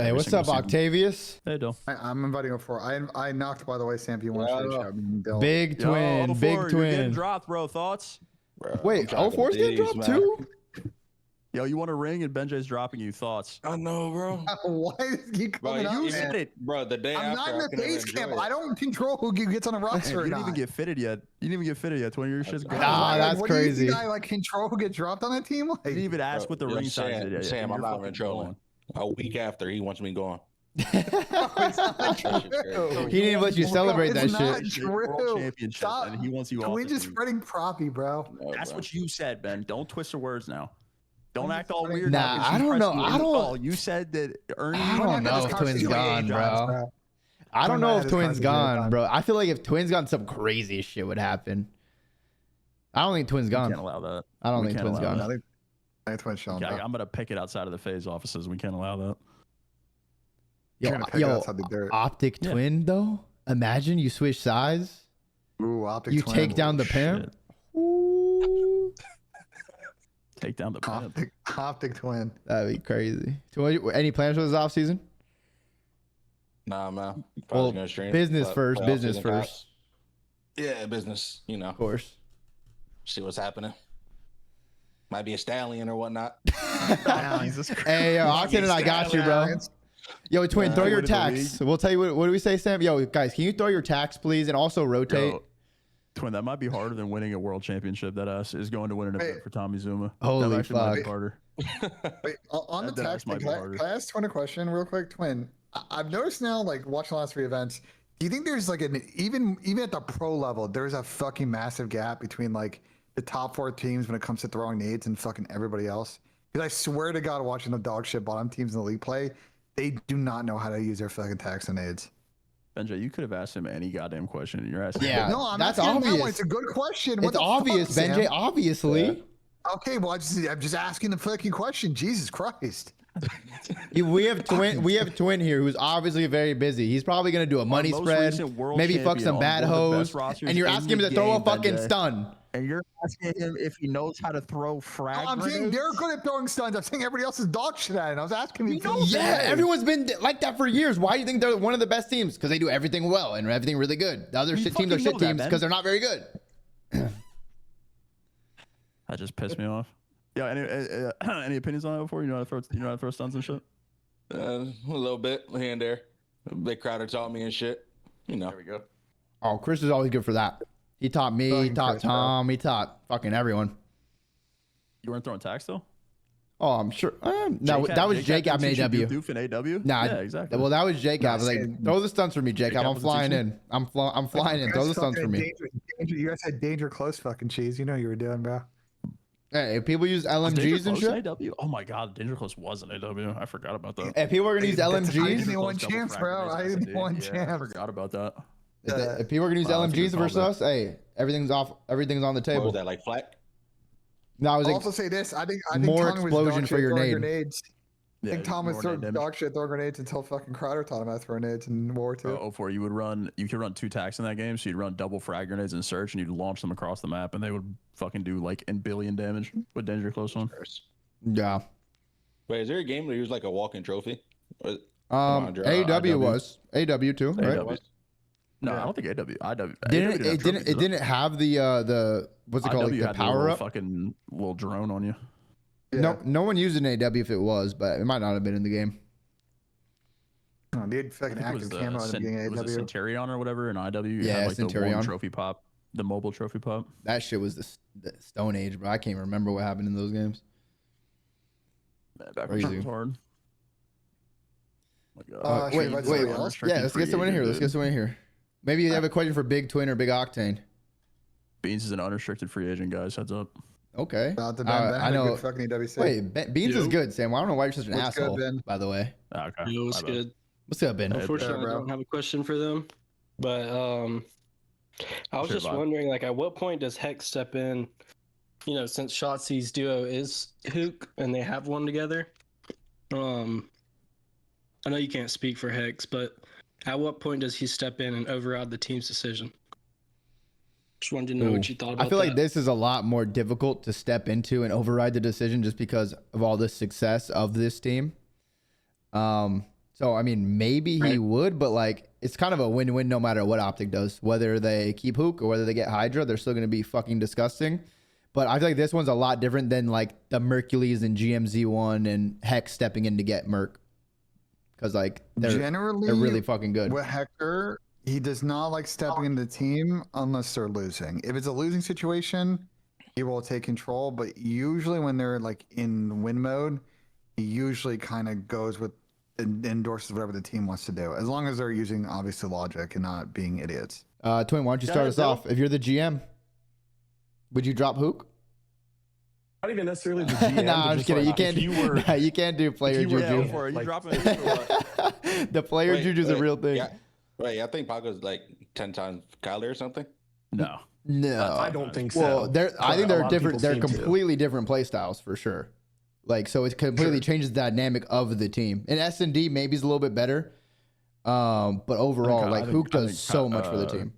Hey, what's up, Octavius? Hey, Dill. I'm inviting him for. I knocked, by the way, Sam. If you want to shout me, Dill. Big twin, big You're getting twin. dropped, bro. Thoughts? Bro, Wait, 04's getting dropped too? Yo, you want a ring and Benjay's dropping you. Thoughts? I know, bro. Why is he coming Bro, up? You said it. Bro, the day I'm after, not in the base camp. I don't control who gets on a roster. You or didn't not. even get fitted yet. You didn't even get fitted yet. 20 years shit's good. Nah, that's what do you crazy. think I like control who get dropped on that team? Like, You didn't even ask what the ring size is yet. Sam, I'm You're not fucking controlling. A week after, he wants me gone. it's not true. He didn't let you celebrate that It's not shit. World true. Championship, Stop. and he wants you off. We the just team. spreading proppy, bro. No, That's bro. what you said, Ben. Don't twist your words now. Don't I'm act all just weird. Nah, now 'cause I he's don't know. pressing you. I don't- Oh, you said that Ernie. I don't know if Twin's gone, bro. I don't know if Twin's gone, bro. I feel like if Twin's gone, some crazy shit would happen. I don't think Twin's We gone. can't allow that. I don't we think can't Twin's allow gone. that. I think Twin's showing Yeah, up. I'm gonna pick it outside of the phase offices. We can't allow that. You're gonna pick it Yo, outside the dirt. optic Yeah. twin though. Imagine you switch sides. Ooh, optic You twin. take down the Shit. pimp. Ooh, Take down the pimp. Optic twin. that'd be crazy. So, any plans for this off season? Nah, man. Probably Well, gonna stream, business but first, playoff business season first. comes. Yeah, business. You know, Of course. see what's happening. Might be a stallion or whatnot. Jesus Christ. Hey, yo, Octane and I got you, bro. Yo, twin, throw I your would've tax. We'll tell you what do we say, Sam? Yo, guys, can you throw your tax, please, and also rotate? Yo, Twin, that might be harder than winning a world championship. That ass is going to win an event Wait. for Tommy Zuma. Holy that actually might be fuck. harder. Wait, on the That text, might be can harder. I ask Twin a question real quick? Twin, I've noticed now, like watching the last three events, do you think there's like an even at the pro level, there's a fucking massive gap between like the top four teams when it comes to throwing nades and fucking everybody else? Because I swear to God, watching the dog shit bottom teams in the league play, they do not know how to use their fucking tax and nades. Benjay, you could have asked him any goddamn question, and you're asking. Yeah, No, I'm that's not saying that one. obvious. It's a good question. What It's the obvious, fuck, Benjay. Sam? Obviously. Yeah. Okay, well, I'm just asking the fucking question. Jesus Christ. We have twin here who's obviously very busy. He's probably gonna do a money most spread, recent world maybe fuck champion some on bad one of the hoes, best rosters and you're in asking him the to throw a game, fucking Benjay. stun. And you're asking him if he knows how to throw frag. I'm saying they're good at throwing stuns. I'm saying everybody else is dog shit at it. I was asking you. Yeah, everyone's been like that for years. Why do you think they're one of the best teams? Because they do everything well and everything really good. The other You shit teams are fucking shit know that, teams man. because they're not very good. That just pissed me off. Yeah. Any opinions on that before? You know how to throw stuns and shit. A little bit here and there. Big Crowder taught me and shit. You know. There we go. Oh, Chris is always good for that. He taught me, he Fucking taught Chris, bro. Tom, he taught fucking everyone. You weren't throwing tax though. Oh, I'm sure. No, that was Jacob in AW. Doof in AW. Nah, yeah, exactly. Well, that was Jacob. I was like, saying- throw the stunts for me, Jacob. Jacob I'm was flying teaching? in. I'm flying in. Throw the stunts for me. You guys had danger close fucking cheese. You know what you were doing, bro. Hey, if people use LMGs and shit. AW? Oh my god, Danger Close was an AW. I forgot about that. If people are gonna use I LMGs, give me one Double chance, frag bro. grenades, I that's give a me one dig. Yeah, I chance. forgot about that. if people are gonna use Wow, that's a good LMGs versus call, us, hey, everything's off. Everything's on the What table. was that, like flak? No, I was I'll like, also say this. I think more Tom was explosion dog for shit your throwing nade. grenades. I think Tom was more throwing nade dog shit throwing grenades until fucking Crowder taught him how to throw nades in World War II. Oh, for you could run two tacks in that game, so you'd run double frag grenades in search, and you'd launch them across the map, and they would fucking do like in billion damage with Danger Close one. yeah. Wait, is there a game where you use like a walking trophy? Or- AW was AW too, right? AW. No, I don't think AW. IW. Didn't AW it didn't have the what's it called, like the power up? Fucking little drone on you. Yeah. No one used an AW if it was, but it might not have been in the game. Oh, they had fucking I think it was active the camo at the beginning was of it AW. Centurion or whatever in IW. You Yeah, had, like the Centurion. one trophy pop, the mobile trophy pop. That shit was the Stone Age, bro. I can't remember what happened in those games. Man, back when it Crazy. was hard. Oh my God. Should we Wait, invite wait. somebody else? Yeah, let's get someone in here. Let's get someone in here. Maybe you have a question for Big Twin or Big Octane. Beans is an unrestricted free agent, guys. Heads up. Okay. Shout out to Ben. Ben I had a know. good fucking EWC. Wait, Beans is good, Sam. Well, I don't know why you're such an What's good, asshole. Ben? By the way, Okay. Yo, what's my bad. good? what's up, Ben? Hey, Unfortunately, bro. I don't have a question for them, but I was Sure, just Bob. wondering, like, at what point does Hex step in? You know, since Shotzi's duo is Hook and they have one together. I know you can't speak for Hex, but at what point does he step in and override the team's decision? Just wanted to know what you thought about I feel like that. this is a lot more difficult to step into and override the decision just because of all the success of this team. So So, I mean, maybe he would, but like, it's kind of a win-win no matter what Optic does. Whether they keep Hook or whether they get Hydra, they're still going to be fucking disgusting. But I feel like this one's a lot different than like the Mercules and GMZ1 and Hex stepping in to get Merc. Because like, they're really fucking good. With Hector, he does not like stepping into the team unless they're losing. If it's a losing situation, he will take control. But usually when they're like in win mode, he usually kind of goes with endorses whatever the team wants to do, as long as they're using obviously logic and not being idiots. Twin, why don't you start us off? If you're the GM, would you drop Hook? Not even necessarily the GM. Nah, I'm just kidding. Like, You can't do player juju. You dropping it? The player juju is a real thing. Yeah. Wait, I think Paco's like 10 times Kyler or something. No, I don't think so. Well, I think they're different. They're completely different play styles for sure. Like, so it completely changes the dynamic of the team. And S&D maybe is a little bit better. But overall, Hook does so much for the team.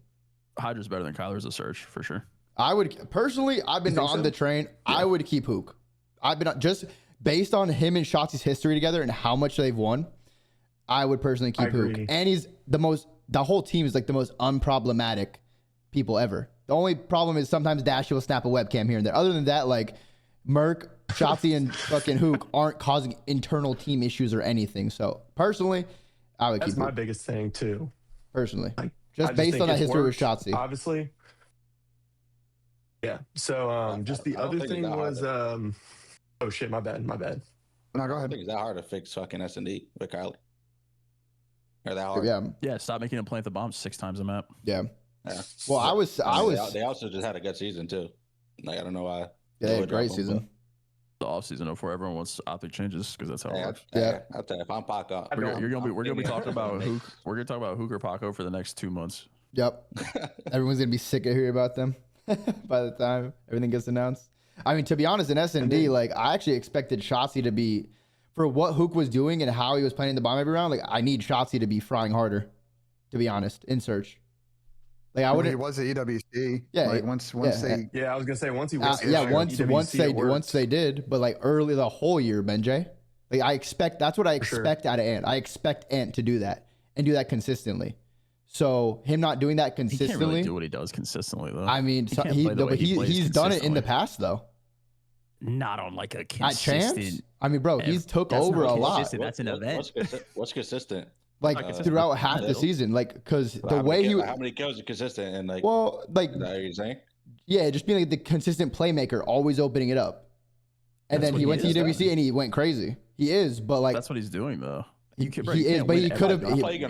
Hydra's better than Kyler as a search for sure. I would personally, I've been on the train. Yeah. I would keep Hook. I've been just based on him and Shotzi's history together and how much they've won. I would personally keep Hook. And he's the whole team is like the most unproblematic people ever. The only problem is sometimes Dashy will snap a webcam here and there. Other than that, like Merc, Shotzi, and fucking Hook aren't causing internal team issues or anything. So personally, I would keep Hook. That's my biggest thing too. Personally, just based on that history with Shotzi. Obviously. Yeah. So just the other thing was oh shit, my bad. No, go ahead. I think it's that hard to fix fucking S&D with Kyler. Or that hard. Yeah, stop making him plant the bombs 6 times a map. Yeah. Well, they also just had a good season too. Like, I don't know why. Yeah, great season. The off season before everyone wants Optic changes because that's how it works. Yeah. I'll tell you, if I'm Paco, we're gonna be talking about Hook. We're gonna talk about Hook or Paco for the next 2 months. Yep. Everyone's gonna be sick of hearing about them by the time everything gets announced. I mean, to be honest, in S&D, like I actually expected Shotzi to be, for what Hook was doing and how he was playing the bomb every round. Like I need Shotzi to be frying harder, to be honest, in search. Like I wouldn't. He was at EWC. Yeah. Like once they. Yeah, I was gonna say once he was. Once they did, but like early the whole year, Benjay. Like that's what I expect out of Ant. I expect Ant to do that and do that consistently. So him not doing that consistently. He can't really do what he does consistently though. I mean, he's done it in the past though. Not on like a consistent. At Champs? I mean, bro, he's took over a lot. That's an event. What's consistent? Like throughout half the season, like because the way how many kills are consistent and like. Well, like. Is that what you're saying? Yeah, just being like the consistent playmaker, always opening it up. And then he went to EWC and he went crazy. He is, but like that's what he's doing though. He is, but he could have.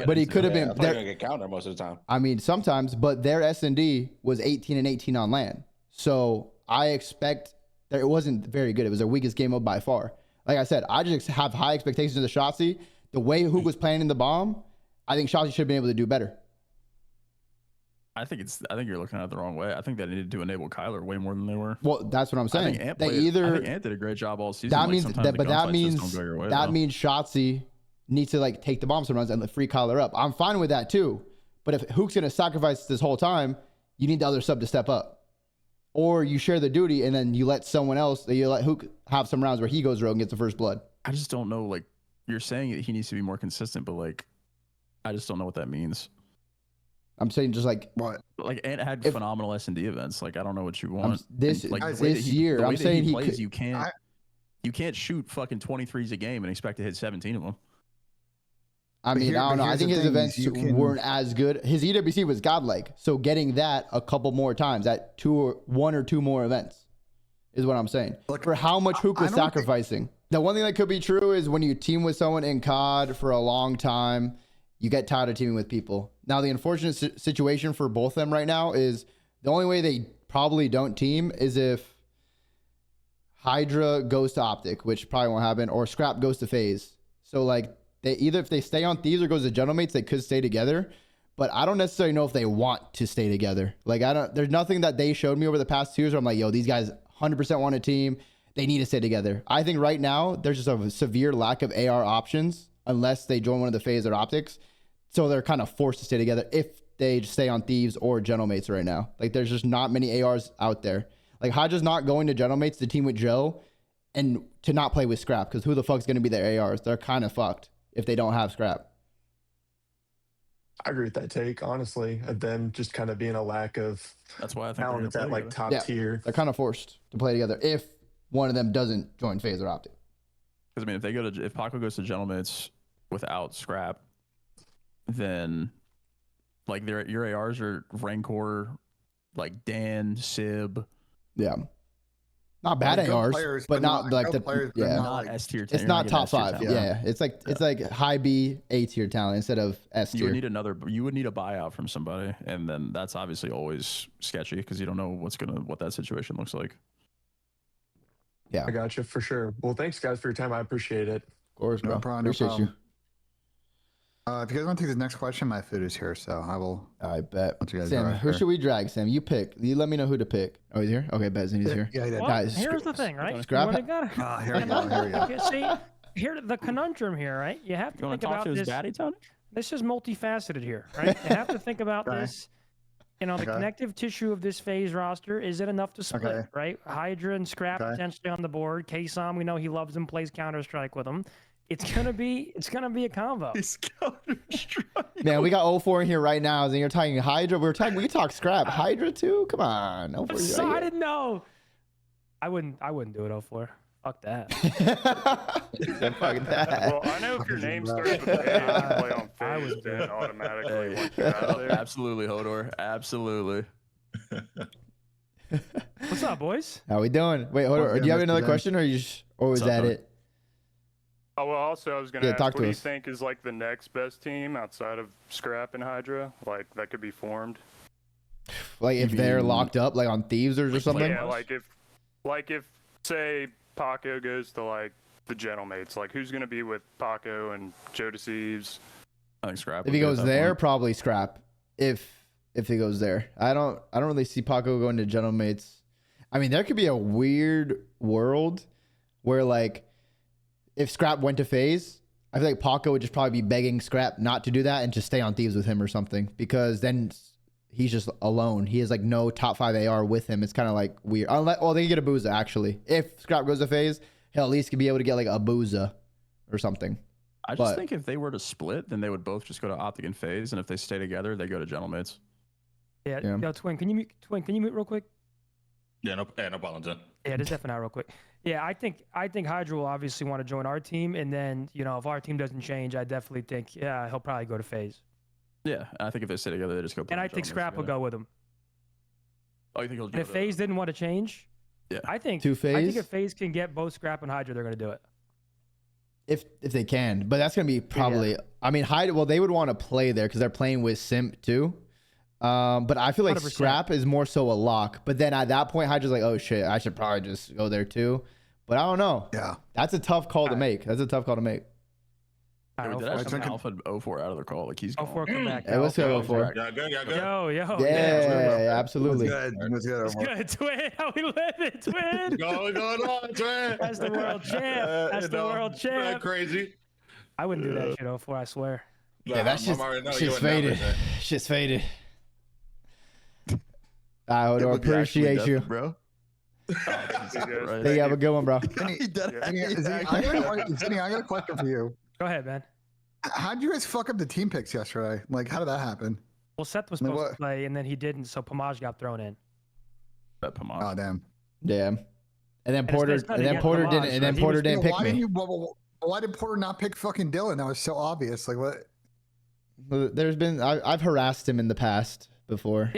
But he could have been. They're gonna get counter most of the time. I mean, sometimes, but their S&D was 18 and 18 on LAN, so I expect that it wasn't very good. It was their weakest game mode by far. Like I said, I just have high expectations of the Shotzi. The way Hook was playing in the bomb, I think Shotzi should have been able to do better. I think you're looking at it the wrong way. I think they needed to enable Kyler way more than they were. Well, that's what I'm saying. I think Ant did a great job all season. That means means Shotzi needs to like take the bomb some runs and free Kyler up. I'm fine with that too. But if Hook's gonna sacrifice this whole time, you need the other sub to step up. Or you share the duty and then you let someone else, you let Hook have some rounds where he goes rogue and gets the first blood. I just don't know. Like you're saying that he needs to be more consistent, but like I just don't know what that means. I'm saying just like what? Like Ant had phenomenal S&D events. Like I don't know what you want. This year, I'm saying he plays, you can't shoot fucking 23s a game and expect to hit 17 of them. I mean, I don't know. I think his events weren't as good. His EWC was godlike. So getting that a couple more times at one or two more events is what I'm saying. Look, for how much Hook was sacrificing. The one thing that could be true is when you team with someone in COD for a long time, you get tired of teaming with people. Now, the unfortunate situation for both of them right now is the only way they probably don't team is if Hydra goes to Optic, which probably won't happen, or Scrap goes to FaZe. So, like, if they stay on Thieves or goes to Gentlemates, they could stay together. But I don't necessarily know if they want to stay together. Like, there's nothing that they showed me over the past 2 years where I'm like, yo, these guys 100% want a team. They need to stay together. I think right now there's just a severe lack of AR options unless they join one of the FaZe or Optics. So they're kind of forced to stay together if they stay on Thieves or Gentlemates right now. Like, there's just not many ARs out there. Like, Hydra's not going to Gentlemates to team with Joe and to not play with Scrap, because who the fuck's going to be their ARs? They're kind of fucked. if they don't have scrap. I agree with that take, honestly, of them just kind of being a lack of That's why I think they're talent gonna at play like together. top Yeah. tier. They're kind of forced to play together if one of them doesn't join FaZe or Optic. Because I mean, if Paco goes to Gentleman's without scrap, then like your ARs are Rancor, like Dan, Sib, Yeah. Not bad They're good ARs, players, but not good like the players, but yeah. not not like- S tier. It's not top 5. Yeah. It's like high B, A tier talent instead of S You would tier. need you would need a buyout from somebody, and then that's obviously always sketchy because you don't know what that situation looks like. Yeah. I got you for sure. Well, thanks guys for your time. I appreciate it. Of course, bro. No problem. No Appreciate problem. you. If you guys want to take the next question, my food is here, so I will. I bet. Let you guys Sam, go who after. should we drag? Sam, you pick. You let me know who to pick. Oh, he's here? Okay, bet he's here. Yeah, yeah. Well, Guys, here's the thing, right? Scrap When it. it got- Here we go. Here we go. Okay, see, here the conundrum here, right? You have You to want think to talk about to his this. daddy, Tony? This is multifaceted here, right? You have to think about Okay. this. You know, the Okay. connective tissue of this phase roster, is it enough to split, Okay. right? Hydra and Scrap Okay. potentially on the board. K-Sam, we know he loves him, plays Counter-Strike with him. It's gonna be a combo. He's Counter-Strike. Man, we got 04 in here right now. And you're talking Hydra. We can talk scrap. Hydra too? Come on. 04 's So I right didn't know. I wouldn't do it 04. Fuck that. here. Fuck that. Well, I know if your name starts with A, you can play on I was FaZe, then automatically Hey, once you're out there. absolutely, Hodor. Absolutely. What's up, boys? How we doing? Wait, hold Once on. Do you again, have Mr. another Ben. question or was What's up, that Tony? it? Oh, well, also, I was going to Yeah, ask, talk what to do you us. think is like the next best team outside of Scrap and Hydra? Like, that could be formed? Like if You they're mean- locked up, like on Thieves or something? Yeah, like if, say, Paco goes to, like, the Gentlemates, like, who's going to be with Paco and Joe Deceives? I think Scrap. If would he be at goes that there, point. probably scrap. If he goes there, I don't really see Paco going to Gentlemates. I mean, there could be a weird world where like if Scrap went to FaZe, I feel like Paco would just probably be begging Scrap not to do that and just stay on Thieves with him or something, because then he's just alone. He has like no top 5 AR with him. It's kind of like weird. Unless, they can get a Booza actually. If Scrap goes to FaZe, he'll at least be able to get like a Booza or something. I but- just think if they were to split, then they would both just go to Optic and FaZe, and if they stay together, they go to Gentlemates. Yeah, Yeah. Yo, Twin, can you mute real quick? Yeah, no problem, John. Yeah, just F out real quick. Yeah, I think Hydra will obviously want to join our team, and then if our team doesn't change, I definitely think he'll probably go to FaZe, Yeah, and I think if they stay together, they just go. and I think Scrap will go with him. Oh, you think he'll And go if to- FaZe didn't want to change, Yeah. I think To I think FaZe? if FaZe can get both Scrap and Hydra, they're going to do it. If they can, but that's gonna be probably. I mean, Hydra. Well, they would want to play there because they're playing with Simp too. But I feel like 100%. Scrap is more so a lock. But then at that point, Hydra's like, oh shit, I should probably just go there too. But I don't know. Yeah. That's a tough call to make. That's a tough call to make. All Dude, right, did 04 I come see back. Alpha 04 out of the call? Like he's gone. 04 come back. Hey, let's go 04. Yeah, good, yeah, good. Yo, Yeah, absolutely. Good. What's good? It's good, Twin. How we living, Twin? Going on, Trent? That's the world champ. That's the world champ. Crazy. I wouldn't do that shit 04, I swear. Yeah, that's just shit's faded. Shit's faded. I would appreciate you. bro. Hey, you have a good one, bro. Zinni, I got a question for you. Go ahead, man. How did you guys fuck up the team picks yesterday? Like, how did that happen? Well, Seth was Like supposed what? to play, and then he didn't, so Pomage got thrown in. That Pomage. Oh, damn. Yeah. And then it's Porter. not And then against Porter Lamage, didn't. And then right? Porter didn't pick why me. Why did Porter not pick fucking Dylan? That was so obvious. Like, what? There's been. I've harassed him in the past before.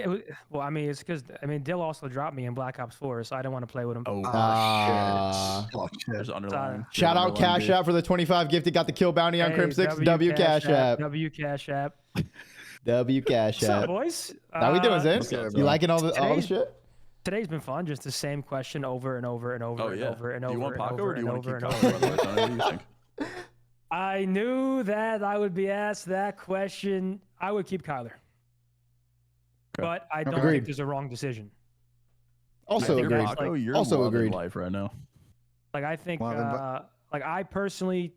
Well, I mean, it's because Dill also dropped me in Black Ops 4, so I didn't want to play with him. Oh, Ah. Oh, shit. there's underlying. Shout out underlying Cash beef. App for the 25 gifted. Got the kill bounty on Hey, Crimp 6. W Cash App. W Cash App. W Cash What's up, App. boys? How we doing, Zin? what's up, You bro? liking all the Today's- shit? Today's been fun. Just the same question over and over and over Oh and yeah. over and Do you over want and Paco over or do you and want to over keep and Paco? over. What do you think? I knew that I would be asked that question. I would keep Kyler. But I don't Agreed. think there's a wrong decision. Also I think agreed. that's Paco, you're Also loving agreed. life right now. Like I think, Well, like I personally,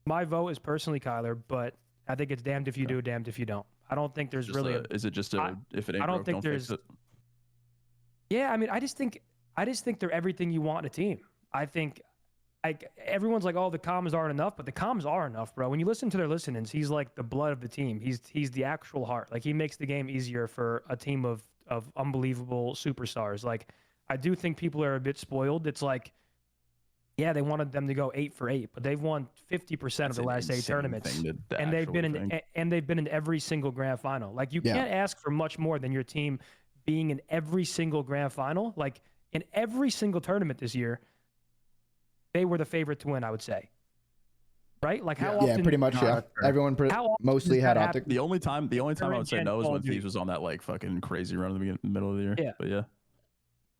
my vote is personally Kyler, but I think it's damned if you Okay. do, damned if you don't. I don't think there's Just really. is it just a I- if it ain't I don't broke, think don't fix there's- it? Yeah, I mean, I just think they're everything you want in a team. I think like everyone's like, oh, the comms aren't enough, but the comms are enough, bro. When you listen to their listenings, he's like the blood of the team. He's the actual heart. Like he makes the game easier for a team of unbelievable superstars. Like I do think people are a bit spoiled. It's like, yeah, they wanted them to go 8 for 8, but they've won 50% of the last 8 tournaments, and they've been in every single grand final. Like you can't ask for much more than your team being in every single grand final. Like in every single tournament this year, they were the favorite to win, I would say. Right? Like how often? Yeah, pretty much. Yeah, everyone mostly had Optic. The only time I would say no is when Thieves was on that like fucking crazy run in the middle of the year. Yeah, but yeah.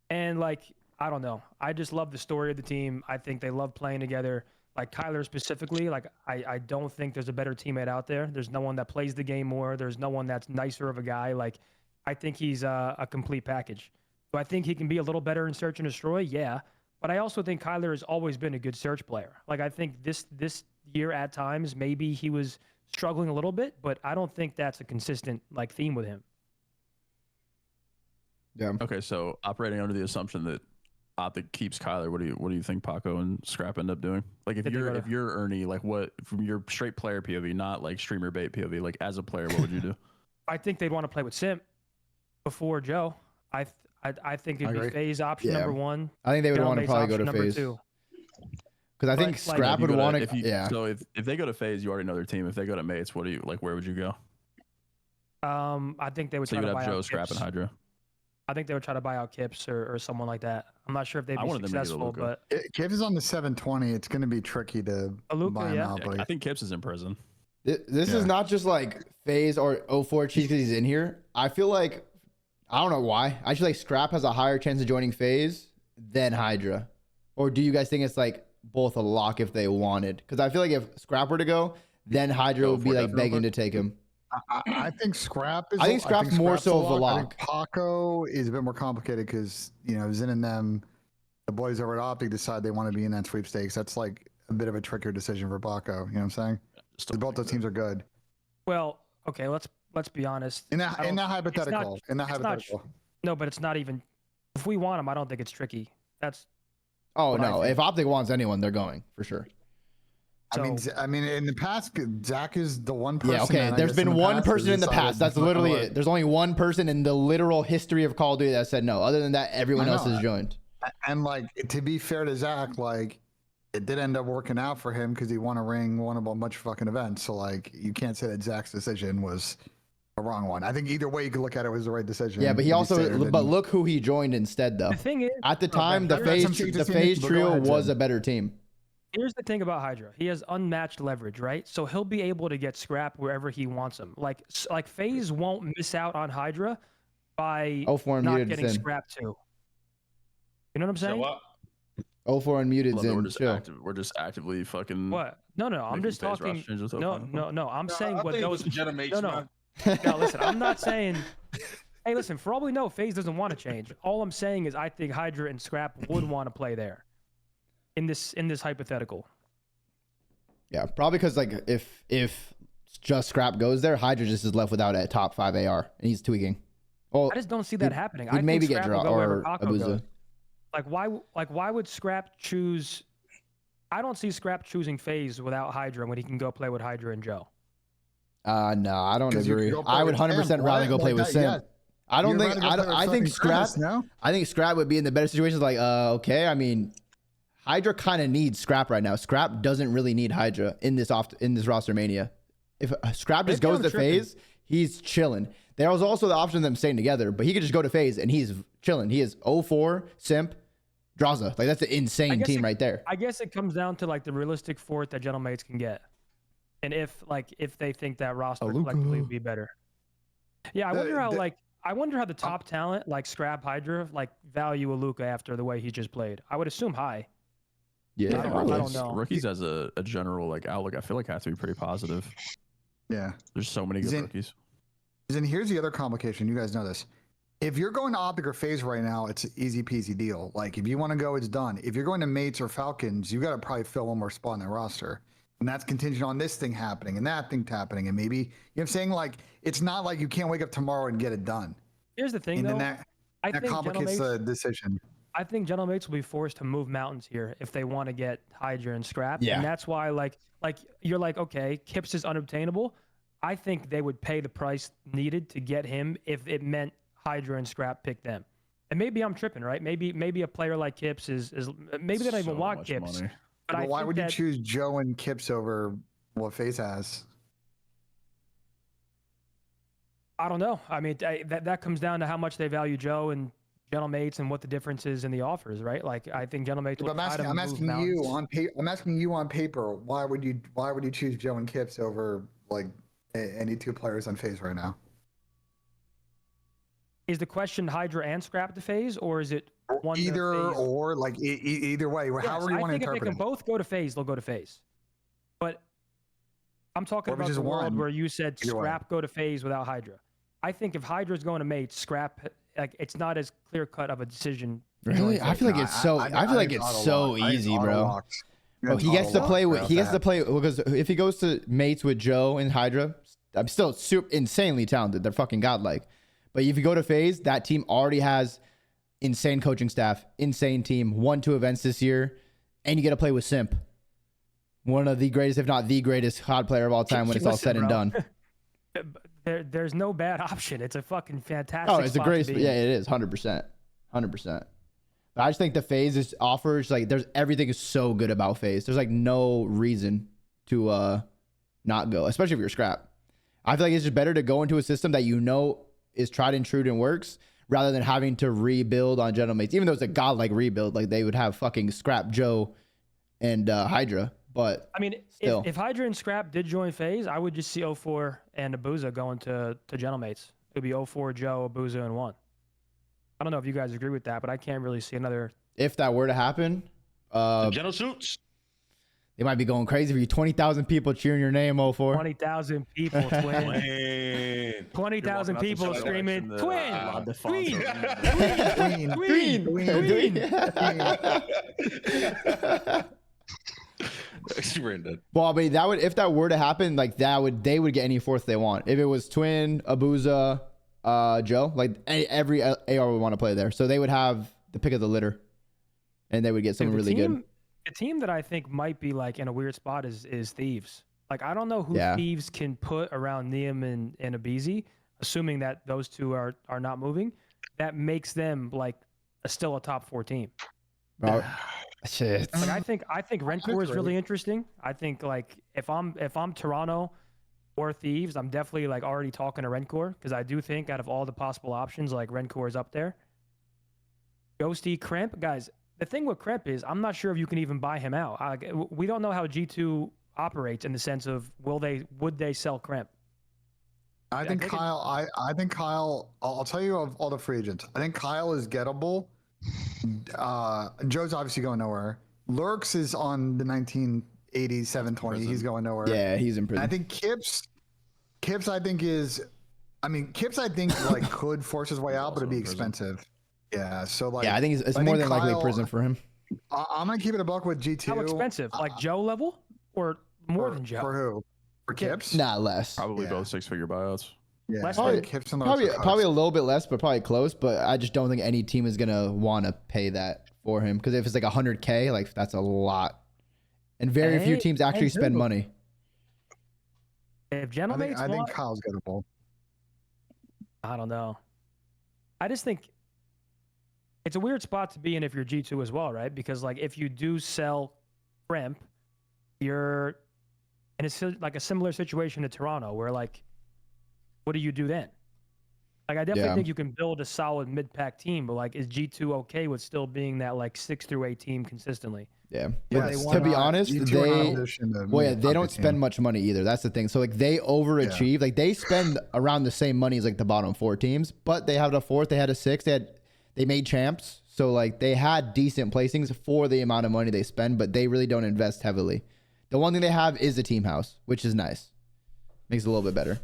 And like I don't know, I just love the story of the team. I think they love playing together. Like Kyler specifically, like I don't think there's a better teammate out there. There's no one that plays the game more. There's no one that's nicer of a guy. Like I think he's a complete package. Do I think he can be a little better in Search and Destroy? Yeah. But I also think Kyler has always been a good Search player. Like I think this year at times maybe he was struggling a little bit, but I don't think that's a consistent like theme with him. Yeah. Okay, so operating under the assumption that Optic keeps Kyler, what do you think Paco and Scrap end up doing? Like if you're Ernie, like what from your straight player POV, not like streamer bait POV, like as a player, what would you do? I think they'd want to play with Simp before Joe. I think it'd be FaZe option number 1. I think they would want to probably go to FaZe. Because I think Scrap would want to. Yeah. So if they go to FaZe, you already know their team. If they go to Mates, what do you like? Where would you go? I think they would. So try you'd to have buy Joe, out Scrap, Kips. and Hydra. I think they would try to buy out Kips or someone like that. I'm not sure if they'd be successful, but Kips is on the 720. It's going to be tricky to buy him out. I think Kips is in prison. This is not just like FaZe or 04 Cheese because he's in here. I feel like I don't know why. I feel like Scrap has a higher chance of joining FaZe than Hydra. Or do you guys think it's like both a lock if they wanted? Because I feel like if Scrap were to go, then Hydra would be like begging to take him. I think Scrap is. I think Scrap's more so of a lock. I think Paco is a bit more complicated because Zin and them, the boys over at Optic decide they want to be in that sweepstakes. That's like a bit of a trickier decision for Paco. You know what I'm saying? Both those teams are good. Well, okay, let's be honest. In that hypothetical. No, but it's not even. If we want him, I don't think it's tricky. That's. Oh no! If Optic wants anyone, they're going for sure. So, I mean, in the past, Zach is the one person. Yeah, okay. There's been one person in the past. That's literally it. There's only one person in the literal history of Call of Duty that said no. Other than that, everyone else has joined. And like, to be fair to Zach, like, it did end up working out for him because he won a ring, won a bunch of fucking events. So like, you can't say that Zach's decision was a wrong one. I think either way you could look at it was the right decision. Yeah, but he also, but look who he joined instead, though. The thing is, at the time, the FaZe trio was a better team. Here's the thing about Hydra. He has unmatched leverage, right? So he'll be able to get Scrap wherever he wants him. Like FaZe won't miss out on Hydra by not getting Scrap too. You know what I'm saying? So 04 unmuted Zin. We're just actively fucking. What? No. I'm just talking. No. I'm saying what those. No. Listen. I'm not saying. Hey, listen. For all we know, FaZe doesn't want to change. All I'm saying is I think Hydra and Scrap would want to play there. In this hypothetical. Yeah, probably because like if just Scrap goes there, Hydra just is left without a top 5 AR, and he's tweaking. Well, I just don't see that happening. I maybe think get Scrap draw or Abuza. Why would Scrap choose? I don't see Scrap choosing FaZe without Hydra when he can go play with Hydra and Joe. No, I don't agree. I would 100% rather go play with Sim. Yeah. I don't think. I think Scrap. I think Scrap would be in the better situations. Like, okay, I mean. Hydra kind of needs Scrap right now. Scrap doesn't really need Hydra in this Rostermania. If Scrap just goes to FaZe, he's chilling. There was also the option of them staying together, but he could just go to FaZe and he's chilling. He is 04, Simp, Draza. Like that's an insane team right there. I guess it comes down to like the realistic fourth that Gentlemates can get, and if they think that roster collectively would be better. Yeah, I wonder how the top talent like Scrap, Hydra like value Aluka after the way he just played. I would assume high. Yeah, I don't know. Rookies as a general like outlook, I feel like have to be pretty positive. Yeah, there's so many good rookies. Then here's the other complication. You guys know this. If you're going to Optic or FaZe right now, it's an easy peasy deal. Like if you want to go, it's done. If you're going to Mates or Falcons, you got to probably fill one more spot in the roster, and that's contingent on this thing happening and that thing happening, and maybe you know what I'm saying. Like it's not like you can't wake up tomorrow and get it done. Here's the thing, though. That complicates the decision. I think General Mates will be forced to move mountains here if they want to get Hydra and Scrap. Yeah. And that's why, like you're like, okay, Kips is unobtainable. I think they would pay the price needed to get him if it meant Hydra and Scrap pick them. And maybe I'm tripping, right? Maybe a player like Kips is maybe they don't even want Kips. Money. But why would you choose Joe and Kips over what FaZe has? I don't know. I mean, that comes down to how much they value Joe and General Mates and what the difference is in the offers, right? Like, I think General Mates. I'm asking you on paper. I'm asking you on paper. Why would you choose Joe and Kips over like any two players on FaZe right now? Is the question Hydra and Scrap to FaZe, or is it one either or? Like either way, yes, however you want to interpret it. I think if they can both go to FaZe, they'll go to FaZe. But I'm talking about the world where you said Scrap go to FaZe without Hydra. I think if Hydra's going to Mates, Scrap, like, it's not as clear cut of a decision. Really? I feel like it's so. I feel like it's so easy, bro. Bro, he gets to play with. He gets to play because if he goes to Mates with Joe and Hydra, I'm still super insanely talented. They're fucking godlike. But if you go to FaZe, that team already has insane coaching staff, insane team, won 2 events this year, and you get to play with Simp, one of the greatest, if not the greatest, COD player of all time when it's all said and done. There's no bad option. It's a fucking fantastic. Oh, it's a great. Yeah, it is 100%, 100%. But I just think the FaZe offers like everything is so good about FaZe. There's like no reason to not go, especially if you're Scrap. I feel like it's just better to go into a system that you know is tried and true and works, rather than having to rebuild on General Mates. Even though it's a godlike rebuild, like they would have fucking Scrap, Joe, and Hydra. But I mean, if Hydra and Scrap did join FaZe, I would just see 04 and Abuza going to General Mates. It would be 04, Joe, Abuza, and 1. I don't know if you guys agree with that, but I can't really see another. If that were to happen, General Suits. They might be going crazy for you. 20,000 people cheering your name, 04. 20,000 people, Twin. 20,000 people screaming, Twin! Queen! Well, but that would, if that were to happen, like they would get any fourth they want. If it was Twin, Abuza, Joe, like every AR would want to play there. So they would have the pick of the litter, and they would get someone really good. The team that I think might be like in a weird spot is Thieves. Like, I don't know who Thieves can put around Neum and Abizi, assuming that those two are not moving. That makes them like still a top 4 team. Bro, shit. Like, I think Rencore is really interesting. I think like if I'm Toronto or Thieves, I'm definitely like already talking to Rencore, because I do think out of all the possible options, like Rencore is up there. Ghosty, Crimp, guys. The thing with Crep is I'm not sure if you can even buy him out. We don't know how G2 operates in the sense of would they sell Crep? I think Kyle. I think Kyle. I'll tell you of all the free agents. I think Kyle is gettable. Joe's obviously going nowhere. Lurks is on the 1980 720. He's going nowhere. Yeah, he's in prison. I think Kips. I think is. I mean, Kips. I think like could force his way out, but it'd be expensive. Yeah, so like I think it's more than likely prison for him. I'm gonna keep it a buck with G2. How expensive? Like Joe level or more than Joe? For who? For Kips? Nah, less. Probably both 6-figure buyouts. Yeah, less Kips probably a little bit less, but probably close. But I just don't think any team is gonna want to pay that for him, because if it's like 100K, like that's a lot, and very few teams actually spend money. If Genomates I think Kyle's gettable. I don't know. I just think it's a weird spot to be in if you're G2 as well, right? Because like if you do sell Crimp, you're in a similar situation to Toronto, where like, what do you do then? Like, I definitely think you can build a solid mid-pack team, but like, is G2 okay with still being that like 6 through 8 team consistently? Yeah. To be honest, they don't spend much money either. That's the thing. So like they overachieve. Like they spend around the same money as like the bottom 4 teams, but they have a 4th, they had a 6th, they made champs. So like they had decent placings for the amount of money they spend, but they really don't invest heavily. The one thing they have is a team house, which is nice. Makes it a little bit better.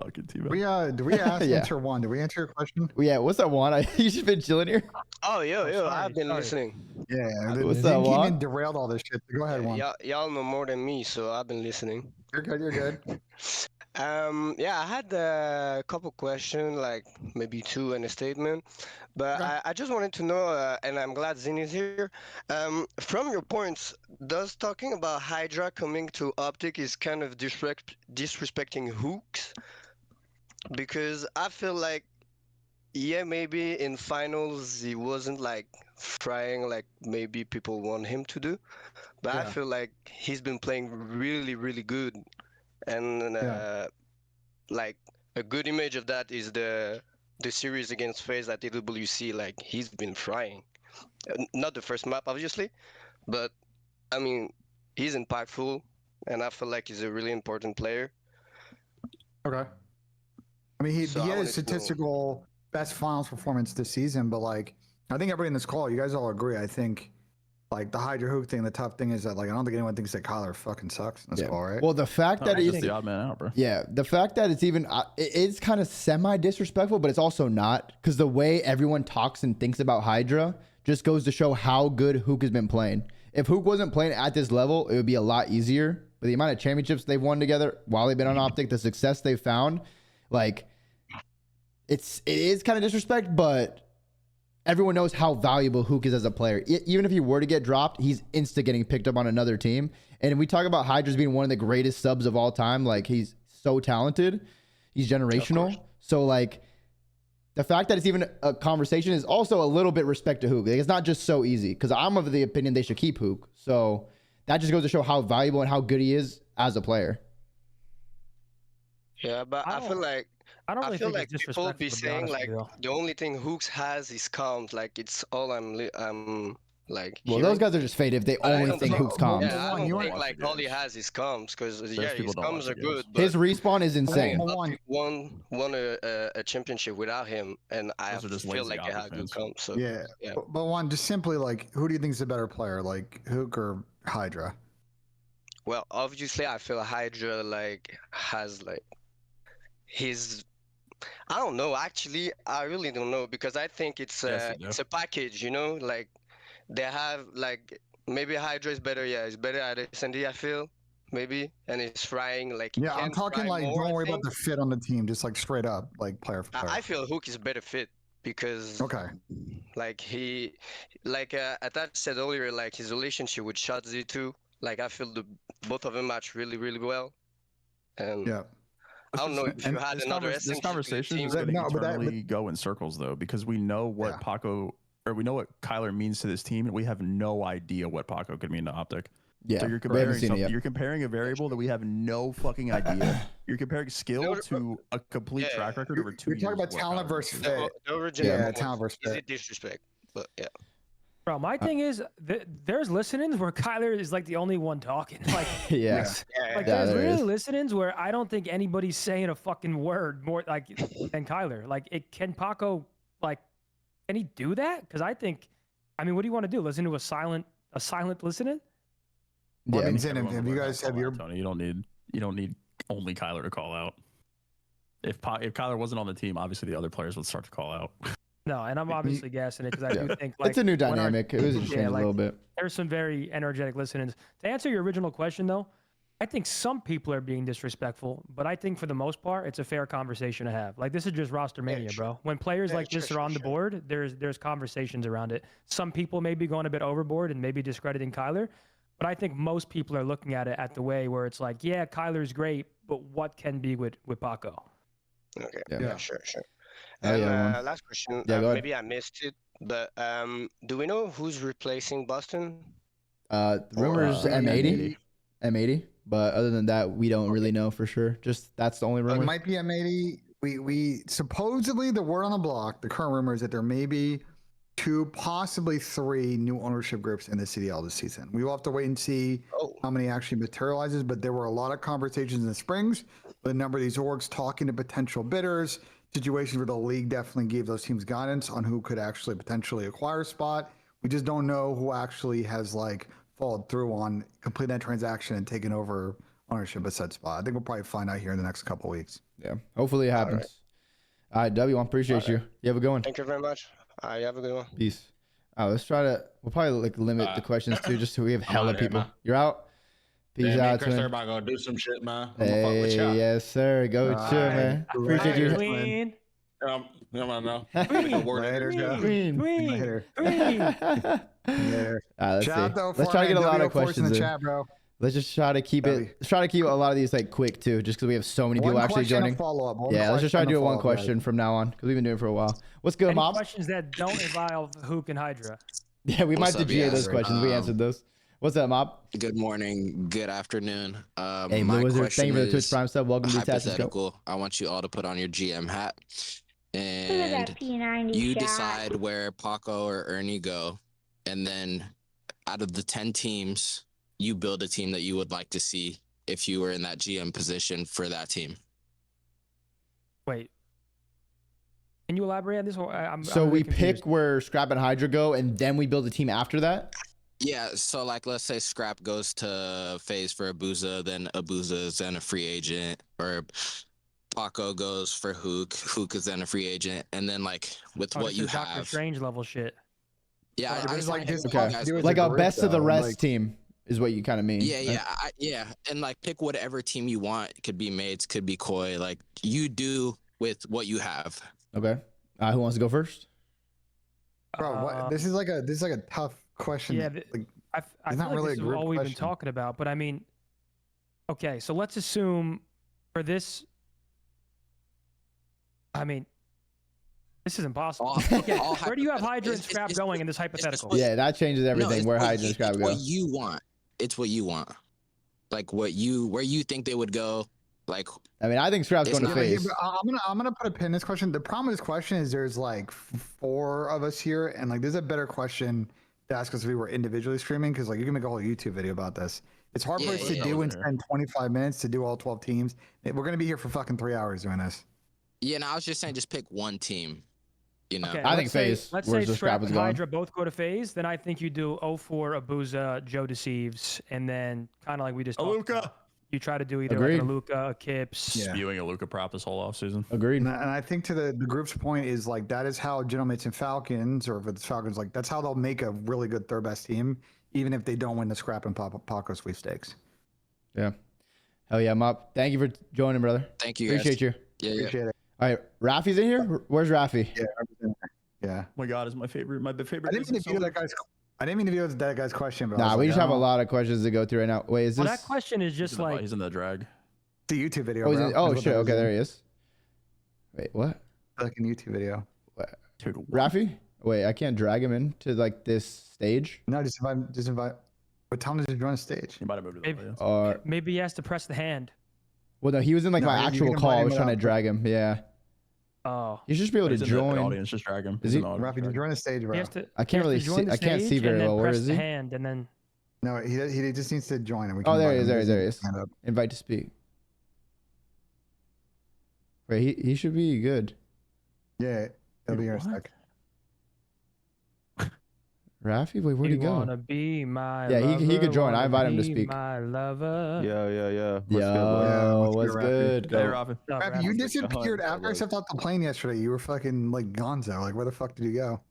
Fucking team. Do we ask answer one? Did we answer your question? Yeah, what's that one? You just been chilling here. Oh, yo, I've been listening. Yeah, what's that one? Derailed all this shit. Go ahead, one. Y'all know more than me, so I've been listening. You're good. Yeah, I had a couple questions, like maybe two and a statement, but I just wanted to know, and I'm glad Zin is here. From your points, does talking about Hydra coming to Optic is kind of disrespecting Hooks? Because I feel like, yeah, maybe in finals he wasn't like frying like maybe people want him to do, but I Yeah. feel like he's been playing really, really good, and like a good image of that is the series against FaZe at AWC. Like he's been frying. Not the first map, obviously, but I mean he's impactful, and I feel like he's a really important player. Okay. I mean, So he I had a wanted to know- statistical best finals performance this season, but like, I think everybody in this call, you guys all agree. I think, like, the Hydra Hook thing, the tough thing is that, like, I don't think anyone thinks that Kyler fucking sucks in this call, right? Well, the fact that he's he's the odd man out, bro. Yeah, the fact that it's even it's kind of semi disrespectful, but it's also not, because the way everyone talks and thinks about Hydra just goes to show how good Hook has been playing. If Hook wasn't playing at this level, it would be a lot easier. But the amount of championships they've won together while they've been on Optic, the success they've found, like, it is kind of disrespect, but everyone knows how valuable Hook is as a player. Even if he were to get dropped, he's insta getting picked up on another team. And we talk about Hydra's being one of the greatest subs of all time. Like, he's so talented. He's generational. So, like, the fact that it's even a conversation is also a little bit respect to Hook. Like, it's not just so easy, because I'm of the opinion they should keep Hook. So that just goes to show how valuable and how good he is as a player. Yeah, but I feel like I don't really I feel think like it's people disrespectful, be to be saying honest with like you, though. the only thing Hooks has is comms. Like it's all I'm like. Well, hearing. those guys are just faded if they But I only don't think think- Hook's comms. Yeah, I You don't want- think like all he has is comms, because yeah, people his don't watch comms the are games. good. But His respawn is insane. One, won a championship without him, and I Those are just feel lazy like they Optic have good fans. comms. So yeah. Yeah. But one, just simply, like, who do you think is the better player, like Hook or Hydra? well, obviously I feel Hydra like has like his. I don't know. Actually, I really don't know, because I think it's Yes, you do. it's a package. You know, like they have like maybe Hydra is better. Yeah, it's better at SND. I feel maybe, and it's frying like. he Yeah, I'm can talking fry like, more, don't I worry about think. the fit on the team, just like straight up, like player for player. I feel Hook is a better fit because Okay. like he like Attach said earlier, like his relationship with Shotzi too. Like I feel the both of them match really really well, and Yeah. I don't know if you had another This SMG to the conversation team. is going to No, but that- eternally go in circles, though, because we know what Yeah. Paco, or we know what Kyler means to this team, and we have no idea what Paco could mean to Optic. Yeah, So you're we haven't comparing seen it something, yet. you're comparing a variable that we have no fucking idea. You're comparing skill to a complete track record over 2 You're years. talking about of what talent Kyler versus brings. fit. The original Yeah, was talent versus easy fit. disrespect, but yeah. Bro, my thing is, there's listenings where Kyler is like the only one talking. Like, Yeah. like Yeah, there's there really is. listenings where I don't think anybody's saying a fucking word more like than Kyler. Like, can Paco, like, can he do that? Because I mean, what do you want to do? Listen to a silent listening? Well, I Yeah. mean, Zen, Everyone have would you learn guys how to have call your out, Tony. You don't need only Kyler to call out. If Kyler wasn't on the team, obviously the other players would start to call out. No, and I'm obviously guessing it because I do think like It's a new when our- dynamic. It was just Yeah, changed a like, little bit. there's some very energetic listenings. To answer your original question, though, I think some people are being disrespectful, but I think for the most part, it's a fair conversation to have. Like, this is just Rostermania, sure. bro. When players Yeah, like this sure, are on the sure. board, there's conversations around it. Some people may be going a bit overboard and maybe discrediting Kyler, but I think most people are looking at it at the way where it's like, yeah, Kyler's great, but what can be with Paco? Okay. Yeah. Yeah. Sure. Oh, And yeah, one. last question. Yeah, go ahead. Maybe I missed it, but do we know who's replacing Boston? The rumors M80, M80, but other than that, we don't really know for sure. Just that's the only It rumor. might be M80. We supposedly, the word on the block, the current rumor is that there may be 2, possibly 3 new ownership groups in the CDL this season. We will have to wait and see how many actually materializes, but there were a lot of conversations in the Springs with a number of these orgs talking to potential bidders, situations where the league definitely gave those teams guidance on who could actually potentially acquire a spot. We just don't know who actually has like followed through on completing that transaction and taken over ownership of said spot. I think we'll probably find out here in the next couple of weeks. Yeah, hopefully it happens. All right, W, I appreciate you. You have a good one. Thank you very much. You have a good one. Peace. Let's try to. We'll probably like limit the questions too, just so we have hella outta here, people. man. You're out. Peace me out, and Chris, twin. everybody gonna do some shit, man. I'm Hey, gonna fuck with y'all. yes, sir. Go chill, man. Appreciate Later, you. Queen. You know, know. Queen. Later, Jeff. Queen. Later. Later. Let's Shout out see. to Let's try to get a lot of Force in questions the in. chat, bro. Let's just try to keep That'd it. Let's try to keep a lot of these like quick too, just because we have so many people One actually question, a joining. follow-up. Yeah, let's just try to do it one follow-up, guys. question from now on because we've been doing it for a while. What's good, Any Mob? questions that don't involve Hook and Hydra? Yeah, we might What's up, GA those yeah? questions. We answered those. What's up, Mob? Good morning, good afternoon. Hey, my Blue Wizard, question thank you for the Twitch is Prime sub. Welcome to the Tactics Go. hypothetical. I want you all to put on your GM hat, and you decide where Paco or Ernie go, and then out of the 10 teams, you build a team that you would like to see if you were in that GM position for that team. Wait. Can you elaborate on this? So we confused. pick where Scrap and Hydra go, and then we build a team after that. Yeah, so like let's say Scrap goes to FaZe for Abuza, then Abuza is then a free agent, or Paco goes for Hook is then a free agent, and then like with what this you is Doctor have. Strange level shit. Yeah, But I it's just like want to this- pick Okay. you guys. do it as Like a a group, best of the though, rest like- team is what you kind of mean. Yeah, right? yeah, and like pick whatever team you want. It could be Mates, could be Koi. Like you do with what you have. Okay. Who wants to go first? Bro, what? This is like a tough question. Yeah, like, I It's feel not like really this a is group all we've been question. talking about, but I mean, okay, so let's assume for this is impossible. Okay, where do you have Hydra and Scrap going in this hypothetical? Yeah, that changes everything. Where Hydra and Scrap It's go. what you want. It's what you want. Like where you think they would go. Like I mean, I think Scrap's It's going to not- FaZe. I'm gonna put a pin in this question. The problem with this question is there's like 4 of us here, and like there's a better question to ask us if we were individually streaming, because like you can make a whole YouTube video about this. It's hard for Yeah, us to yeah, do and yeah. spend 25 minutes to do all 12 teams. We're gonna be here for fucking 3 hours doing this. yeah, and I was just saying, just pick one team. You know. Okay, I think let's say- FaZe, Let's where say the Scrap Scrap is and going. Hydra both go to FaZe, then I think you do 04 Abuza, Joe Deceives, and then kind of like we just talked Aluka. about. You try to do either Agreed. like an Aluka, a Kips. Yeah. Spewing a Luka prop this whole offseason. Agreed. And I think to the group's point is like that is how Gentlemates and Falcons, or if it's Falcons, like that's how they'll make a really good third best team, even if they don't win the Scrap and Paco sweepstakes. Yeah. Hell yeah, Mop. Thank you for joining, brother. Thank you. Guys. Appreciate you. Yeah, yeah. Appreciate it. All right, Rafi's in here. Where's Rafi? Yeah. Oh my God, is my favorite. My favorite. I didn't mean to view business that guy's. I didn't mean to view that guy's question, but I Nah, was we like, just I have a don't- lot of questions to go through right now. Wait, is Well, this? that question is just like he's in the drag. It's a YouTube video. Oh, bro. oh That's what shit. that Okay, is. there he is. Wait, what? Like a YouTube video. Dude, Rafi? Wait, I can't drag him into like this stage. No, just invite. But tell him to join the stage. He might have moved to the Maybe- audience. Or maybe he has to press the hand. well, no, he was in like No, my you actual can call. invite I him was trying to without- drag him. Yeah, Oh, you should just be able to He's in the join. audience. Just drag him. Is He's he? in the audience, Rafi, just drag him. join the stage, bro. he has to. I can't he really has to join see. the I can't see stage very and then well. Where press is the he? hand and then. No, he just needs to join, and we can. Oh, there he invite is. him. There he is. There he is. Hand up. Invite to speak. Wait, he should be good. Yeah, he'll be here in a What? sec. Rafi, wait, where'd he You go? wanna be my Yeah, he lover, could join. I wanna invited him to be speak. My lover. Yeah. Yo, Yeah, what's Rafi? good? Hey, Go. Rafi. What's up, Rafi, you Rafi? disappeared Go after I ahead. stepped off the plane yesterday. You were fucking like gonzo. Like, where the fuck did you go?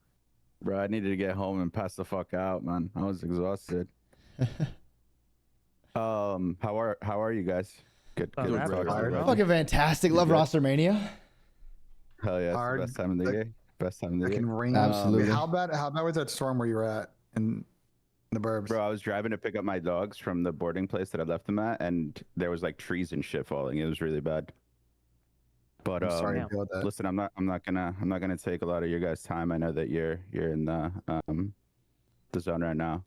Bro, I needed to get home and pass the fuck out, man. I was exhausted. How are you guys? Good Oh, to Rafi. talk to Tired. everybody. Fucking fantastic. Love Good. Rostermania. Hell yeah, it's Hard. the best time of the Like- day. Best time of the Fucking day. rain. Absolutely. How bad was that storm where you were at in the burbs? Bro, I was driving to pick up my dogs from the boarding place that I left them at, and there was like trees and shit falling. It was really bad. But I'm sorry Yeah. to deal with that. listen, I'm not gonna take a lot of your guys' time. I know that you're in the zone right now.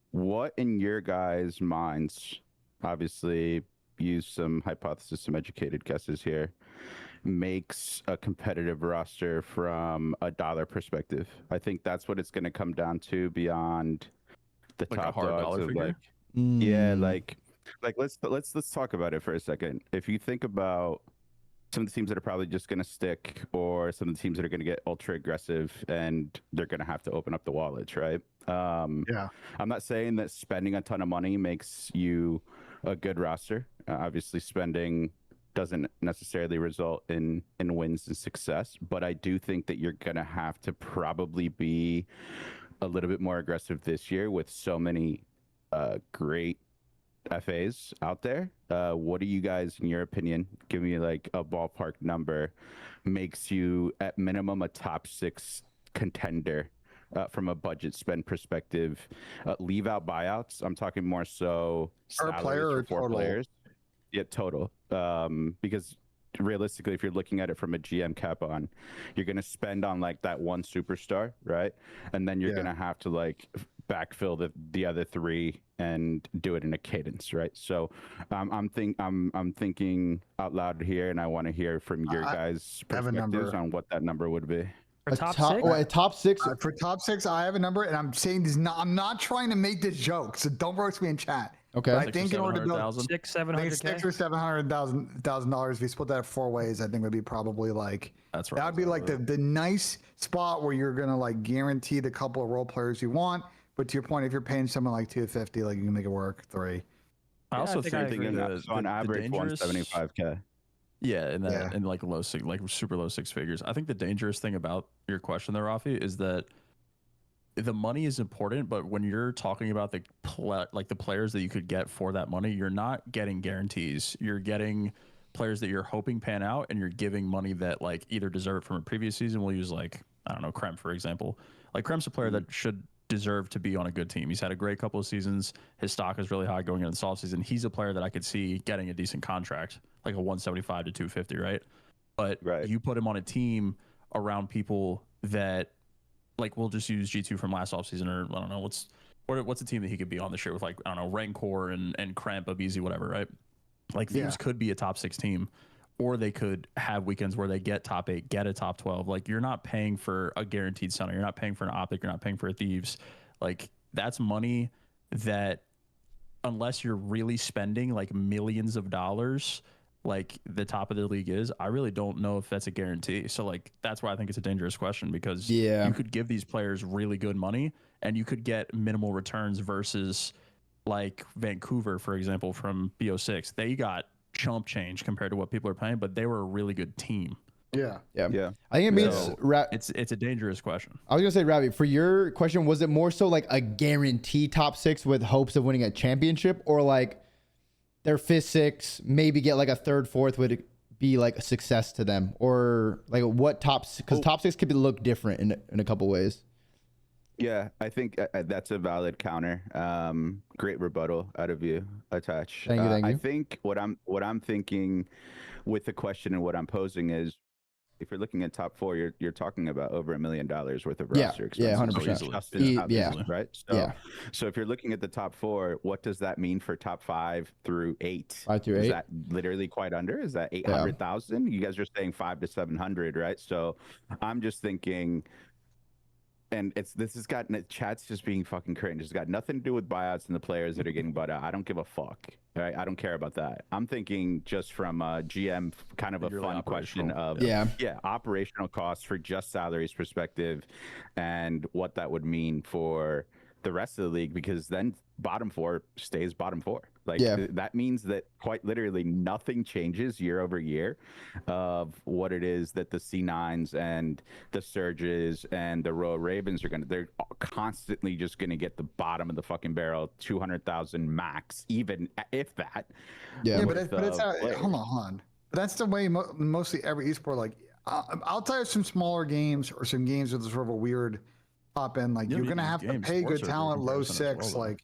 What in your guys' minds, obviously use some hypothesis, some educated guesses here, makes a competitive roster from a dollar perspective? I think that's what it's gonna come down to beyond the Like a top hard dogs dollar of figure? like yeah, Mm. like let's talk about it for a second. If you think about some of the teams that are probably just going to stick, or some of the teams that are going to get ultra aggressive and they're going to have to open up the wallets, right? Yeah. I'm not saying that spending a ton of money makes you a good roster. Obviously, spending doesn't necessarily result in wins and success, but I do think that you're going to have to probably be a little bit more aggressive this year with so many great FAs out there. What do you guys, in your opinion, give me like a ballpark number, makes you at minimum a top 6 contender from a budget spend perspective? Leave out buyouts. I'm talking more so Per player or for 4 total? players. Yeah, total. Because realistically, if you're looking at it from a GM cap on, you're going to spend on like that one superstar, right? And then you're going to have to like backfill the other 3 and do it in a cadence, right? So I'm thinking out loud here, and I want to hear from your guys' perspectives on what that number would be. For top 6? A top 6? For top 6, I have a number, and I'm saying this. I'm not trying to make this joke, so don't roast me in chat. Okay. But I think in order to build $600,000. $600,000 or $700,000, if you split that 4 ways, I think would be probably like that's right. That would be like the nice spot where you're gonna like guarantee the couple of role players you want. But to your point, if you're paying someone like 250, like you can make it work 3. I also think on average 175K. Yeah, and like super low 6 figures. I think the dangerous thing about your question there, Rafi, is that the money is important, but when you're talking about the players that you could get for that money, you're not getting guarantees. You're getting players that you're hoping pan out, and you're giving money that like either deserve it from a previous season. We'll use like, I don't know, Krem, for example. Like Krem's a player that should deserve to be on a good team. He's had a great couple of seasons. His stock is really high going into the offseason. He's a player that I could see getting a decent contract, like a 175 to 250, right? But you put him on a team around people that, like, we'll just use G2 from last offseason, or I don't know, what's a team that he could be on this year with, like, I don't know, Rancor and Cramp, Abizi, whatever, right? Like, Thieves could be a top 6 team, or they could have weekends where they get top 8, get a top 12. Like, you're not paying for a guaranteed center. You're not paying for an Optic. You're not paying for a Thieves. Like, that's money that, unless you're really spending, like, millions of dollars, like the top of the league is, I really don't know if that's a guarantee. So, like, that's why I think it's a dangerous question, because you could give these players really good money and you could get minimal returns versus, like, Vancouver, for example, from BO6. They got chump change compared to what people are paying, but they were a really good team. Yeah. I think it means it's a dangerous question. I was gonna say, Ravi, for your question, was it more so like a guaranteed top 6 with hopes of winning a championship, or like their 5th, 6th, maybe get like a 3rd, 4th would be like a success to them, or like what tops? Because top 6 could look different in a couple ways. Yeah, I think that's a valid counter. Great rebuttal out of you, Attach. Thank you. I think what I'm thinking with the question and what I'm posing is, if you're looking at top 4, you're talking about over $1 million worth of roster expenses. Yeah, 100%. Right. So if you're looking at the top 4, what does that mean for top 5 through 8? 5 through 8. Is that literally quite under? Is that 800,000? You guys are saying 5 to 700, right? So I'm just thinking. And chat's just being fucking cringe. It's got nothing to do with buyouts and the players that are getting bought out. I don't give a fuck. Right? I don't care about that. I'm thinking just from a GM kind of a fun question of operational costs for just salaries perspective, and what that would mean for the rest of the league, because then bottom 4 stays bottom 4. Like that means that quite literally nothing changes year over year of what it is that the C9s and the Surges and the Royal Ravens they're constantly just gonna get the bottom of the fucking barrel, 200,000 max, even if that. But it's hold on. But that's the way mostly every esport. Like I'll tell you some smaller games or some games with sort of a weird top end. Like you're gonna have to pay good talent low 6. Like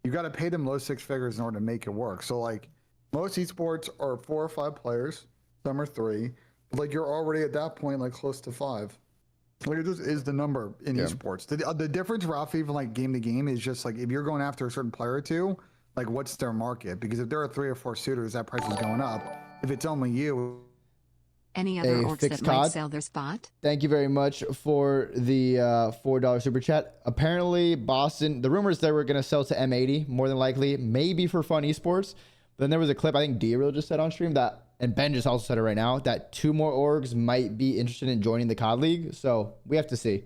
you got to pay them low 6 figures in order to make it work. So like most esports are 4 or 5 players, some are 3. But like you're already at that point like close to 5. Like it just is the number in esports. The difference, Rafi, from like game to game is just like if you're going after a certain player or 2, like what's their market? Because if there are 3 or 4 suitors, that price is going up. If it's only you. Any other orcs that might sell their spot? Thank you very much for the $4 super chat. Apparently, Boston, the rumors they were going to sell to M80, more than likely, maybe for Fun Esports. But then there was a clip, I think D-Real just said on stream, that, and Ben just also said it right now, that 2 more orgs might be interested in joining the COD League. So we have to see.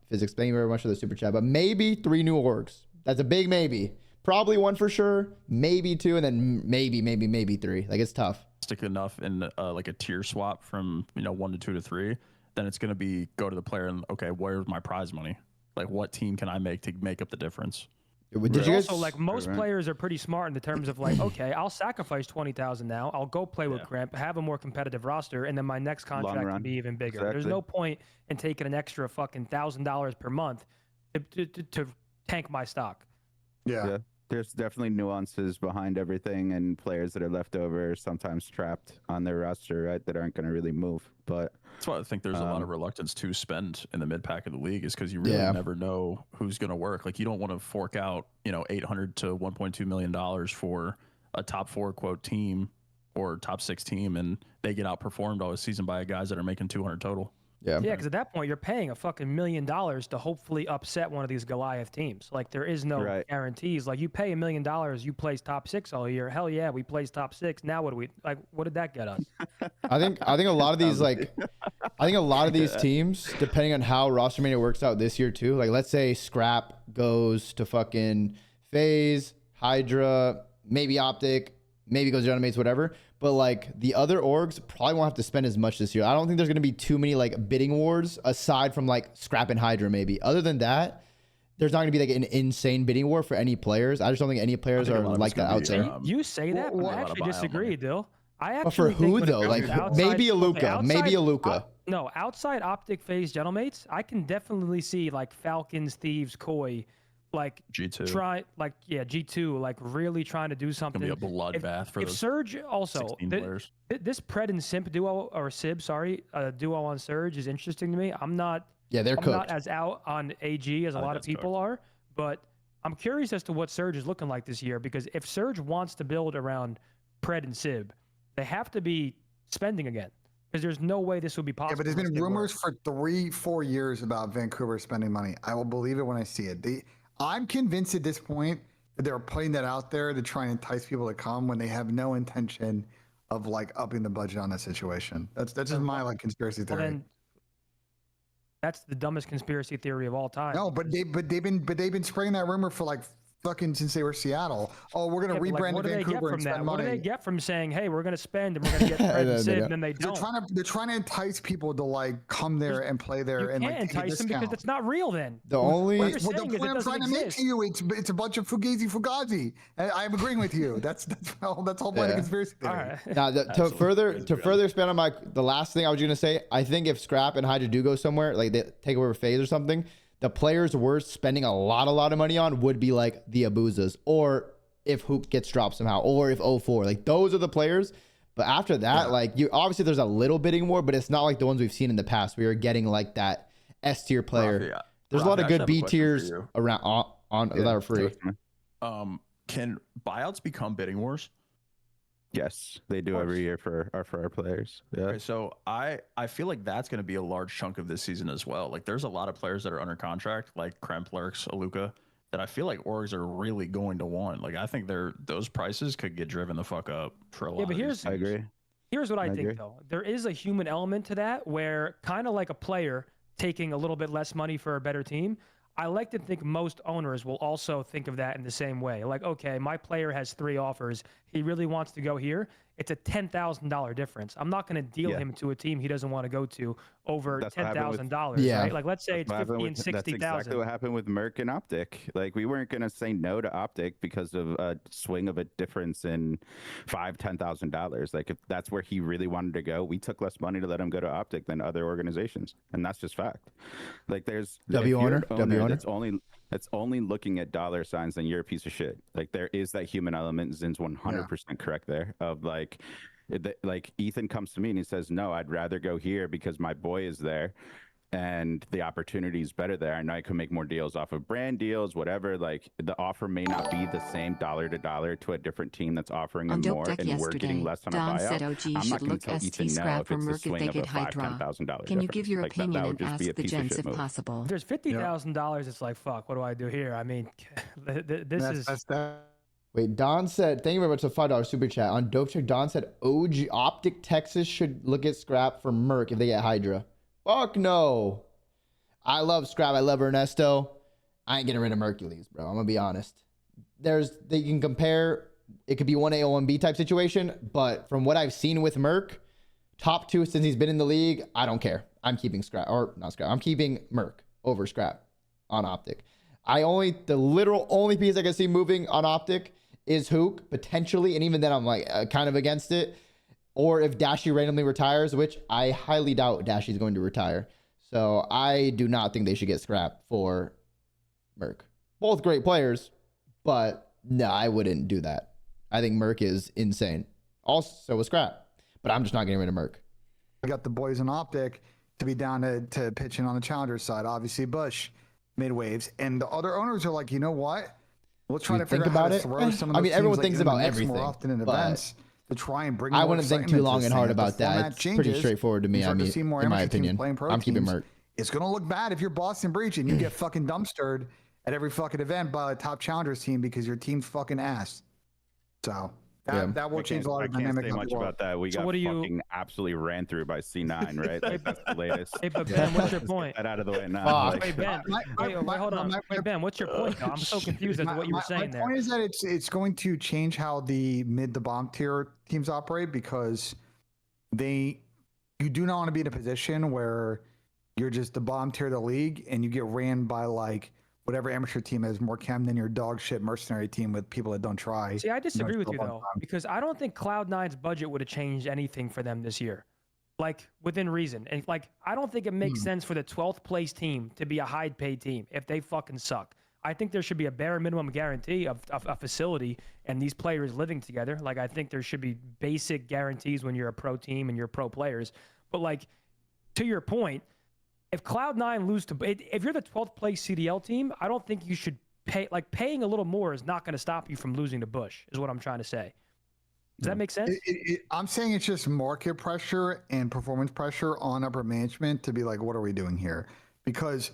Physics, thank you very much for the super chat. But maybe 3 new orgs. That's a big maybe. Probably 1 for sure, maybe 2, and then maybe 3. Like, it's tough. Enough in like a tier swap from 1 to 2 to 3, then it's going to be go to the player and, okay, where's my prize money? Like, what team can I make to make up the difference? Did you guys also like most players are pretty smart in the terms of like, okay, I'll sacrifice 20,000 now. I'll go play with Crimp, have a more competitive roster, and then my next contract can be even bigger. Exactly. There's no point in taking an extra fucking $1,000 per month to tank my stock. Yeah. There's definitely nuances behind everything, and players that are left over sometimes trapped on their roster, right, that aren't going to really move. But that's why I think there's a lot of reluctance to spend in the mid pack of the league, is because you really never know who's going to work. Like, you don't want to fork out, $800 to $1.2 million for a top 4 quote team or top 6 team, and they get outperformed all season by guys that are making 200 total. Yeah, because at that point you're paying a fucking $1 million to hopefully upset one of these Goliath teams. Like, there is no guarantees. Like, you pay $1 million, you place top 6 all year. Hell yeah, we placed top 6. Now what do we like? What did that get us? I think a lot of these teams, depending on how Rostermania works out this year too. Like, let's say Scrap goes to fucking FaZe, Hydra, maybe Optic, maybe goes to Gentlemates, whatever. But like, the other orgs probably won't have to spend as much this year. I don't think there's going to be too many like bidding wars aside from like Scrap and Hydra maybe. Other than that, there's not going to be like an insane bidding war for any players. I just don't think any players are like that out there. You say that, but I actually disagree, Dill. I actually but for who think though? Like maybe a Luca, maybe a Luca. No, outside Optic, FaZe, Gentlemates, I can definitely see like Falcons, Thieves, Koi, like G2, G2, like really trying to do something. It's gonna be a bloodbath for those Surge also. 16 players. This Pred and Simp duo, or Sib, sorry, duo on Surge is interesting to me. I'm not as out on AG as a lot of people are, but I'm curious as to what Surge is looking like this year, because if Surge wants to build around Pred and Sib, they have to be spending again, because there's no way this would be possible. Yeah, but there's been rumors for 3-4 years about Vancouver spending money. I will believe it when I see it. I'm convinced at this point that they're putting that out there to try and entice people to come when they have no intention of like upping the budget on that situation. That's just my like conspiracy theory. Well, then, that's the dumbest conspiracy theory of all time. No, but they've been spreading that rumor for like fucking since they were Seattle. Oh, we're gonna rebrand to Vancouver and spend money. What do they get from saying, "Hey, we're gonna spend and we're gonna get Fred and Sid," and then they don't? They're trying to entice people to like come there and play there and like entice them because it's not real. Then the only the point I'm trying to make to you, it's a bunch of fugazi. I'm agreeing with you. That's all point of conspiracy theory. All right. Now to further expand on the last thing I was gonna say, I think if Scrap and Hydra do go somewhere, like they take over FaZe or something, the players worth spending a lot of money on would be like the Abuzas, or if Hoop gets dropped somehow, or if 04. Like, those are the players. But after that, like, you obviously there's a little bidding war, but it's not like the ones we've seen in the past. We are getting like that S tier player. There's a lot of good B tiers around on that are free. Can buyouts become bidding wars? Yes, they do every year for our players. Yeah. Okay, so I feel like that's going to be a large chunk of this season as well. Like, there's a lot of players that are under contract, like Kremp, Lurks, Aluka, that I feel like orgs are really going to want. Like, I think those prices could get driven the fuck up for a lot. But I agree. Here's what I think though. There is a human element to that, where kind of like a player taking a little bit less money for a better team. I like to think most owners will also think of that in the same way. Like, okay, my player has 3 offers. He really wants to go here. It's a $10,000 difference. I'm not going to deal him to a team he doesn't want to go to over $10,000, right? Like, let's say it's 50 and 60,000. That's exactly what happened with Merc and Optic. Like, we weren't going to say no to Optic because of a swing of a difference in $5,000-$10,000. Like, if that's where he really wanted to go, we took less money to let him go to Optic than other organizations, and that's just fact. Like, there's W owner that's only looking at dollar signs, then you're a piece of shit. Like, there is that human element. Zin's 100% correct there. Of like Ethan comes to me and he says, "No, I'd rather go here because my boy is there, and the opportunity is better there. I know I can make more deals off of brand deals, whatever. Like, the offer may not be the same dollar to dollar to a different team that's offering him more, and we're getting less on a buyout. Said OG I'm not should look tell Ethan Scrap no for Merc if they get Hydra. Can you give your opinion and ask the gents if possible? If there's $50,000, it's like, fuck, what do I do here? I mean, this is... Wait, Don said, thank you very much for the $5 super chat. On Dope Check, Don said, OG Optic Texas should look at Scrap for Merc if they get Hydra. Fuck no. I love Scrap. I love Ernesto. I ain't getting rid of Mercules, bro. I'm going to be honest. They can compare. It could be 1A, 1B type situation. But from what I've seen with Merc, top 2 since he's been in the league, I don't care. I'm keeping Scrap. Or not Scrap. I'm keeping Merc over Scrap on Optic. The literal only piece I can see moving on Optic is Hook, potentially. And even then, I'm like kind of against it. Or if Dashi randomly retires, which I highly doubt Dashi's going to retire. So I do not think they should get scrapped for Merc. Both great players, but no, I wouldn't do that. I think Merc is insane. Also a scrap, but I'm just not getting rid of Merc. I got the boys in Optic to be down to pitch in on the challenger side. Obviously, Bush mid waves, and the other owners are like, you know what? We'll try to figure out how to throw some of those everyone teams, thinks about everything more often in events to try and bring. I wouldn't think too long and hard about that. It's pretty straightforward to me. I mean, in my opinion, I'm keeping Merc. It's gonna look bad if you're Boston Breach and you get fucking dumpstered at every fucking event by a top challengers team because your team's fucking ass. So that will change a lot of dynamic. I can't say much about that. We got fucking absolutely ran through by C9, right? Like, that's the latest. Hey, but Ben, what's your point? Get that out of the way now. Wait, Ben. Wait, hold on. Wait, Ben, what's your point? I'm so confused as to what you were saying there. My point is that it's going to change how the mid to bomb tier teams operate because you do not want to be in a position where you're just the bottom tier of the league and you get ran by like whatever amateur team has more chem than your dog shit mercenary team with people that don't try. See, I disagree with you though, because I don't think Cloud9's budget would have changed anything for them this year, like within reason. And like, I don't think it makes sense for the 12th place team to be a high paid team if they fucking suck. I think there should be a bare minimum guarantee of a facility and these players living together. Like, I think there should be basic guarantees when you're a pro team and you're pro players. But like, to your point, if Cloud9 lose to, if you're the 12th place CDL team, I don't think you should pay, like paying a little more is not going to stop you from losing to Bush, is what I'm trying to say. Does that make sense? I'm saying it's just market pressure and performance pressure on upper management to be like, what are we doing here? Because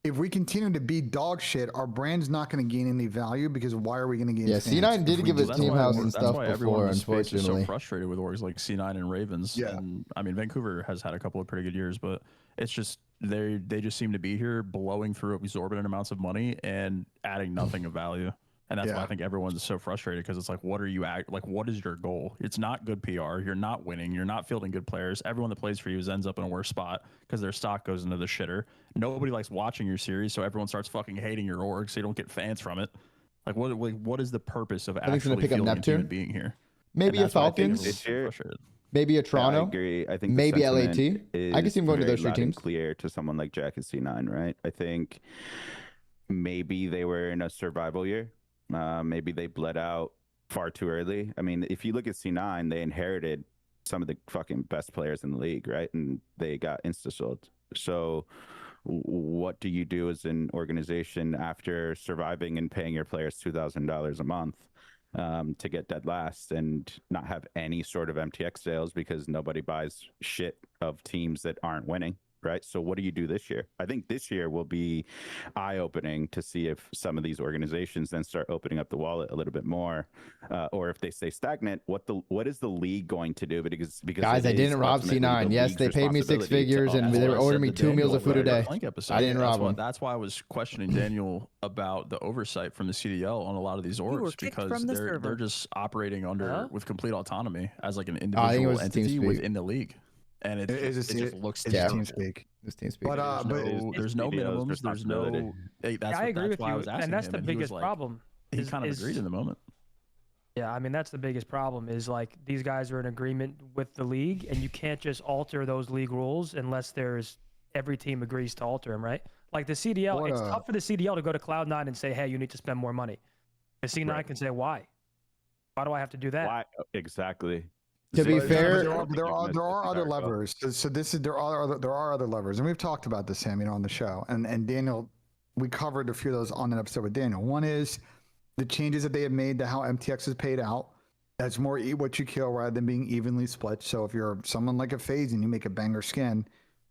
if we continue to be dog shit, our brand's not going to gain any value because why are we going to gain? Yeah, C9 did give us team house and stuff before, unfortunately. Is so frustrated with orgs like C9 and Ravens. Yeah. And, I mean, Vancouver has had a couple of pretty good years, but it's just they just seem to be here blowing through exorbitant amounts of money and adding nothing of value. And that's why I think everyone's so frustrated because it's like, what are you like? What is your goal? It's not good PR. You're not winning. You're not fielding good players. Everyone that plays for you ends up in a worse spot because their stock goes into the shitter. Nobody likes watching your series, so everyone starts fucking hating your org, so you don't get fans from it. Like, what is the purpose of actually pick up fielding a team Neptune? and being here? Maybe a Falcons. Maybe a Toronto. I agree. I think maybe LAT. I can see him going to those three loud and teams. Clear to someone like Jack at C9, right? I think maybe they were in a survival year. Maybe they bled out far too early. I mean, if you look at C9, they inherited some of the fucking best players in the league, right? And they got insta-sold. So what do you do as an organization after surviving and paying your players $2,000 a month to get dead last and not have any sort of MTX sales because nobody buys shit of teams that aren't winning? Right. So what do you do this year? I think this year will be eye-opening to see if some of these organizations then start opening up the wallet a little bit more, or if they stay stagnant. What is the league going to do? Because guys, I didn't rob C9. Yes, they paid me 6 figures and they were ordering me 2 meals of food a day. I didn't rob them. That's why I was questioning Daniel about the oversight from the CDL on a lot of these orgs because they're just operating with complete autonomy as like an individual entity within the league. And it just looks team speak. It's team speak. But there's no minimums. There's no. I agree with you, and that's the biggest problem. He kind of agreed in the moment. Yeah, I mean that's the biggest problem is like these guys are in agreement with the league, and you can't just alter those league rules unless every team agrees to alter them, right? Like the CDL, it's tough for the CDL to go to Cloud9 and say, "Hey, you need to spend more money." The C9 can say, "Why? Why do I have to do that?" Why exactly? To be fair, there are other levers. So there are other levers, and we've talked about this, Sam, on the show. And Daniel, we covered a few of those on an episode with Daniel. One is the changes that they have made to how MTX is paid out. That's more eat what you kill rather than being evenly split. So if you're someone like a FaZe and you make a banger skin,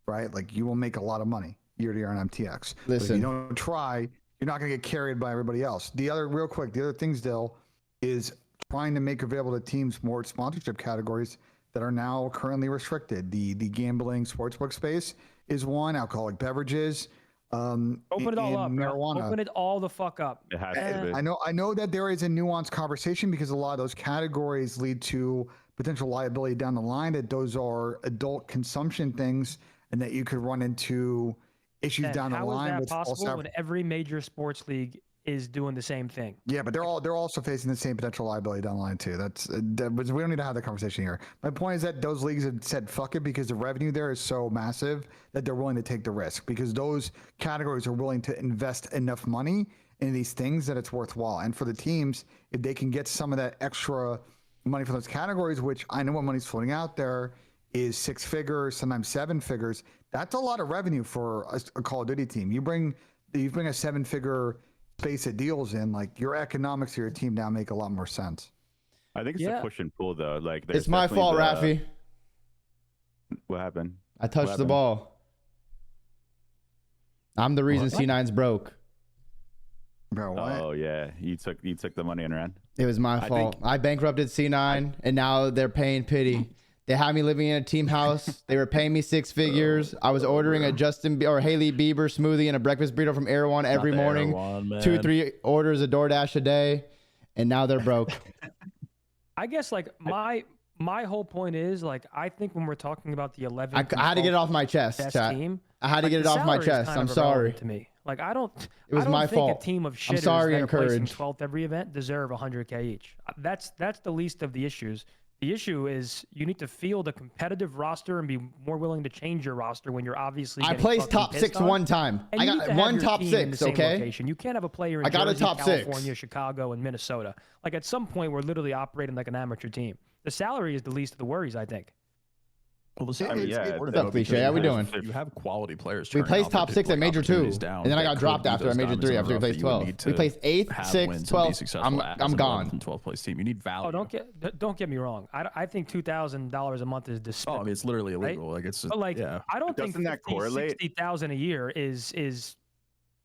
right, like you will make a lot of money year to year on MTX. Listen, but if you don't try, you're not going to get carried by everybody else. The other thing still is trying to make available to teams more sponsorship categories that are now currently restricted. The gambling sportsbook space is one, alcoholic beverages, open it all up, marijuana. Open it all the fuck up. It has to be. I know that there is a nuanced conversation because a lot of those categories lead to potential liability down the line, that those are adult consumption things and that you could run into issues down the line. How is that possible when every major sports league is doing the same thing? Yeah, but they're also facing the same potential liability down the line too. But we don't need to have that conversation here. My point is that those leagues have said fuck it because the revenue there is so massive that they're willing to take the risk because those categories are willing to invest enough money in these things that it's worthwhile. And for the teams, if they can get some of that extra money for those categories, which I know what money's floating out there is 6 figures, sometimes 7 figures. That's a lot of revenue for a Call of Duty team. You bring a 7-figure space of deals in, like your economics of your team now make a lot more sense. I think it's a push and pull though. Like it's my fault, Rafi. What happened? I touched the ball. I'm the reason C9's broke. Bro, what? Oh yeah, you took the money and ran. It was my fault. I bankrupted C9, and now they're paying pity. They had me living in a team house. They were paying me 6 figures. I was ordering a Hailey Bieber smoothie and a breakfast burrito from Erewhon every morning. 2-3 orders of DoorDash a day, and now they're broke. I guess like my whole point is like I think when we're talking about the 11, I had to get it off my chest, chat. Team, I had to get it off my chest. I'm sorry. To me, like I don't. It was my fault. A team of shitters I'm sorry, that are placing encouraged. 12th every event deserve 100K each. That's the least of the issues. The issue is you need to field a competitive roster and be more willing to change your roster when you're obviously. I placed top 6 one time. And I got one top 6. Okay. Location. You can't have a player in Jersey, California, Chicago, and Minnesota. Like at some point, we're literally operating like an amateur team. The salary is the least of the worries, I think. Well, the salary is What's up, Cliche? How we doing? You have quality players. We placed top 6 at Major 2, and then I got dropped after at Major 3 after we placed 12. We placed 8th, 6th, 12th. I'm gone. 12th place team. You need value. Oh, don't get me wrong. I think $2,000 a month is despicable. Oh, I mean, it's literally illegal. Right? Like it's. But like, yeah. I don't think $60,000 a year is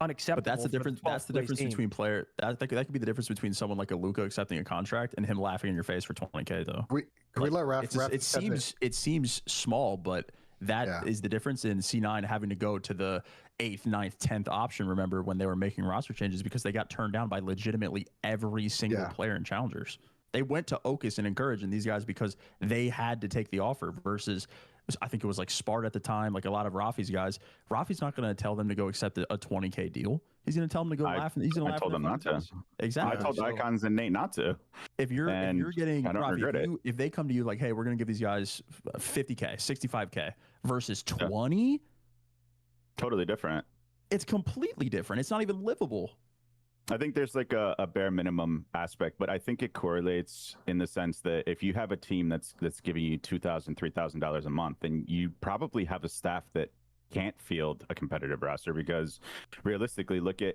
unacceptable. But that's the difference. That's the difference between player. That could be the difference between someone like a Luka accepting a contract and him laughing in your face for 20K though. Can we let Rafi? It seems small, but that is the difference in C9 having to go to the 8th, 9th, 10th option. Remember when they were making roster changes because they got turned down by legitimately every single player in Challengers. They went to Ocus and encouraging these guys because they had to take the offer versus I think it was like Spart at the time, like a lot of Rafi's guys. Rafi's not going to tell them to go accept a 20K deal. He's going to tell them to go laugh. He's going to laugh. I told them not to. Exactly. I told Icons and Nate not to. If you're getting Rafi, if they come to you like, hey, we're going to give these guys 50K, 65K versus 20, totally different. It's completely different. It's not even livable. I think there's like a bare minimum aspect, but I think it correlates in the sense that if you have a team that's giving you $2,000, $3,000 a month, then you probably have a staff that can't field a competitive roster because realistically, look at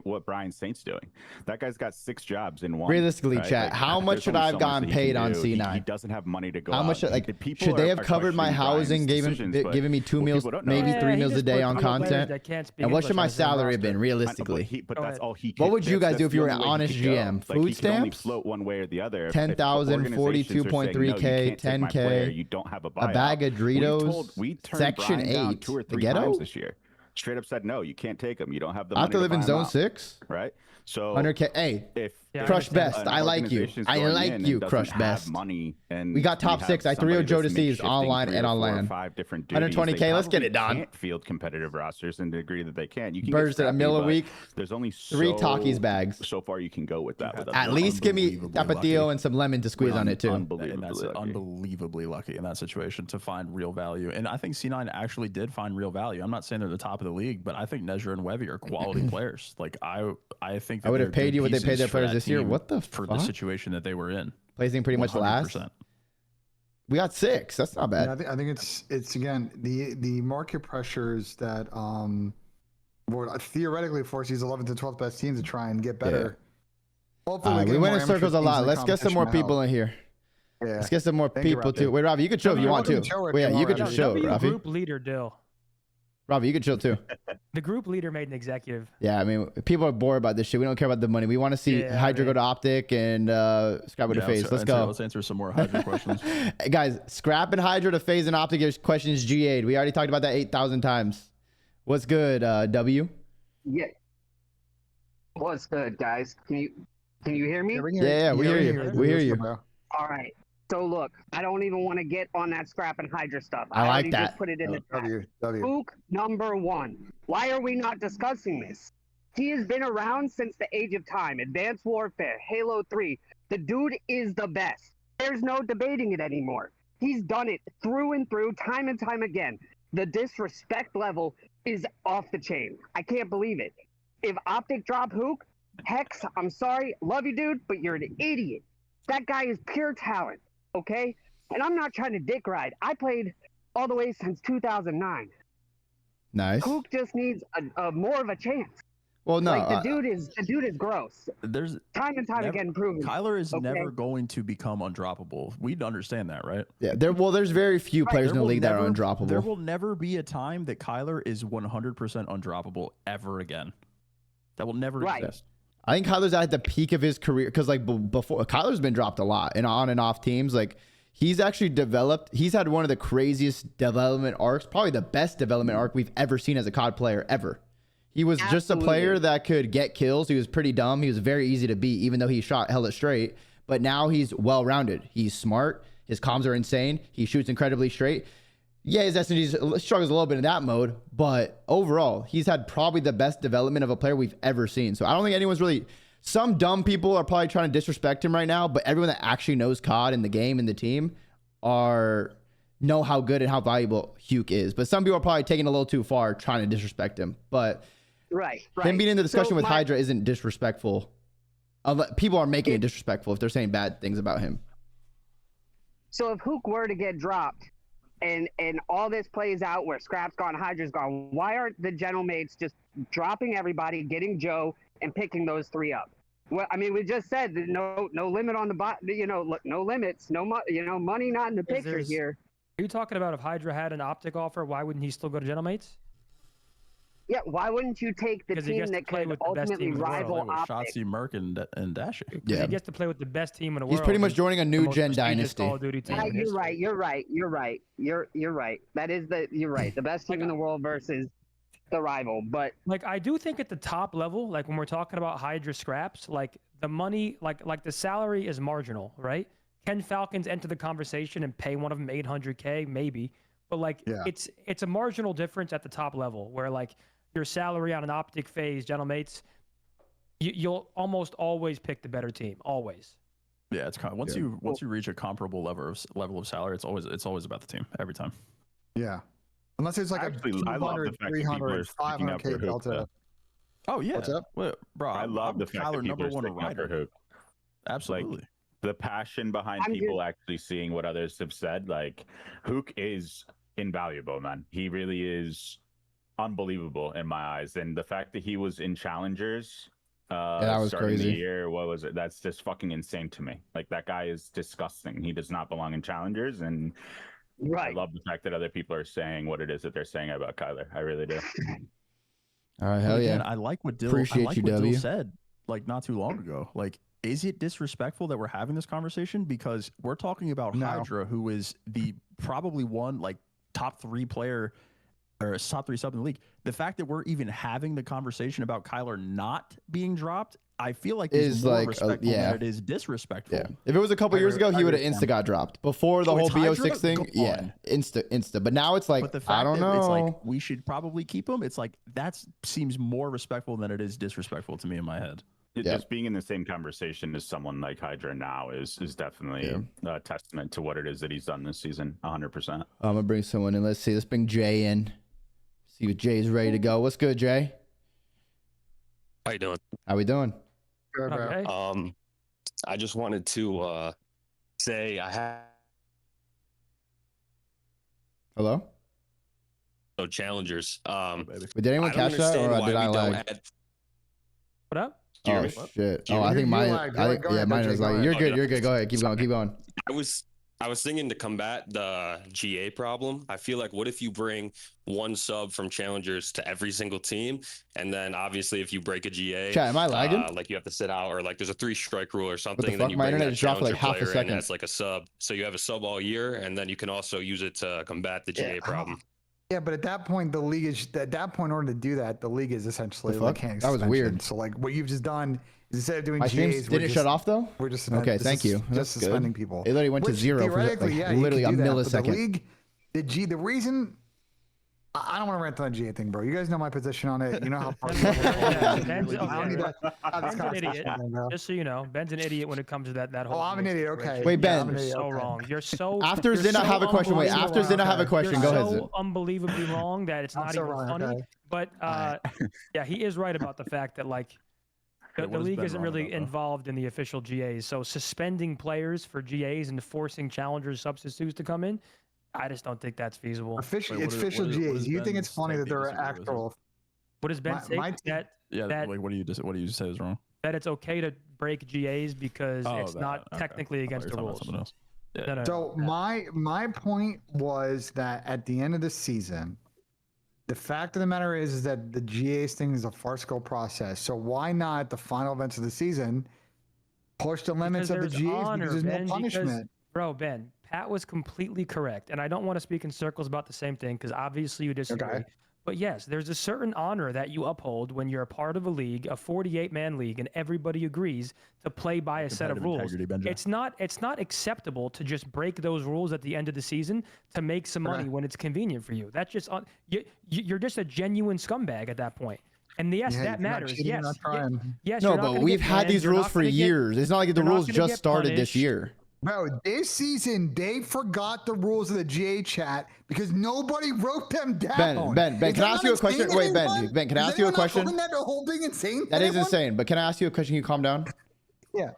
what Brian Saint's doing. That guy's got 6 jobs in one. Realistically, right? chat, like, how much should I have gotten paid on C9? He doesn't have money to go. How much? Out. Like, should they have covered my housing, giving me 2 meals, maybe 3 meals a day on content? And what should my salary have been realistically? But that's all he. What would you guys do if you were an honest GM? Food stamps? Float one way or the other. 10,000, 42.3K, 10K. You don't have a bag of Doritos. We turned Section 8. 2 or 3 ghetto times this year. Straight up said no, you can't take them. You don't have the money. I have to live in Zone 6, right? So 100K. Hey, Crush Best. I like you. I like you, Crush Best. Money and we got top 6. I 3-0 Joe DeCease online and on land. 5 different 120K. Let's get it done. Can't field competitive rosters in the degree that they can. You can Birds at a meal a week. There's only 3 Takis bags. So far you can go with that. At least give me Tapatio and some lemon to squeeze on it too. Unbelievably lucky in that situation to find real value. And I think C9 actually did find real value. I'm not saying they're the top of the league, but I think Nezra and Webby are quality players. Like I think I would have paid you what they paid their players this year. What the for the situation that they were in, placing pretty much 100%. Last. We got 6. That's not bad. Yeah, I think it's again the market pressures that would theoretically force these 11th and 12th best teams to try and get better. Hopefully, we went in circles a lot. Let's get some more people in here. Yeah. Let's get some more people too. Wait, Rafi, you can chill if you want to. Yeah, you could just chill, Rafi. Group leader, Dill. Rafi, you could chill too. The group leader made an executive. Yeah, I mean, people are bored about this shit. We don't care about the money. We want to see Hydra go to Optic and Scrap with the FaZe. Let's go. Let's answer some more Hydra questions. Hey, guys, Scrap and Hydra to FaZe and Optic. There's questions GA'd. We already talked about that 8,000 times. What's good, W? Yeah. What's good, guys? Can you hear me? Yeah, we hear you. We hear you. All right. So look, I don't even want to get on that Scrap and Hydra stuff. I like already that. Just put it in the chat. Hook number 1. Why are we not discussing this? He has been around since the age of time. Advanced Warfare, Halo 3. The dude is the best. There's no debating it anymore. He's done it through and through, time and time again. The disrespect level is off the chain. I can't believe it. If Optic drop Hook, Hex, I'm sorry, love you, dude, but you're an idiot. That guy is pure talent, okay? And I'm not trying to dick ride. I played all the way since 2009. Nice. Hook just needs a more of a chance. Well, no, like the dude is gross. There's time and time again proven. Kyler is never going to become undroppable. We'd understand that, right? Yeah. There's very few players in the league that are undroppable. There will never be a time that Kyler is 100% undroppable ever again. That will never exist. I think Kyler's at the peak of his career because like before Kyler's been dropped a lot and on and off teams. Like he's actually developed. He's had one of the craziest development arcs, probably the best development arc we've ever seen as a COD player ever. He was just a player that could get kills. He was pretty dumb. He was very easy to beat, even though he shot hella straight. But now he's well-rounded. He's smart. His comms are insane. He shoots incredibly straight. Yeah, his SMG struggles a little bit in that mode, but overall, he's had probably the best development of a player we've ever seen. So I don't think anyone's really... Some dumb people are probably trying to disrespect him right now, but everyone that actually knows COD and the game and the team know how good and how valuable Hugh is. But some people are probably taking it a little too far trying to disrespect him. But... Right. Him being in the discussion with Hydra isn't disrespectful. People are making it disrespectful if they're saying bad things about him. So if Hook were to get dropped and all this plays out where Scrap's gone, Hydra's gone, why aren't the Gentlemates just dropping everybody, getting Joe, and picking those 3 up? Well, I mean, we just said that no limit on the bot. No limits, money not in the picture here. Are you talking about if Hydra had an Optic offer, why wouldn't he still go to Gentlemates? Yeah, why wouldn't you take the team that could ultimately rival Optic? Shotzi, Merc, and Dasher. Yeah, he gets to play with the best team in the world. He's pretty much joining a new gen dynasty. You're right. You're right. You're right. The best team in the world versus the rival. But like, I do think at the top level, like when we're talking about Hydra Scraps, like the money, like the salary is marginal, right? Can Falcons enter the conversation and pay one of them $800K? Maybe, but like it's a marginal difference at the top level where like. Your salary on an Optic phase, Gentlemates, you'll almost always pick the better team. Always. Yeah, it's kind of, once you reach a comparable level of salary, it's always about the team every time. Yeah, unless it's like a 200, 300, 500K delta. Oh yeah, what's up, bro? I love the fact that people are sticking up for Hook. Absolutely. Like, the passion behind people actually seeing what others have said. Like Hook is invaluable, man. He really is. Unbelievable in my eyes, and the fact that he was in challengers that was starting crazy. the year, what was it? That's just fucking insane to me. Like that guy is disgusting. He does not belong in challengers, and I love the fact that other people are saying what it is that they're saying about Kyler. I really do. All right, hell yeah. I like what Dill said like not too long ago. Like, is it disrespectful that we're having this conversation because we're talking about Hydra, who is the probably one like top 3 player or a top 3 sub in the league. The fact that we're even having the conversation about Kyler not being dropped, I feel like is more respectful than it is disrespectful. Yeah. If it was a couple years ago, he would have insta got dropped. Before the whole BO6 thing, insta. But now it's like, I don't know. It's like, we should probably keep him. It's like, that seems more respectful than it is disrespectful to me in my head. Just being in the same conversation as someone like Hydra now is definitely a testament to what it is that he's done this season, 100%. I'm going to bring someone in. Let's bring Jay in. See if Jay's ready to go. What's good, Jay? How you doing? How we doing? Good, bro. Okay. I just wanted to say I have. Hello? No challengers. Did anyone catch that, or did I lag? What up? Oh shit! Oh, I think mine. Mine is like. You're good. You're good. Go ahead. Keep going. Keep going. I was thinking to combat the GA problem. I feel like, what if you bring one sub from challengers to every single team, and then obviously if you break a GA, Chat, am I lagging? Like you have to sit out, or like there's a 3-strike rule or something. What the fuck? My internet just dropped for like half a second. That's like a sub, so you have a sub all year, and then you can also use it to combat the GA problem. Yeah, but at that point, the league is in order to do that, the league is essentially like that was weird. So like what you've just done Instead of doing My streams GAs, didn't shut off though. We're just okay. Thank you. Just suspending people. It literally went to Which, zero for like, theoretically, yeah, you literally a could do that, but millisecond. The league, the reason. I don't want to rant on the GA thing, bro. You guys know my position on it. You know how. Ben's an idiot. Just so you know, Ben's an idiot when it comes to that whole. Oh, I'm an idiot. Okay. Wait, Ben. You're so wrong. You're so. After Zin, I have a question. Wait, after Zin, I have a question. Go ahead, Zin. So unbelievably wrong that it's not even funny. But yeah, he is right about the fact that like the league isn't really involved in the official GAs. So suspending players for GAs and forcing challengers substitutes to come in, I just don't think that's feasible. Official GAs. Do you think it's funny that they're actual? What does Ben say? Like what do you say is wrong? That it's okay to break GAs because it's not technically against the rules. Yeah. So my point was that at the end of the season, the fact of the matter is that the GAs thing is a farcical process. So why not at the final events of the season push the limits of the GAs because there's no punishment? Bro, Ben, Pat was completely correct. And I don't want to speak in circles about the same thing because obviously you disagree. Okay. But yes, there's a certain honor that you uphold when you're a part of a league, a 48-man league, and everybody agrees to play by a set of rules. It's not acceptable to just break those rules at the end of the season to make some money when it's convenient for you. That's just you're just a genuine scumbag at that point. And yes, that matters. Yes. No, but we've had these rules for years. It's not like the rules just started this year. Bro, this season they forgot the rules of the GA chat because nobody wrote them down. Ben, can I ask you a question? Wait, Ben, can I ask you a question? That the whole thing insane? That is insane. But can I ask you a question? Can you calm down? Yeah.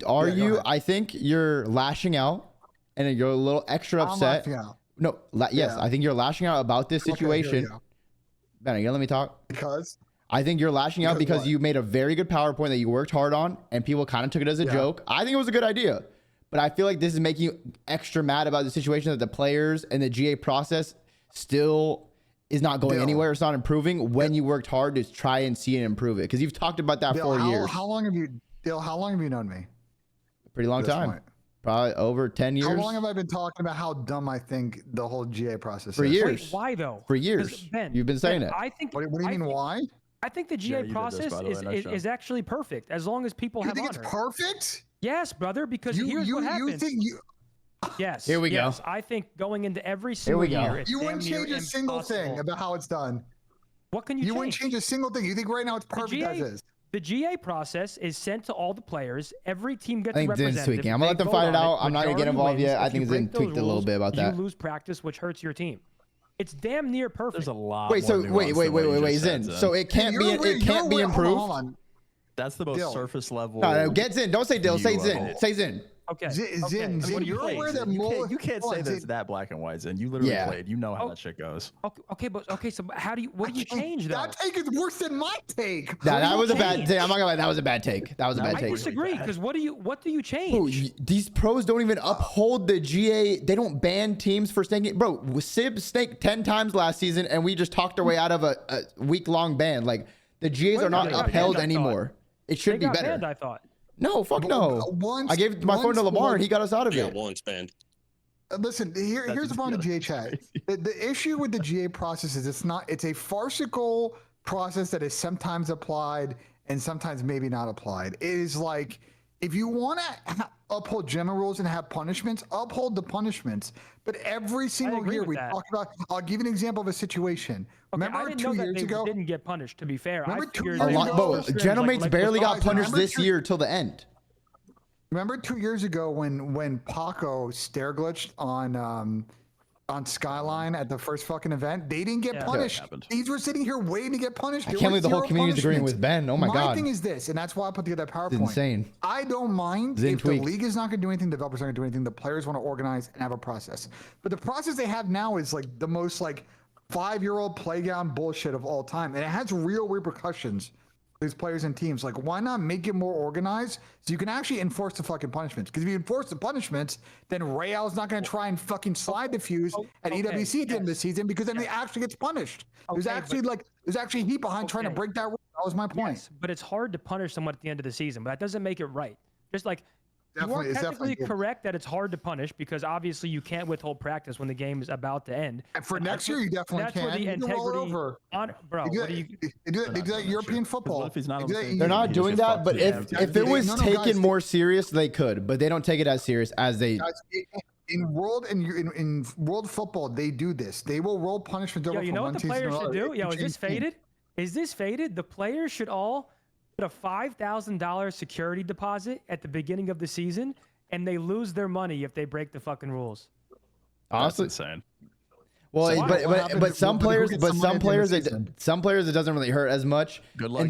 Are you? I think you're lashing out, and you're a little extra upset. I'm lashing out. No, yes, I think you're lashing out about this situation. Ben, are you gonna let me talk? Because I think you're lashing out because you made a very good PowerPoint that you worked hard on, and people kind of took it as a joke. I think it was a good idea. But I feel like this is making you extra mad about the situation that the players and the GA process still is not going anywhere. It's not improving when you worked hard to try and see and improve it. Because you've talked about that for years. How long have you known me? A pretty long time. Probably over 10 years. How long have I been talking about how dumb I think the whole GA process is? For years. Wait, why though? For years. Ben, you've been saying it. I think. What do you mean why? I think the GA process is actually perfect as long as people have honor. You think it's perfect? Yes, brother, because here's what happens. Yes. Here we go. I think going into every single year, you wouldn't change a single thing about how it's done. What can you change? You wouldn't change a single thing. You think right now it's perfect as is. The GA process is sent to all the players. Every team gets a representative. I think Zin's tweaking. I'm going to let them fight it out. I'm not going to get involved yet. I think Zin tweaked a little bit about that. You lose practice, which hurts your team. It's damn near perfect. There's a lot. Wait, Zin. So it can't be improved. That's the most surface level. No, get Zin. Don't say Dill. Say Zin. Say Zin. Okay. Zin, you're aware that you can't say that it's that black and white, Zin. You literally played. You know how that shit goes. Okay, so what do you change though? That take is worse than my take. That was a bad take. I'm not gonna lie, that was a bad take. That was a bad take. I disagree, because what do you change? Bro, these pros don't even uphold the GA. They don't ban teams for snaking. Bro, Sib snaked 10 times last season, and we just talked our way out of a week-long ban. Like, the GAs are not upheld anymore. It should be better. Banned, I thought. No, fuck no. I gave my phone to Lamar and he got us out of it. Yeah, once banned. Listen, here's the problem with GA chat. The issue with the GA process is it's a farcical process that is sometimes applied and sometimes maybe not applied. It is like, if you want to uphold general rules and have punishments, uphold the punishments. But every single year we talk about, I'll give you an example of a situation. Remember 2 years ago? Didn't get punished, to be fair. Remember 2 years ago? General mates barely got punished this year till the end. Remember 2 years ago when Paco stair glitched on Skyline at the first fucking event? They didn't get punished. These were sitting here waiting to get punished. I can't believe the whole community is agreeing with Ben. Oh my God. My thing is this, and that's why I put together that PowerPoint. It's insane. I don't mind if the league is not going to do anything, developers aren't going to do anything, the players want to organize and have a process. But the process they have now is like the most like 5-year-old playground bullshit of all time. And it has real repercussions. These players and teams, like, why not make it more organized so you can actually enforce the fucking punishments? Because if you enforce the punishments, then Real's not going to try and fucking slide the fuse at EWC at the end of the season, because then he actually gets punished. There's actually heat behind trying to break that rule. That was my point. Yes, but it's hard to punish someone at the end of the season, but that doesn't make it right. Just like definitely technically correct that it's hard to punish because obviously you can't withhold practice when the game is about to end. And for next year, you definitely can. Where the integrity bro, they do that European football. What if he's not they're not doing that, but if it was taken more serious, they could, but they don't take it as serious as they. In world football, they do this. They will roll punishment over. You know what the players should do? Is this faded? Is this faded? The players should all put a $5,000 security deposit at the beginning of the season, and they lose their money if they break the fucking rules. Honestly, that's insane. Well, but some players it doesn't really hurt as much. Good luck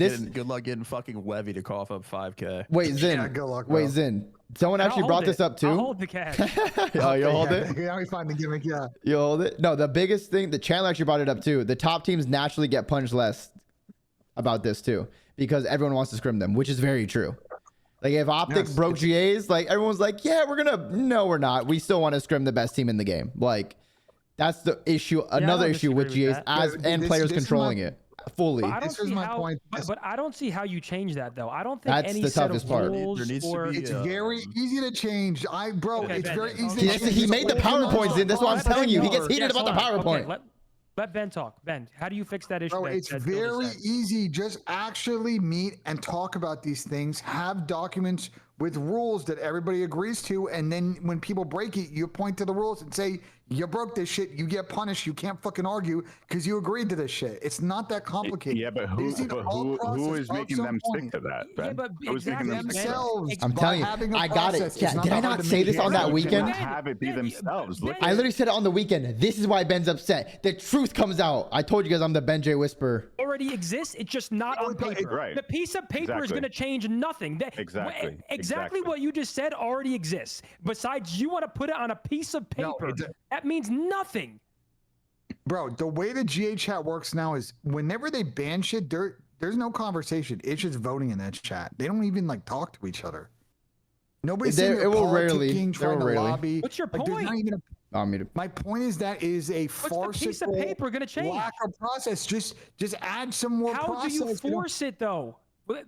getting fucking Levy to cough up 5K. Wait, Zin. Yeah, good luck, wait, Zin. Someone actually brought this up too. I'll hold the cash. Oh, you'll hold it? Now we find the gimmick, yeah. You hold it? No, the biggest thing, the Chandler actually brought it up too. The top teams naturally get punished less about this too, because everyone wants to scrim them, which is very true. Like if Optic broke GAs, like everyone's like, yeah, no, we're not. We still want to scrim the best team in the game. Like that's the issue. Another issue with GAs and players controlling it fully. But I don't see how you change that though. I don't think any the set toughest of part. Rules it's very easy to change. It's very easy. He made the PowerPoints in. That's what I'm telling you. He gets heated about the PowerPoint. Okay, let Ben talk. Ben, how do you fix that issue? Bro, it's very easy. Just actually meet and talk about these things. Have documents with rules that everybody agrees to, and then when people break it, you point to the rules and say, you broke this shit, you get punished. You can't fucking argue because you agreed to this shit. It's not that complicated. Yeah, but who is making them stick to that? Ben? Yeah, but themselves. I'm telling you, I got it. Yeah, did I not say this on that weekend? Have it be themselves. I literally said it on the weekend. This is why Ben's upset. The truth comes out. I told you guys I'm the Ben J Whisperer. Already exists. It's just not on paper. Right. The piece of paper is going to change nothing. Exactly what you just said already exists. Besides, you want to put it on a piece of paper. That means nothing. Bro, the way the GA chat works now is whenever they ban shit, there's no conversation. It's just voting in that chat. They don't even like talk to each other. Nobody's it will rarely. Lobby. What's your point? My point is that is a farcical What's the piece of paper going to change? Lack of process. Just add some more process. How do you force it though?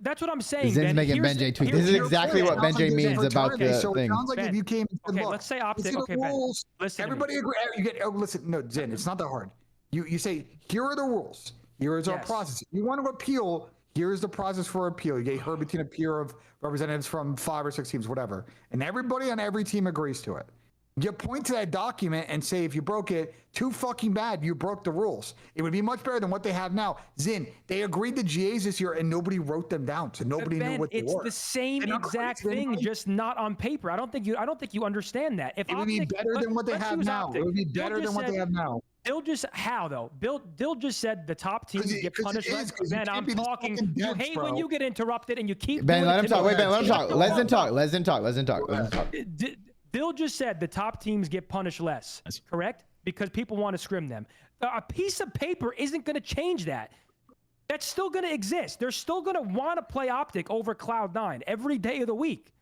That's what I'm saying. Zin's making Ben J tweet. This is exactly what Ben J means about the thing. It sounds like if you came and said, look, let's say Optic. Okay, rules, everybody agree. You get listen. No, Zin, it's not that hard. You say here are the rules. Here is our process. You want to appeal. Here is the process for appeal. You get heard between a peer of representatives from 5 or 6 teams, whatever, and everybody on every team agrees to it. You point to that document and say, if you broke it, too fucking bad, you broke the rules. It would be much better than what they have now. Zin, they agreed to GAs this year and nobody wrote them down, so nobody knew what they were. It's the same exact thing, just not on paper. I don't think you understand that. It would be better than what they have now. It would be better than what they have now. Dill just Dill just said the top teams get punished. Ben, I'm talking. You hate when you get interrupted and you keep. Ben, let him talk. Wait, Ben, let him talk. Let him talk. Bill just said the top teams get punished less, correct? Because people want to scrim them. A piece of paper isn't going to change that. That's still going to exist. They're still going to want to play Optic over Cloud9 every day of the week.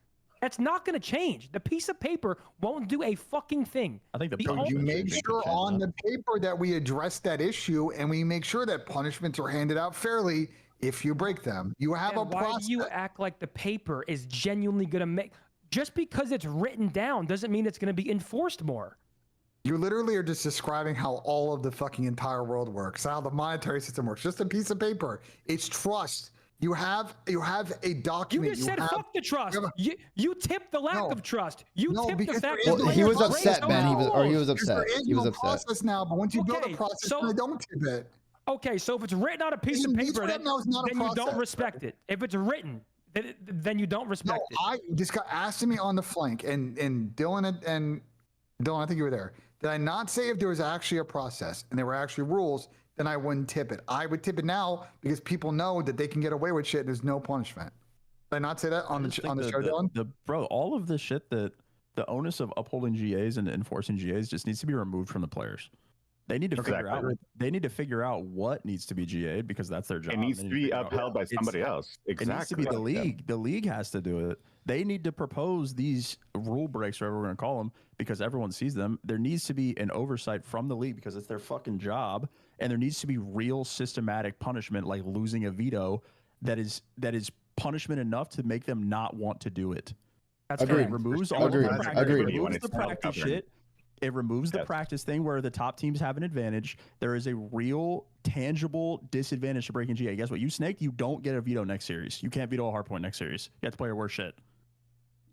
That's not going to change. The piece of paper won't do a fucking thing. I think you make sure on the paper that we address that issue and we make sure that punishments are handed out fairly if you break them. You have a process. Why do you act like the paper is genuinely going to make... Just because it's written down doesn't mean it's going to be enforced more. You literally are just describing how all of the fucking entire world works, how the monetary system works. Just a piece of paper. It's trust. You have a document. You just said fuck the trust. You tip the lack of trust. You tip the fact that he was upset, Ben. He was upset. He was upset. Process now, but once you build a process, they don't tip it. Okay, so if it's written on a piece of paper, then you don't respect it. If it's written, then you don't respect it. This guy asked me on the flank, and Dylan, I think you were there. Did I not say if there was actually a process and there were actually rules, then I wouldn't tip it? I would tip it now because people know that they can get away with shit. There's no punishment. Did I not say that on the show, Dylan? Bro, all of the shit that the onus of upholding GAs and enforcing GAs just needs to be removed from the players. They need to figure out. They need to figure out what needs to be GA'd because that's their job. It needs to be upheld by somebody else. Exactly. It needs to be the league. The league has to do it. They need to propose these rule breaks, whatever we're going to call them, because everyone sees them. There needs to be an oversight from the league because it's their fucking job, and there needs to be real systematic punishment, like losing a veto, that is punishment enough to make them not want to do it. That's Agreed. It removes all Agreed. the practice, Agreed. It removes the practice shit. It removes the practice thing where the top teams have an advantage. There is a real, tangible disadvantage to breaking GA. Guess what? You snaked, you don't get a veto next series. You can't veto a hardpoint next series. You have to play your worst shit.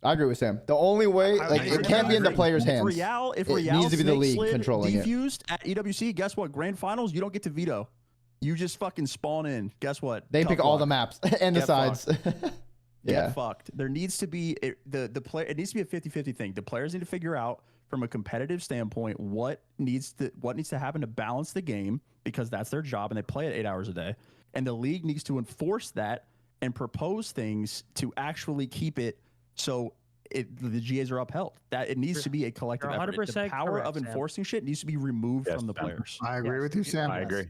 I agree with Sam. The only way, it can't be in the players' hands. If it Real needs to be the league Slid controlling it. defused at EWC, guess what? Grand finals, you don't get to veto. You just fucking spawn in. Guess what? They Tough pick all luck. the maps and the Get sides. Get fucked. There needs to be the player. It needs to be a 50-50 thing. The players need to figure out from a competitive standpoint what needs to happen to balance the game, because that's their job and they play it 8 hours a day. And the league needs to enforce that and propose things to actually keep it so the GAs are upheld. That it needs to be a collective effort. The power correct, of enforcing shit needs to be removed from the players. I agree with you, Sam. I agree.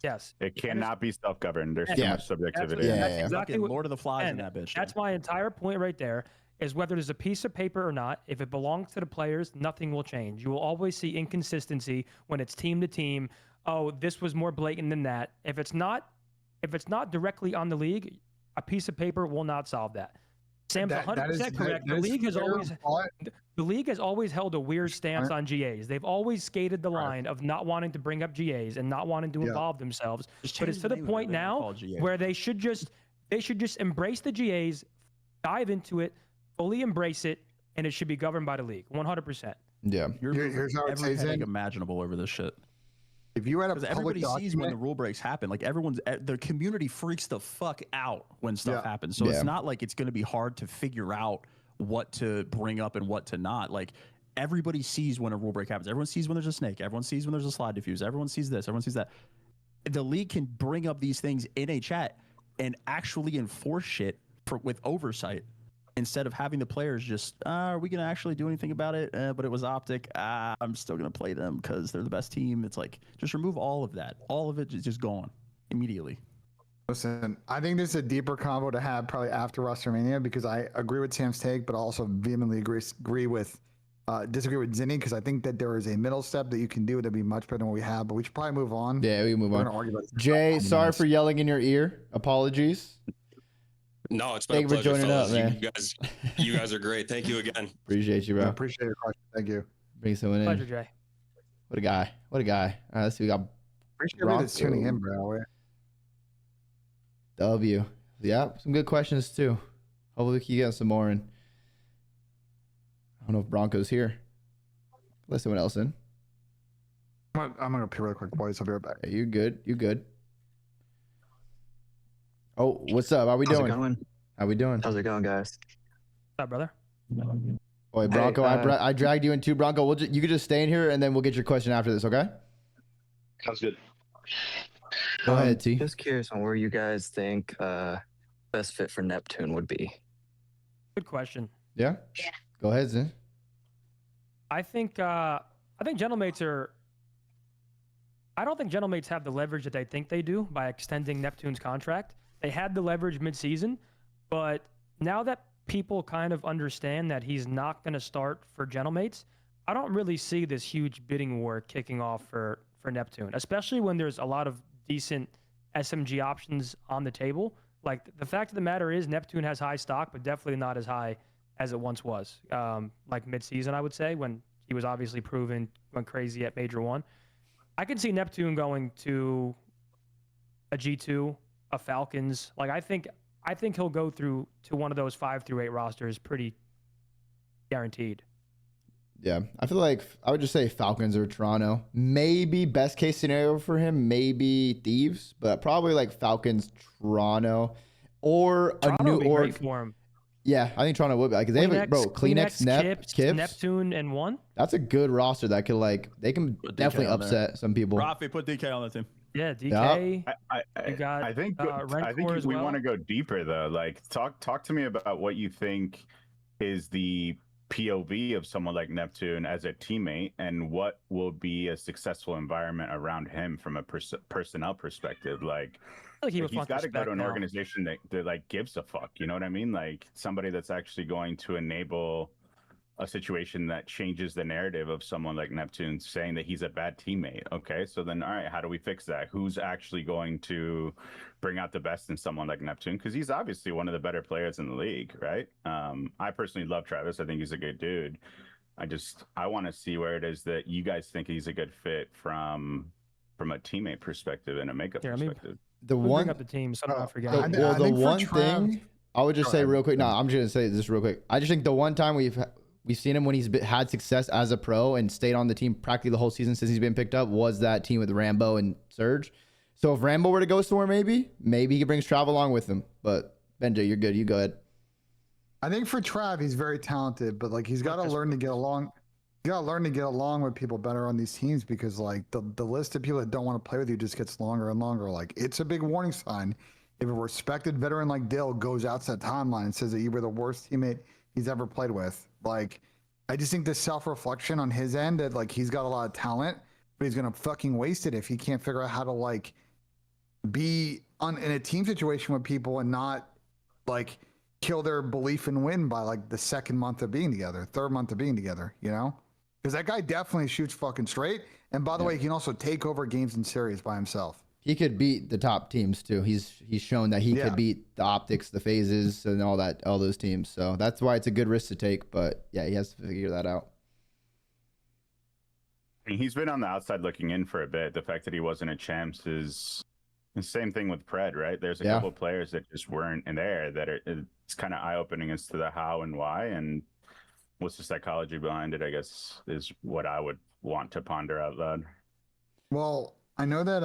Yes. It cannot be self-governed. There's too Yeah. much subjectivity. That's exactly what, Lord of the Flies in that bitch. That's my entire point right there, is whether there's a piece of paper or not, if it belongs to the players, nothing will change. You will always see inconsistency when it's team to team. Oh, this was more blatant than that. If it's not directly on the league, a piece of paper will not solve that. Sam's 100% correct. The league has always held a weird stance on GAs. They've always skated the line of not wanting to bring up GAs and not wanting to involve themselves. But it's to the point now where they should just embrace the GAs, dive into it, fully embrace it, and it should be governed by the league. 100%. Yeah. Here's how it says Everything imaginable over this shit. If you had a Because everybody sees when the rule breaks happen. Like the community freaks the fuck out when stuff happens. So it's not like it's going to be hard to figure out what to bring up and what to not. Like everybody sees when a rule break happens. Everyone sees when there's a snake. Everyone sees when there's a slide diffuse. Everyone sees this. Everyone sees that. The league can bring up these things in a chat and actually enforce shit with oversight, instead of having the players just, are we going to actually do anything about it? But it was optic. I'm still going to play them because they're the best team. It's like, just remove all of that. All of it is just gone immediately. Listen, I think this is a deeper combo to have probably after Rostermania, because I agree with Sam's take, but also vehemently disagree with Zinni, because I think that there is a middle step that you can do that'd be much better than what we have, but we should probably move on. Yeah, we can move on. Argue about Jay, sorry for yelling in your ear. Apologies. No, it's been a pleasure, fellas. You guys are great. Thank you again. Appreciate you, bro. I appreciate your question. Thank you. Bring someone in. Pleasure, Jay. What a guy. What a guy. All right, let's see. We got Appreciate everybody that's tuning in, bro. W. Yeah, some good questions too. Hopefully we can get some more in. I don't know if Bronco's here. Let someone else in. I'm gonna pee really quick, boys. I'll be right back. Hey, you good? You good? Oh, what's up? How we doing? How we doing? How's it going, guys? What's up, brother? Boy, Bronco, I dragged you in too, Bronco. You could just stay in here, and then we'll get your question after this, okay? Sounds good. Go ahead, T. Just curious on where you guys think best fit for Neptune would be. Good question. Yeah? Go ahead, Zin. I think Gentlemates are. I don't think Gentlemates have the leverage that they think they do by extending Neptune's contract. They had the leverage mid-season, but now that people kind of understand that he's not going to start for Gentlemates, I don't really see this huge bidding war kicking off for Neptune, especially when there's a lot of decent SMG options on the table. Like, the fact of the matter is Neptune has high stock, but definitely not as high as it once was. Like mid-season, I would say, when he was obviously proven, went crazy at Major 1. I can see Neptune going to a G2, a Falcons. Like, I think he'll go through to one of those 5 through 8 rosters pretty guaranteed. Yeah, I feel like I would just say Falcons or Toronto. Maybe best case scenario for him, maybe Thieves, but probably like Falcons, Toronto, or Toronto a new would be org. great for him. Yeah, I think Toronto would be because they have Kleenex, Kips, Neptune, and 1. That's a good roster that could they can definitely upset some people. Rafi, put DK on the team. Yeah, DK. Yep. I think if we want to go deeper though, like talk to me about what you think is the POV of someone like Neptune as a teammate, and what will be a successful environment around him from a personnel perspective. Like he's got to go to an organization that like gives a fuck. You know what I mean? Like somebody that's actually going to enable a situation that changes the narrative of someone like Neptune saying that he's a bad teammate. Okay, so then, all right, how do we fix that? Who's actually going to bring out the best in someone like Neptune? Because he's obviously one of the better players in the league, right? I personally love Travis. I think he's a good dude. I want to see where it is that you guys think he's a good fit from a teammate perspective and a makeup perspective. Bring up the team, so I'm not forgetting. The one thing I would just say real quick. No, I'm just gonna say this real quick. I just think the one time we've seen him when he's had success as a pro and stayed on the team practically the whole season since he's been picked up was that team with Rambo and Surge. So if Rambo were to go somewhere, maybe he brings Trav along with him. But Benja, you're good. You go ahead. I think for Trav, he's very talented, but like he's got to learn to get along. You gotta learn to get along with people better on these teams because like the list of people that don't want to play with you just gets longer and longer. Like it's a big warning sign if a respected veteran like Dill goes out to that timeline and says that you were the worst teammate he's ever played with. Like I just think the self-reflection on his end that like he's got a lot of talent, but he's gonna fucking waste it if he can't figure out how to like be in a team situation with people and not like kill their belief and win by like the second month of being together, third month of being together, you know? Because that guy definitely shoots fucking straight. And by the way, he can also take over games in series by himself. He could beat the top teams too. He's shown that he could beat the Optics, the Phases, and all those teams. So that's why it's a good risk to take. But yeah, he has to figure that out. I mean, he's been on the outside looking in for a bit. The fact that he wasn't a champs is the same thing with Pred, right? There's a couple of players that just weren't in there that it's kind of eye-opening as to the how and why and what's the psychology behind it, I guess, is what I would want to ponder out loud. Well, I know that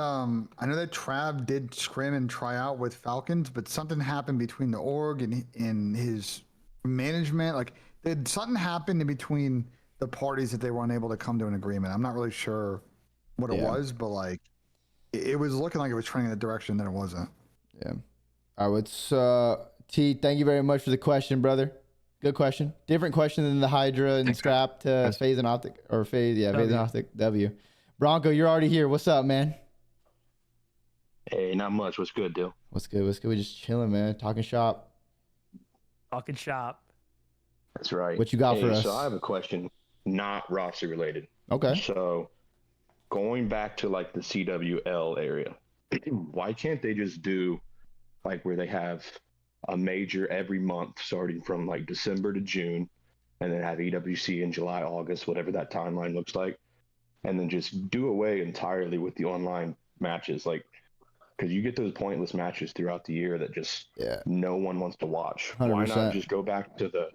Trav did scrim and try out with Falcons, but something happened between the org and his management. Like, did something happen in between the parties that they were unable to come to an agreement? I'm not really sure what it was, but like, it was looking like it was trending in the direction that it wasn't. Yeah. All right, T, thank you very much for the question, brother. Good question. Different question than the Hydra and Scrap to Phase and Optic or Phase. Yeah, Phase and Optic. W. Bronco, you're already here. What's up, man? Hey, not much. What's good, Dill? What's good? We just chilling, man. Talking shop. Talking shop. That's right. What you got for us? So I have a question, not roster related. Okay. So going back to like the CWL area, why can't they just do like where they have a major every month starting from like December to June and then have EWC in July, August, whatever that timeline looks like, and then just do away entirely with the online matches, like because you get those pointless matches throughout the year that just no one wants to watch. 100%. Why not just go back to the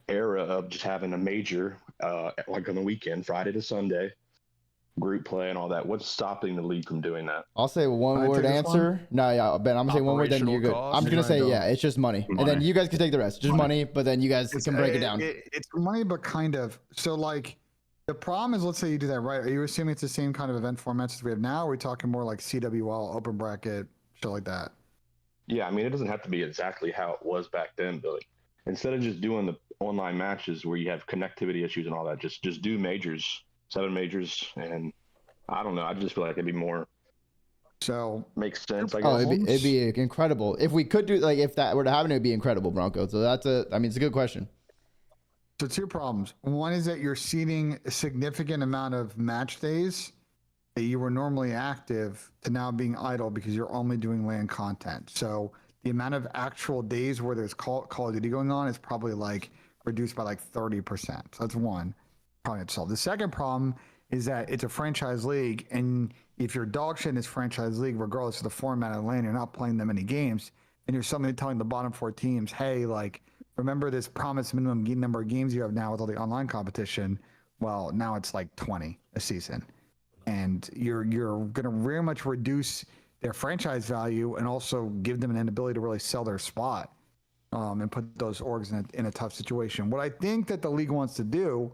era of just having a major like on the weekend, Friday to Sunday, group play and all that? What's stopping the league from doing that? I'll say one word answer. No, yeah, Ben, I'm gonna say one word, then you're good. I'm gonna say, it's just money. And then you guys can take the rest. Just money, but then you guys can break it down. It's money, but kind of. So, like, the problem is, let's say you do that right. Are you assuming it's the same kind of event formats as we have now? Or are we talking more like CWL, open bracket, shit like that? Yeah, I mean, it doesn't have to be exactly how it was back then, but like, instead of just doing the online matches where you have connectivity issues and all that, just do majors, 7 majors, and I don't know. I just feel like it'd be more. So makes sense. I guess. It'd be incredible if we could do like if that were to happen. It'd be incredible, Bronco. So it's a good question. So 2 problems. One is that you're seeding a significant amount of match days that you were normally active to now being idle because you're only doing LAN content. So the amount of actual days where there's Call of Duty going on is probably like reduced by like 30%. So that's one problem to solve. The second problem is that it's a franchise league, and if you're dog shit in this franchise league, regardless of the format of the lane, you're not playing that many games, and you're suddenly telling the bottom 4 teams, hey, like, remember this promised minimum number of games you have now with all the online competition? Well, now it's like 20 a season, and you're going to very much reduce their franchise value and also give them an inability to really sell their spot and put those orgs in a tough situation. What I think that the league wants to do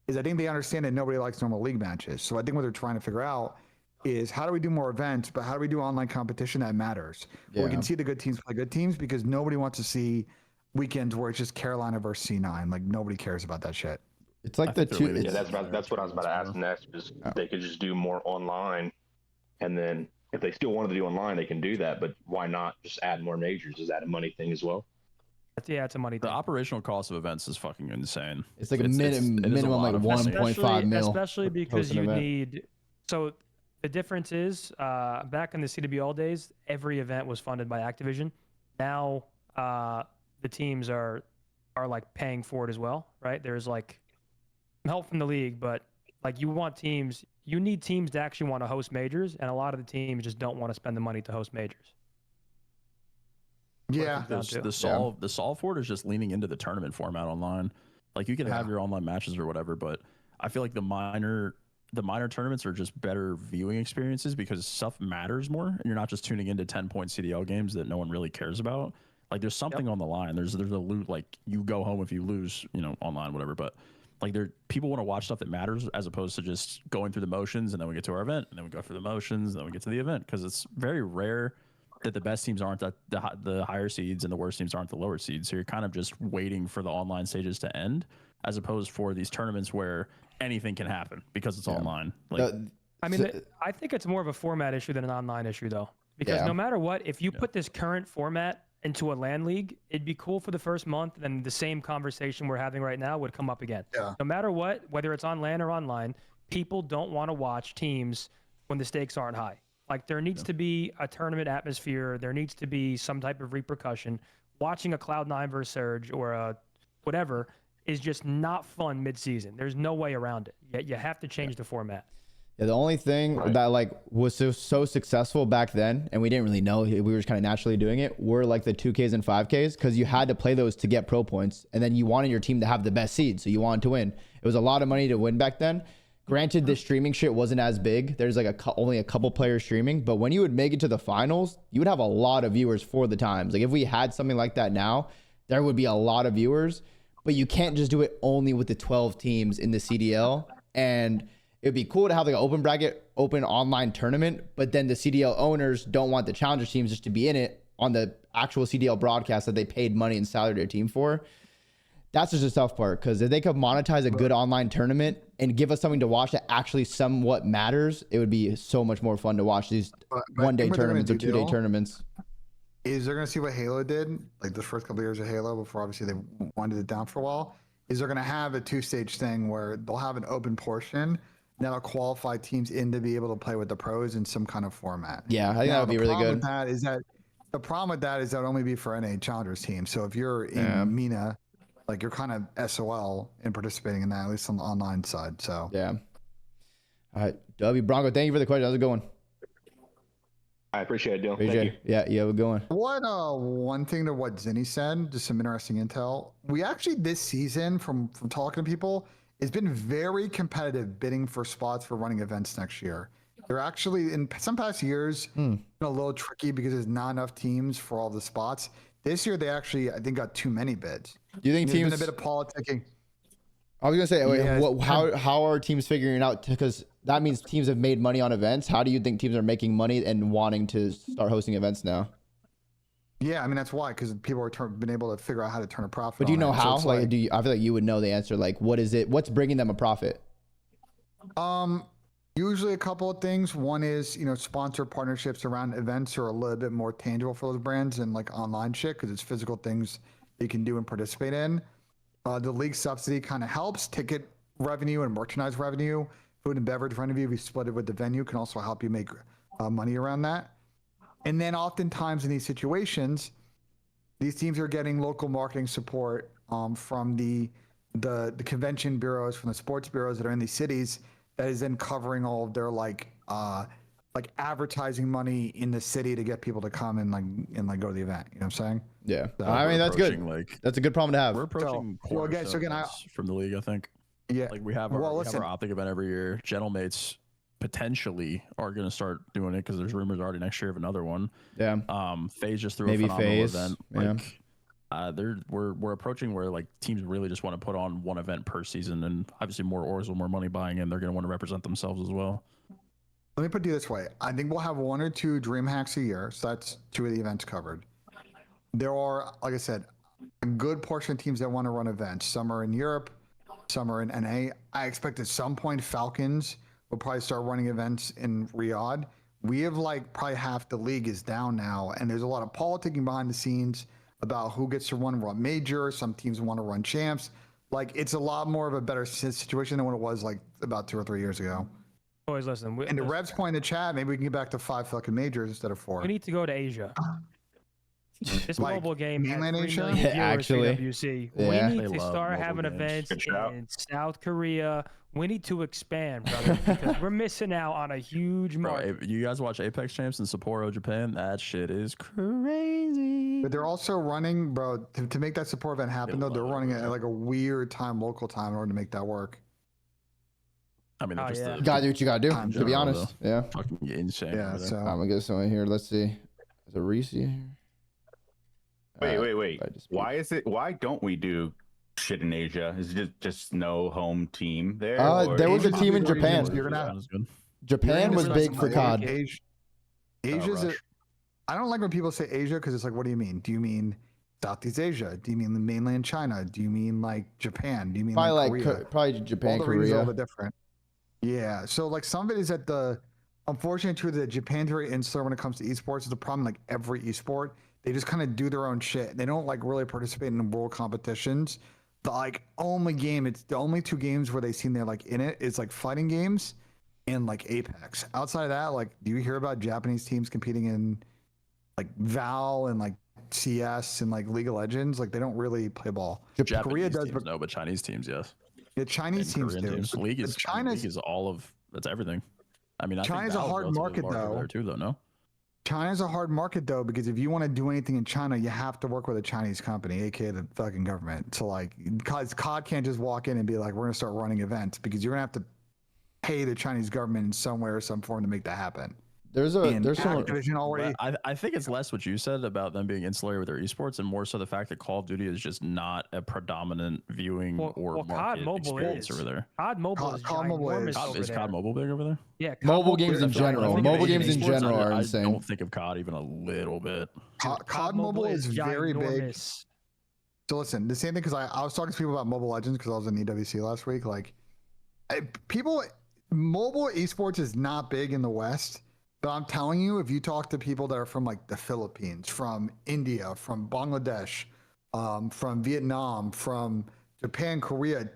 is I think they understand that nobody likes normal league matches. So I think what they're trying to figure out is how do we do more events, but how do we do online competition that matters? Yeah. Where we can see the good teams play good teams, because nobody wants to see weekends where it's just Carolina versus C9. Like, nobody cares about that shit. It's like the two. Yeah, that's what I was about to ask next. Is they could just do more online, and then if they still wanted to do online, they can do that. But why not just add more majors? Is that a money thing as well? It's a money The thing. operational cost of events is fucking insane. It's like minimum like 1.5 mil. Especially because you need. So the difference is, back in the CWL days, every event was funded by Activision. Now the teams are like paying for it as well, right? There's like help from the league, but like you need teams to actually want to host majors, and a lot of the teams just don't want to spend the money to host majors. Yeah, the solve for it is just leaning into the tournament format online. Like you can have your online matches or whatever, but I feel like the minor tournaments are just better viewing experiences because stuff matters more, and you're not just tuning into 10-point CDL games that no one really cares about. Like there's something on the line. There's a loot. Like you go home if you lose, online, whatever. But like people want to watch stuff that matters as opposed to just going through the motions, and then we get to our event, and then we go through the motions, and then we get to the event, because it's very rare that the best teams aren't the higher seeds and the worst teams aren't the lower seeds. So you're kind of just waiting for the online stages to end, as opposed for these tournaments where anything can happen because it's online. Like, I think it's more of a format issue than an online issue, though, because no matter what, if you put this current format into a LAN league, it'd be cool for the first month, then the same conversation we're having right now would come up again. No matter what, whether it's on LAN or online, people don't want to watch teams when the stakes aren't high. Like there needs to be a tournament atmosphere. There needs to be some type of repercussion. Watching a Cloud9 versus Surge or a whatever is just not fun mid-season. There's no way around it. You have to change the format. Yeah, the only thing that like was so successful back then, and we didn't really know, we were just kind of naturally doing it, were like the 2Ks and 5Ks, because you had to play those to get pro points, and then you wanted your team to have the best seed, so you wanted to win. It was a lot of money to win back then. Granted, the streaming shit wasn't as big. There's like only a couple players streaming, but when you would make it to the finals, you would have a lot of viewers for the times. Like if we had something like that now, there would be a lot of viewers, but you can't just do it only with the 12 teams in the CDL. And it'd be cool to have like an open bracket, open online tournament, but then the CDL owners don't want the challenger teams just to be in it on the actual CDL broadcast that they paid money and salary their team for. That's just the tough part, because if they could monetize a good online tournament and give us something to watch that actually somewhat matters, it would be so much more fun to watch these one-day tournaments or two-day tournaments. Is they're going to see what Halo did, like the first couple of years of Halo, before obviously they winded it down for a while, is they're going to have a two-stage thing where they'll have an open portion that'll qualify teams in to be able to play with the pros in some kind of format. Yeah, I think that would be really good. The problem with that is that would only be for NA Challengers teams. So if you're in MENA, like you're kind of SOL in participating in that, at least on the online side. So yeah. All right, W Bronco, thank you for the question. How's it going? I appreciate it, Dylan. Thank you. Yeah, we're going. What one thing to what Zinni said, just some interesting intel. We actually this season, from talking to people, it's been very competitive bidding for spots for running events next year. They're actually in some past years been a little tricky because there's not enough teams for all the spots. This year they actually, I think, got too many bids. Do you think there's teams? Been a bit of politicking. I was gonna say, how are teams figuring it out? Because that means teams have made money on events. How do you think teams are making money and wanting to start hosting events now? Yeah, I mean that's why, because people are been able to figure out how to turn a profit. But do you know how? So I feel like you would know the answer. Like, what is it? What's bringing them a profit? Usually a couple of things. One is, sponsor partnerships around events are a little bit more tangible for those brands than like online shit, because it's physical things you can do and participate in. The league subsidy kind of helps. Ticket revenue and merchandise revenue, food and beverage revenue, if you split it with the venue, can also help you make money around that. And then oftentimes in these situations, these teams are getting local marketing support from the convention bureaus, from the sports bureaus that are in these cities, that is then covering all of their like advertising money in the city to get people to come and go to the event. You know what I'm saying? Yeah. So I mean, that's good. That's a good problem to have. We're approaching from the league, I think. Yeah. Like we have our Optic event every year. Gentlemanmates potentially are going to start doing it because there's rumors already next year of another one. Yeah. FaZe just threw a phenomenal event. We're approaching where like teams really just want to put on one event per season, and obviously more oars with more money buying in, they're going to want to represent themselves as well. Let me put it this way. I think we'll have 1 or 2 dream hacks a year. So that's 2 of the events covered. There are, like I said, a good portion of teams that want to run events. Some are in Europe, some are in NA. I expect at some point Falcons will probably start running events in Riyadh. We have probably half the league is down now, and there's a lot of politicking behind the scenes. about who gets to run major. Some teams want to run champs. Like, it's a lot more of a better situation than what it was like about 2 or 3 years ago. Always listen. And the Revs point in the chat, maybe we can get back to 5 fucking majors instead of 4. We need to go to Asia. This Like, mobile game has mainland 3 Asia? million viewers Actually, for WC. yeah. We They need to love start mobile having games. events Good shout. in South Korea. We need to expand, brother, because we're missing out on a huge market. Bro, you guys watch Apex Champs in Sapporo, Japan? That shit is crazy. But they're also running, bro, to make that support event happen, though, they're running it at like a weird time, local time, in order to make that work. I mean, Oh, just yeah. the You gotta do what you gotta do. Time To be general, honest, yeah. fucking insane. Yeah, over there. so I'm gonna get someone here. Let's see. Is it Reese here? Wait. I just- Why don't we do shit in Asia? Is it just no home team there? There was a Asia's team in big Japan. regions, you're gonna- Sounds good. Japan was big for COD. Asia's Rush. I don't like when people say Asia because it's like, what do you mean? Do you mean Southeast Asia? Do you mean the mainland China? Do you mean like Japan? Do you mean Probably Korea? probably Japan, All the regions are a Korea. little bit different. Yeah. So like some of it is that the unfortunate truth that Japan's very insular when it comes to esports is the problem. Like every esport, they just kind of do their own shit. They don't like really participate in world competitions. The like only game, it's the only 2 games where they seem they're like in it is like fighting games and like Apex. Outside of that, like, do you hear about Japanese teams competing in like Val and like CS and like League of Legends? Like they don't really play ball. Japanese Korea does, teams, but no, but Chinese teams, yes. yeah, Chinese And teams Korean do. teams. But- League but is China's league is all of that's everything. I mean, I China's think a hard market, over though. there too, though. No, China's a hard market though, because if you want to do anything in China, you have to work with a Chinese company, aka the fucking government. So like, cause COD can't just walk in and be like, we're gonna start running events, because you're gonna have to pay the Chinese government in some way or some form to make that happen. There's some Activision already. I think it's less what you said about them being insular with their esports, and more so the fact that Call of Duty is just not a predominant viewing or COD market Mobile experience is. over there. COD Mobile is ginormous over Is there. COD Mobile big over there? Yeah, COD Mobile games in is general. ginormous. Mobile games in Esports, general are I insane. don't think of COD even a little bit. COD Mobile is very big. ginormous. So listen, the same thing, because I was talking to people about Mobile Legends because I was in EWC last week. Like, mobile esports is not big in the West, but I'm telling you, if you talk to people that are from like the Philippines, from India, from Bangladesh, from Vietnam, from Japan, Korea,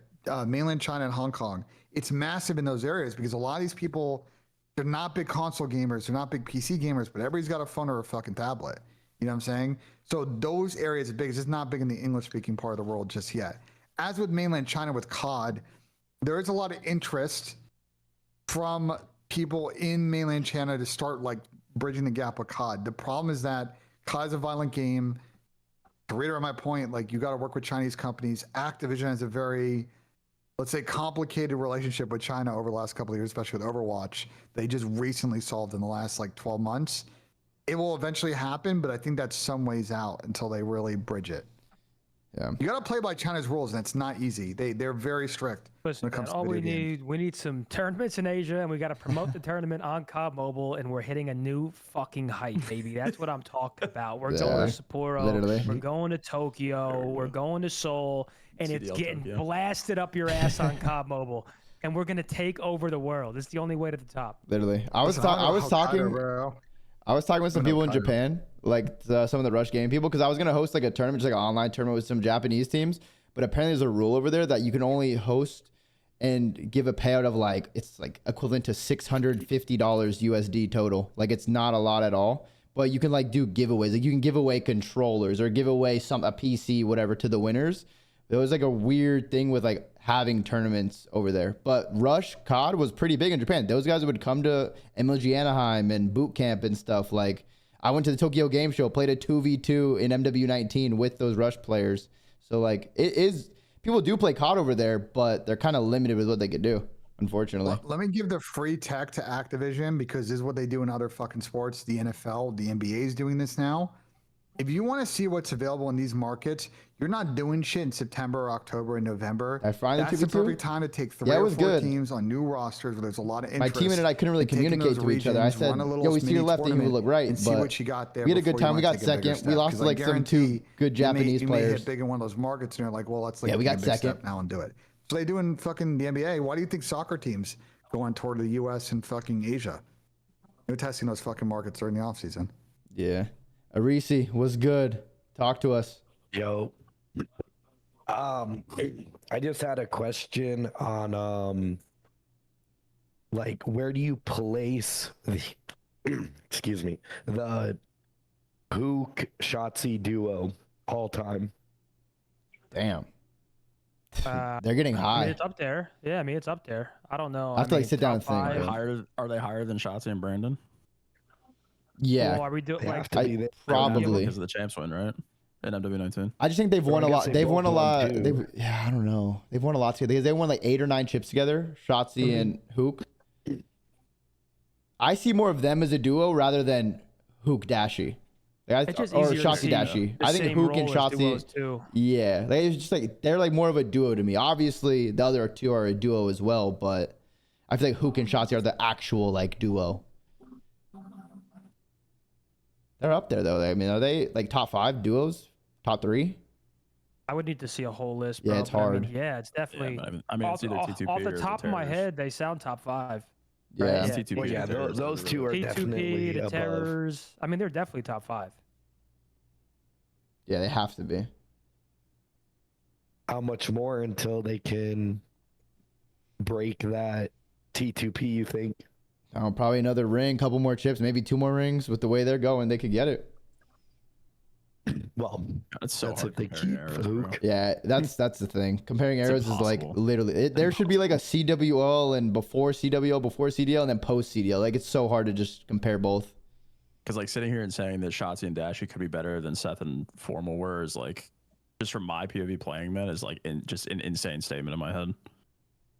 mainland China, and Hong Kong, it's massive in those areas because a lot of these people, they're not big console gamers, they're not big PC gamers, but everybody's got a phone or a fucking tablet. You know what I'm saying? So those areas are big. It's just not big in the English-speaking part of the world just yet. As with mainland China with COD, there is a lot of interest from people in mainland China to start like bridging the gap with COD. The problem is that COD is a violent game. To reiterate my point, like you got to work with Chinese companies. Activision has a very, let's say, complicated relationship with China over the last couple of years, especially with Overwatch. They just recently solved in the last like 12 months. It will eventually happen, but I think that's some ways out until they really bridge it. Yeah, you got to play by China's rules, and it's not easy. They're very strict. Listen, when it comes man, all to we video games. we need some tournaments in Asia, and we got to promote the tournament on COD Mobile, and we're hitting a new fucking height, baby. That's what I'm talking about. We're going to Sapporo, literally. we're going to Tokyo, we're going to Seoul, and it's CDL getting Tokyo. blasted up your ass on COD Mobile, and we're gonna take over the world. It's the only way to the top. Literally, I was talking with some people in Japan, like some of the Rush game people, because I was gonna host like a tournament, just like an online tournament with some Japanese teams. But apparently, there's a rule over there that you can only host and give a payout of like it's like equivalent to $650 USD total. Like it's not a lot at all. But you can like do giveaways. Like you can give away controllers or give away a PC, whatever, to the winners. There was like a weird thing with like having tournaments over there. But Rush COD was pretty big in Japan. Those guys would come to MLG Anaheim and boot camp and stuff. Like I went to the Tokyo Game Show, played a 2v2 in MW19 with those Rush players. So like it is, people do play COD over there, but they're kind of limited with what they could do, unfortunately. Let me give the free tech to Activision, because this is what they do in other fucking sports. The NFL, the NBA is doing this now. If you want to see what's available in these markets, you're not doing shit in September, October, and November. I find That's the perfect time to take three or four teams on new rosters where there's a lot of interest. My team and I couldn't really communicate to each other. I said, yo, we see your left and you look right. And see what you got there. We had a good time. We got second. We lost like some two good Japanese players. You may hit big in one of those markets and you're like, well, let's like we got take a big second step now and do it. So they do in fucking the NBA. Why do you think soccer teams go on tour to the US and fucking Asia? They're testing those fucking markets during the offseason. Yeah. Arisi was good. Talk to us. Yo. I just had a question on like where do you place the excuse me, the Hook Shotzi duo all time? Damn. They're getting high. I mean, it's up there. Yeah, I mean, it's up there. I don't know. I have to like sit down and think. Are they higher than Shotzi and Brandon? Yeah. Well, are we doing like probably because of the champs win, right? In MW19. I just think they've won a lot. They've won a lot. Yeah, I don't know. They've won a lot together because they won like 8 or 9 chips together. Shotzi and Hook. I see more of them as a duo rather than Hook Dashi. Or Shotzi Dashi. I think Hook and Shotzi. Yeah, it's just like they're like more of a duo to me. Obviously, the other two are a duo as well, but I feel like Hook and Shotzi are the actual like duo. They're up there though. I mean, are they like top 5 duos? Top 3? I would need to see a whole list, bro. Yeah, it's hard. I mean, yeah, it's definitely. Yeah, I mean, it's either T2P off the or top of my head, they sound top 5. Yeah, right? T2P. Well, yeah, those two are definitely T2P, the above. Terrors. I mean, they're definitely top 5. Yeah, they have to be. How much more until they can break that T2P, you think? Probably another ring, couple more chips, maybe 2 more rings. With the way they're going, they could get it. Well, that's if they keep Hook. Yeah, that's the thing. Comparing arrows is like literally there should be like a CWL and before CWL, before CDL, and then post CDL. Like it's so hard to just compare both. Because like sitting here and saying that Shotzi and Dashi could be better than Seth and Formal were is like, just from my POV playing, man, is like just an insane statement in my head,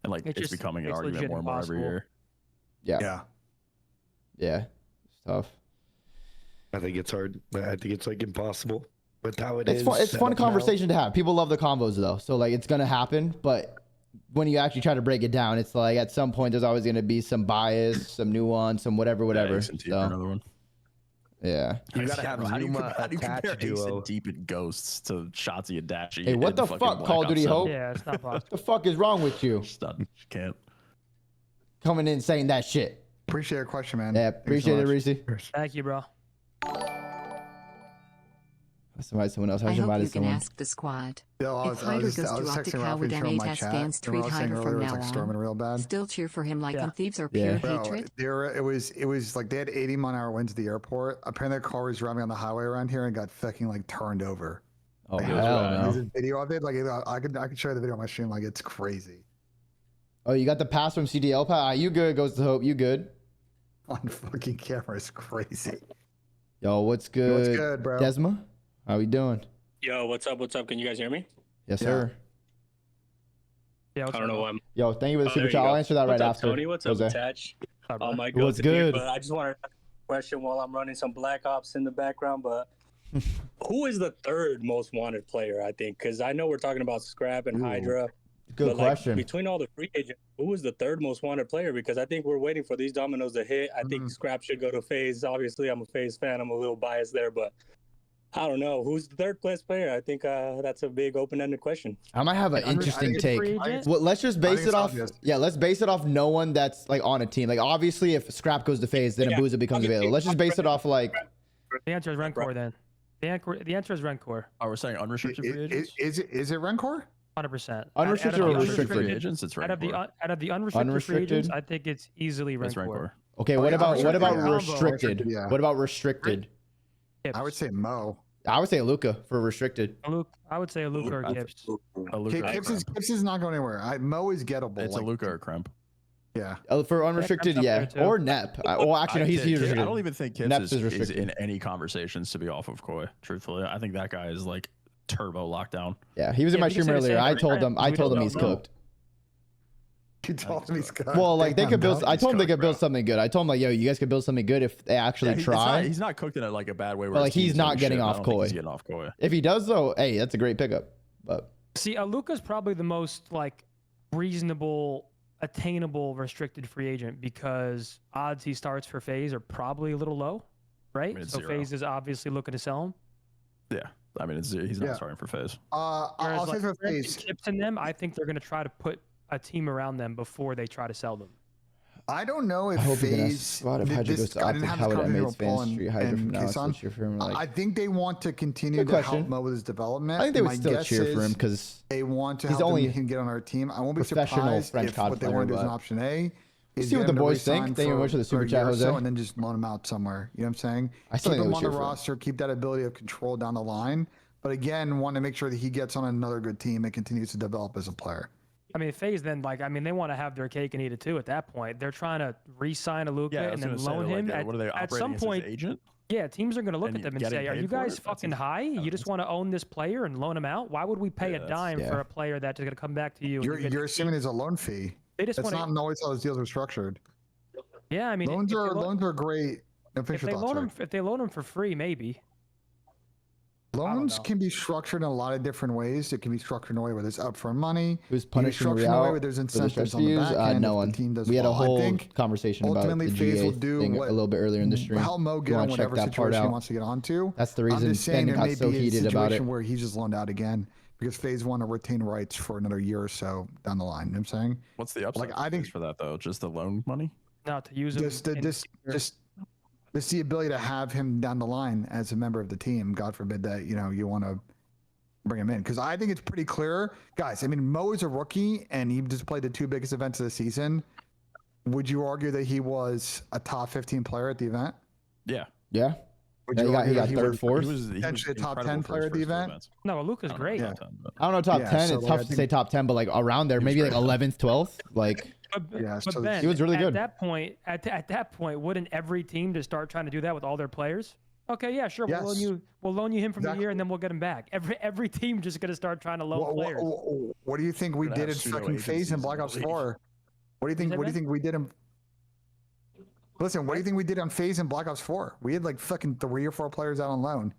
and like it's becoming an argument more and more every year. Yeah. It's tough. I think it's hard. I think it's like impossible. But how it's fun conversation to have. People love the combos though, so like it's gonna happen. But when you actually try to break it down, it's like at some point there's always gonna be some bias, some nuance, some whatever. So, another one. Yeah. You gotta have how do you attached compare Ace duo. and Deep and Ghosts to Shotzi and Dashi? Hey, what the fuck, Call of Duty Hope? Yeah, it's not possible. What the fuck is wrong with you? Can't. Coming in saying that shit. Appreciate your question, man. Yeah, appreciate it, Reese. Thank you, bro. Someone else. I hope you can ask the squad. Yo, If Hyder goes to Octacao, would NHS fans treat Hyder from now storming real bad. Still cheer for him like when thieves are pure hatred? It was like they had 80 mile-an-hour winds at the airport. Apparently, their car was driving on the highway around here and got fucking like turned over. Oh like, hell no! There's a video of it. Like I could show you the video on my stream. Like it's crazy. Oh, you got the pass from CDL. You good? Goes to Hope. You good? On fucking camera is crazy. Yo, what's good? Yo, what's good, bro? Desma, how we doing? Yo, what's up? What's up? Can you guys hear me? Yes, sir. Yeah, I don't know why. Yo, thank you for the super chat. I'll answer that right after. Tony, what's up, Attach? Oh my God, what's good? But I just wanted to ask a question while I'm running some Black Ops in the background. But who is the 3rd most wanted player? I think because I know we're talking about Scrap and Hydra. Good question. Between all the free agents, who is the 3rd most wanted player? Because I think we're waiting for these dominoes to hit. I think Scrap should go to FaZe. Obviously, I'm a FaZe fan. I'm a little biased there, but I don't know. Who's the 3rd place player? I think that's a big open-ended question. I might have an interesting take. Well, let's just base it off. Yeah, let's base it off no one that's like on a team. Like obviously, if Scrap goes to FaZe, then Abuza becomes available. Let's just base it off like. The answer is Rencor then. The answer is Rencor. Oh, we're saying unrestricted free agents. Is it Rencor? 100%. Unrestricted or restricted free agents? It's Rencor. Out of the unrestricted free agents, I think it's easily Rencor. Okay, what about restricted? Yeah. What about restricted? I would say Mo. I would say Luca for restricted. I would say a Luca or Gibbs. Gibbs is not going anywhere. Mo is gettable. It's a Luca or Kremp. Yeah. For unrestricted, yeah. Or Nep. Well, actually, no, he's restricted. I don't even think Gibbs is in any conversations to be off of Koi. Truthfully, I think that guy is like turbo lockdown. Yeah, he was in my stream earlier. I told him he's cooked. You told him he's cooked. Well, like they could build. I told him they could build something good. I told him like, yo, you guys could build something good if they actually try. He's not cooked in it like a bad way. But like he's not getting off Koi. He's getting off Koi. If he does though, hey, that's a great pickup. But see, Luca's probably the most like reasonable, attainable restricted free agent because odds he starts for FaZe are probably a little low, right? So zero. FaZe is obviously looking to sell him. Yeah, I mean he's not starting for FaZe. I'll say for FaZe. Chips in them, I think they're going to try to put a team around them before they try to sell them. I don't know if I hope FaZe. How would it made fans treat Hydra from now on? I think they want to continue to help Mo with his development. I think they would still cheer for him because they want to help him get on our team. I won't be surprised if what they want to do is an option A. See what the boys think. Thank you very much for the super chat, Jose. And then just loan him out somewhere. You know what I'm saying? Keep him on the roster. Keep that ability of control down the line. But again, want to make sure that he gets on another good team and continues to develop as a player. I mean, FaZe then, they want to have their cake and eat it too at that point. They're trying to re-sign a Luka and then loan him. What are they at some point, agent? Yeah, teams are going to look at them and say, are you guys fucking high? You just want to own this player and loan him out? Why would we pay a dime for a player that's going to come back to you? You're assuming there's a loan fee. That's not always how those deals are structured. Yeah, I mean, loans are great. If they loan him for free, maybe. Loans can be structured in a lot of different ways. It can be structured in a way where there's upfront money. Who's punishing Real? In a way where there's incentives on the back end. No one. We had a whole conversation about the GA thing a little bit earlier in the stream. Help Mo get on whatever situation he wants to get onto. That's the reason Ben got so heated about it. Where he's just loaned out again because FaZe want to retain rights for another year or so down the line. You know what I'm saying? What's the upside I think for that though? Just the loan money? No, to use it. Just the ability to have him down the line as a member of the team. God forbid that you want to bring him in, because I think it's pretty clear, guys. I mean, Mo is a rookie and he just played the 2 biggest events of the season. Would you argue that he was a top 15 player at the event? Yeah. Would you he got third, fourth. He was potentially a top 10 player at the event. No, Luka's great. I don't know top 10. It's tough to say top 10, but around there, maybe 11th, 12th, But Ben, he was really good. At that point, wouldn't every team just start trying to do that with all their players? Okay, yeah, sure. Yes. We'll loan you him for the year, and then we'll get him back. Every team just gonna start trying to loan players. What do you think we did in fucking FaZe in Black Ops 4? What do you think we did in? Listen, what do you think we did on FaZe in Black Ops 4? We had fucking 3 or 4 players out on loan.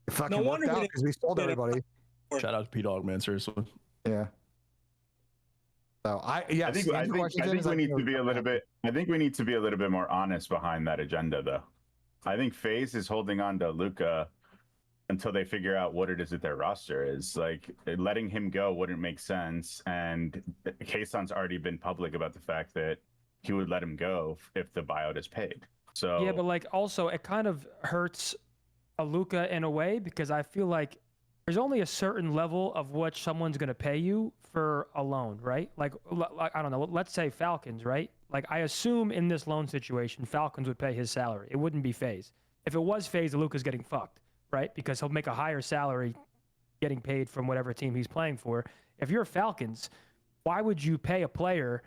It fucking worked out because we sold everybody. Shout out to P-Dog, man. Seriously. Yeah. So I think we need to be a little bit. I think we need to be a little bit more honest behind that agenda, though. I think FaZe is holding on to Luka until they figure out what it is that their roster is. Letting him go wouldn't make sense, and Kayson's already been public about the fact that he would let him go if the buyout is paid. So yeah, but also it kind of hurts a Luka in a way, because I feel like there's only a certain level of what someone's going to pay you for a loan, right? I don't know, let's say Falcons, right? I assume in this loan situation, Falcons would pay his salary. It wouldn't be FaZe. If it was FaZe, Luka's getting fucked, right? Because he'll make a higher salary getting paid from whatever team he's playing for. If you're Falcons, why would you pay a player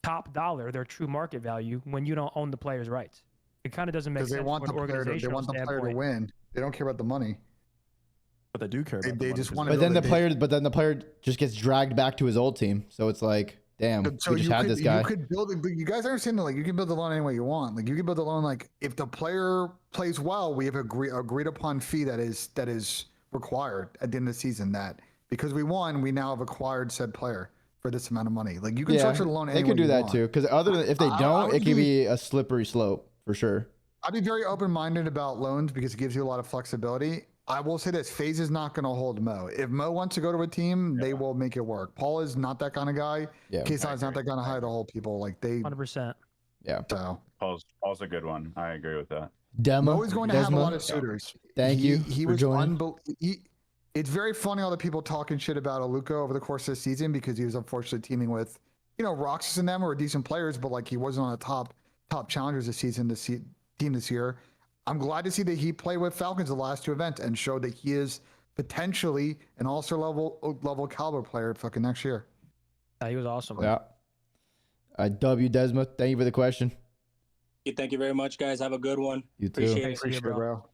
top dollar, their true market value, when you don't own the player's rights? It kind of doesn't make sense. They want the player to win. They don't care about the money. But they do care about they the just money. want to. But then the player just gets dragged back to his old team. So it's damn, so we just had this guy. You could build it, but you guys understand that you can build the loan any way you want. You can build the loan if the player plays well, we have agreed upon fee that is required at the end of the season. That because we won, we now have acquired said player for this amount of money. You can structure the loan. They could do that too, because if they don't, it can be a slippery slope for sure. I'd be very open-minded about loans because it gives you a lot of flexibility. I will say this: FaZe is not going to hold Mo. If Mo wants to go to a team, they will make it work. Paul is not that kind of guy. Kayson is not that kind of guy to hold people. 100%. Yeah. So Paul's a good one. I agree with that. Mo is going to have a lot of suitors. Thank you. He was it's very funny all the people talking shit about Luka over the course of the season because he was unfortunately teaming with, Roxas and them who are decent players, but he wasn't on the top challengers this season. Team this year. I'm glad to see that he played with Falcons the last 2 events and showed that he is potentially an all-star level caliber player fucking next year. He was awesome. Yeah. W Desma, thank you for the question. Thank you very much, guys. Have a good one. You too. Appreciate it, bro.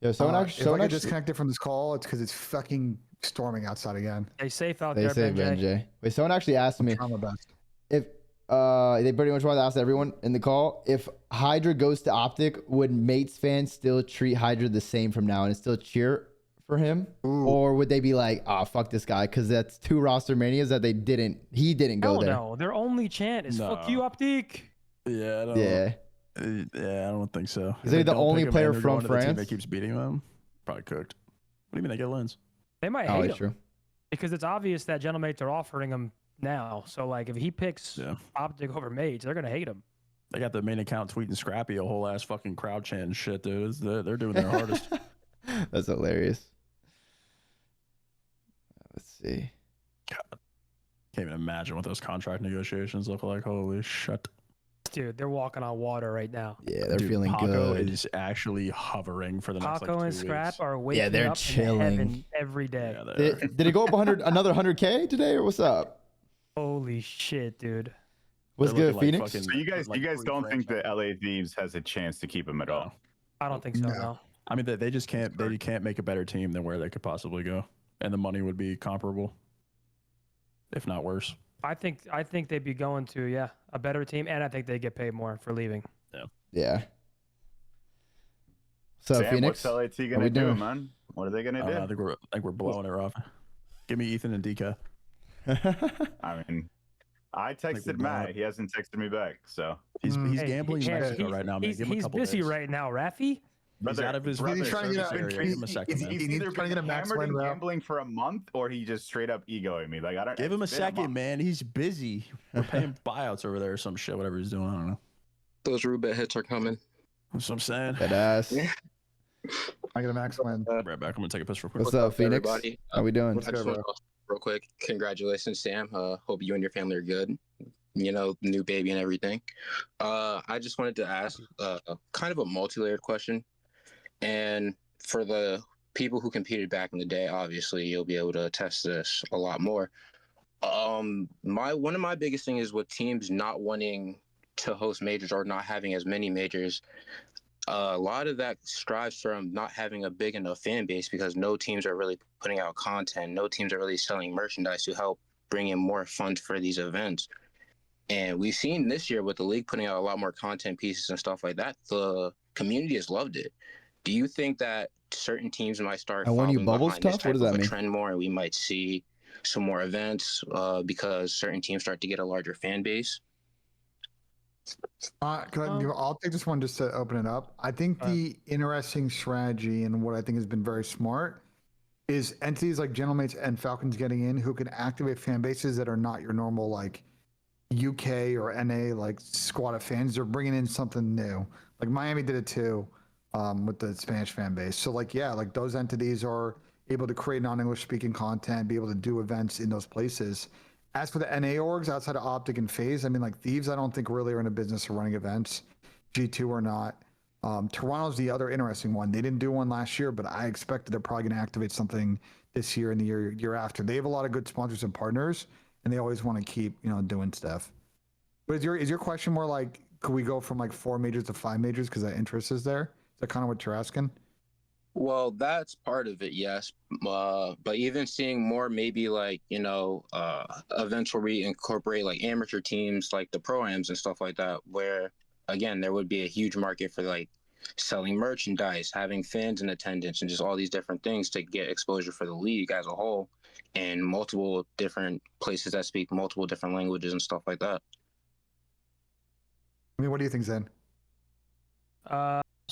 Yeah, if I get disconnected from this call, it's because it's fucking storming outside again. Stay safe out there, Benjay. Wait, someone actually asked me my best. if they pretty much wanted to ask everyone in the call, if Hydra goes to Optic, would Mates fans still treat Hydra the same from now and still cheer for him? Ooh. Or would they be like, fuck this guy, because that's 2 Rostermanias that he didn't go there? No, their only chant is fuck you, Optic. Yeah, I don't think so. Is he the only player from France that keeps beating them? Probably cooked. What do you mean they get lens? They might hate him. True. Because it's obvious that Gentlemates are offering him now. So if he picks Optic over Mage, they're gonna hate him. They got the main account tweeting Scrappy a whole ass fucking crowd chant and shit, dude. They're doing their hardest. That's hilarious. Let's see. God. Can't even imagine what those contract negotiations look like. Holy shit. Dude, they're walking on water right now. Yeah, they're feeling Paco good. is actually hovering for the next Paco and Scrap are waking Yeah, they're up chilling. in heaven every day. Yeah, Did it go up another 100K today, or what's up? Holy shit, dude. What's good, Phoenix? So you guys don't think the LA Thieves has a chance to keep him at all? I don't think so, no. I mean, they just can't. They can't make a better team than where they could possibly go, and the money would be comparable, if not worse. I think they'd be going to a better team, and I think they get paid more for leaving. Yeah. So Sam, Phoenix, what's LAT gonna do, man? What are they gonna do? I think we're blowing it, Rafi. Give me Ethan and DK. I mean, I texted Matt. He hasn't texted me back, so he's gambling in Mexico right now. Man. He's busy right now, Rafi. He's out of his he's trying to get he's either trying to get a hammered and gambling for a month, or he just straight up egoing me. Like I don't give him a second, man. He's busy. We're paying buyouts over there or some shit. Whatever he's doing, I don't know. Those Rubet hits are coming. That's what I'm saying. That ass. I get a max win. Right back. I'm gonna take a piss real quick. What's up, Phoenix? Everybody? How we doing? I just want to real quick. Congratulations, Sam. Hope you and your family are good. You know, new baby and everything. I just wanted to ask kind of a multi-layered question. And for the people who competed back in the day, obviously you'll be able to test this a lot more. One of my biggest things is with teams not wanting to host majors or not having as many majors. A lot of that strives from not having a big enough fan base because no teams are really putting out content. No teams are really selling merchandise to help bring in more funds for these events. And we've seen this year with the league putting out a lot more content pieces and stuff like that. The community has loved it. Do you think that certain teams might start following behind this type of a trend more, and we might see some more events because certain teams start to get a larger fan base? I'll take this one just to open it up. I think the interesting strategy and what I think has been very smart is entities like Gentlemates and Falcons getting in who can activate fan bases that are not your normal like UK or NA like squad of fans. They're bringing in something new. Like Miami did it too. With the Spanish fan base. So like those entities are able to create non-English speaking content, be able to do events in those places. As for the NA orgs outside of Optic and FaZe, I mean like Thieves I don't think really are in a business of running events. G2 are not. Toronto's the other interesting one. They didn't do one last year, but I expect that they're probably going to activate something this year and the year after. They have a lot of good sponsors and partners, and they always want to keep doing stuff. But is your question more like could we go from like 4 majors to 5 majors because that interest is there? Is that kind of what you're asking? Well, that's part of it, yes. But even seeing more maybe like, events where we incorporate like amateur teams like the Pro-Ams and stuff like that, where, again, there would be a huge market for like selling merchandise, having fans in attendance, and just all these different things to get exposure for the league as a whole in multiple different places that speak multiple different languages and stuff like that. I mean, what do you think, Zen?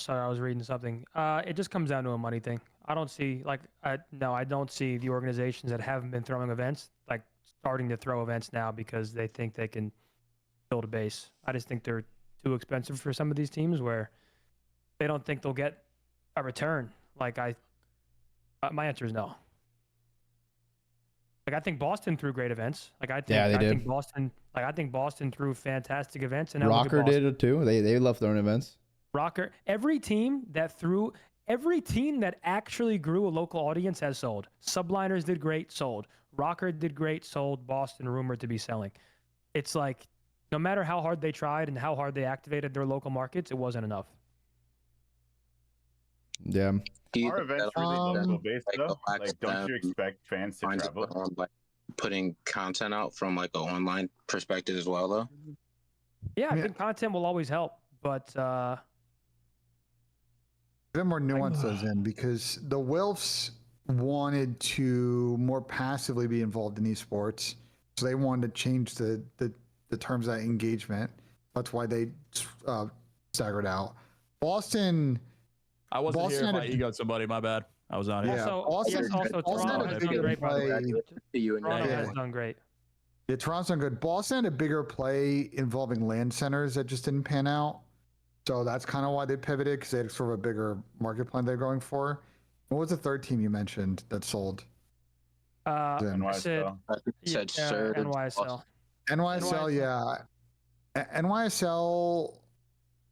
Sorry, I was reading something. It just comes down to a money thing. I don't see I don't see the organizations that haven't been throwing events like starting to throw events now because they think they can build a base. I just think they're too expensive for some of these teams where they don't think they'll get a return. My answer is no. Like I think Boston threw great events. I think Boston threw fantastic events, and Rocker did it too. They love throwing events. Rocker, every team that actually grew a local audience has sold. Subliners did great, sold. Rocker did great, sold. Boston rumored to be selling. It's like no matter how hard they tried and how hard they activated their local markets, it wasn't enough. Yeah. Are events really local based though? Like, don't you expect fans to travel? Putting content out from like an online perspective as well, though. Yeah, I think content will always help, but a bit more nuance those in because the Wilfs wanted to more passively be involved in esports, so they wanted to change the terms of that engagement. That's why they staggered out. Boston. I wasn't here if I egoed somebody. My bad. I was not here. Also, Toronto has done great. Toronto has done great. Yeah, Toronto's not good. Boston had a bigger play involving land centers that just didn't pan out. So that's kind of why they pivoted, because they had sort of a bigger market plan they're going for. What was the third team you mentioned that sold? NYSL. NYSL, yeah. NYSL, I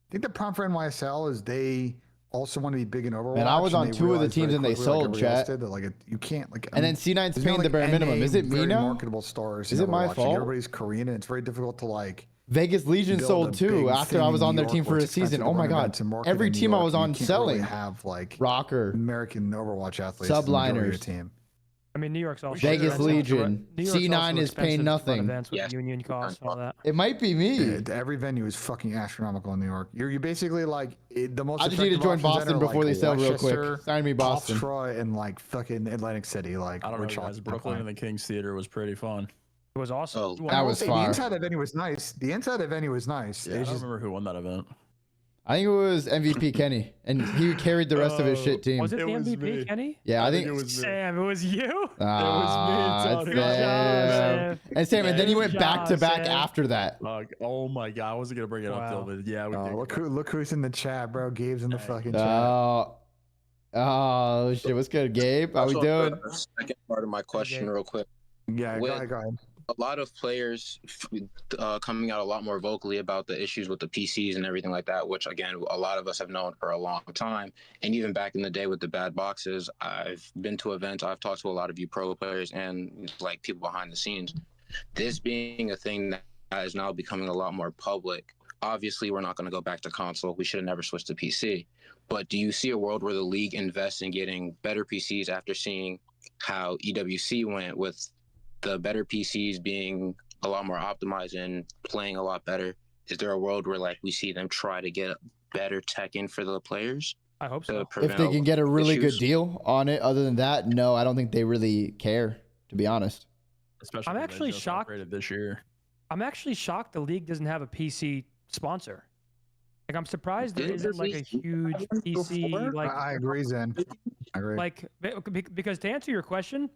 think the problem for NYSL is they also want to be big in Overwatch. Man, I was on 2 of the teams and they sold, chat. You can't, like, and then C9's paying the bare minimum. Is it me now? Marketable stars. Is it my fault? Everybody's Korean, and it's very difficult to, like, Vegas Legion sold too after I was on their team for a season. Oh my god! Every team I was on selling. Have like Rocker, American Overwatch athletes, subliners. Team. I mean, New York's also Vegas Legion. C9 is paying nothing. Events with union costs and all that. It might be me. Yeah, every venue is fucking astronomical in New York. You're basically like the most. I just need to join Boston before they sell real quick. Sign me Boston. Hofstra and like fucking Atlantic City. Like I don't know, guys. Brooklyn and the Kings Theater was pretty fun. It was awesome. That was fun. The inside of the venue was nice. Yeah, I don't remember who won that event. I think it was MVP Kenny, and he carried the rest of his shit team. Was it the MVP Kenny? Yeah, I think it was Sam. It was you. It was me. Sam. And Sam, and then he went back to back after that. Oh my god, I wasn't gonna bring it up, but yeah. Look who's in the chat, bro. Gabe's in the fucking chat. Oh shit! What's good, Gabe? How we doing? Second part of my question, real quick. Yeah, go ahead. A lot of players coming out a lot more vocally about the issues with the PCs and everything like that, which again, a lot of us have known for a long time. And even back in the day with the bad boxes, I've been to events, I've talked to a lot of you pro players and like people behind the scenes. This being a thing that is now becoming a lot more public. Obviously, we're not going to go back to console. We should have never switched to PC. But do you see a world where the league invests in getting better PCs after seeing how EWC went with the better PCs being a lot more optimized and playing a lot better? Is there a world where like we see them try to get better tech in for the players? I hope so. If they can get a really good deal on it, other than that, no, I don't think they really care, to be honest. Especially I'm actually shocked this year. I'm actually shocked the league doesn't have a PC sponsor. Like, I'm surprised there isn't like a huge PC. Like, I agree, Zen. I agree. Like, because to answer your question,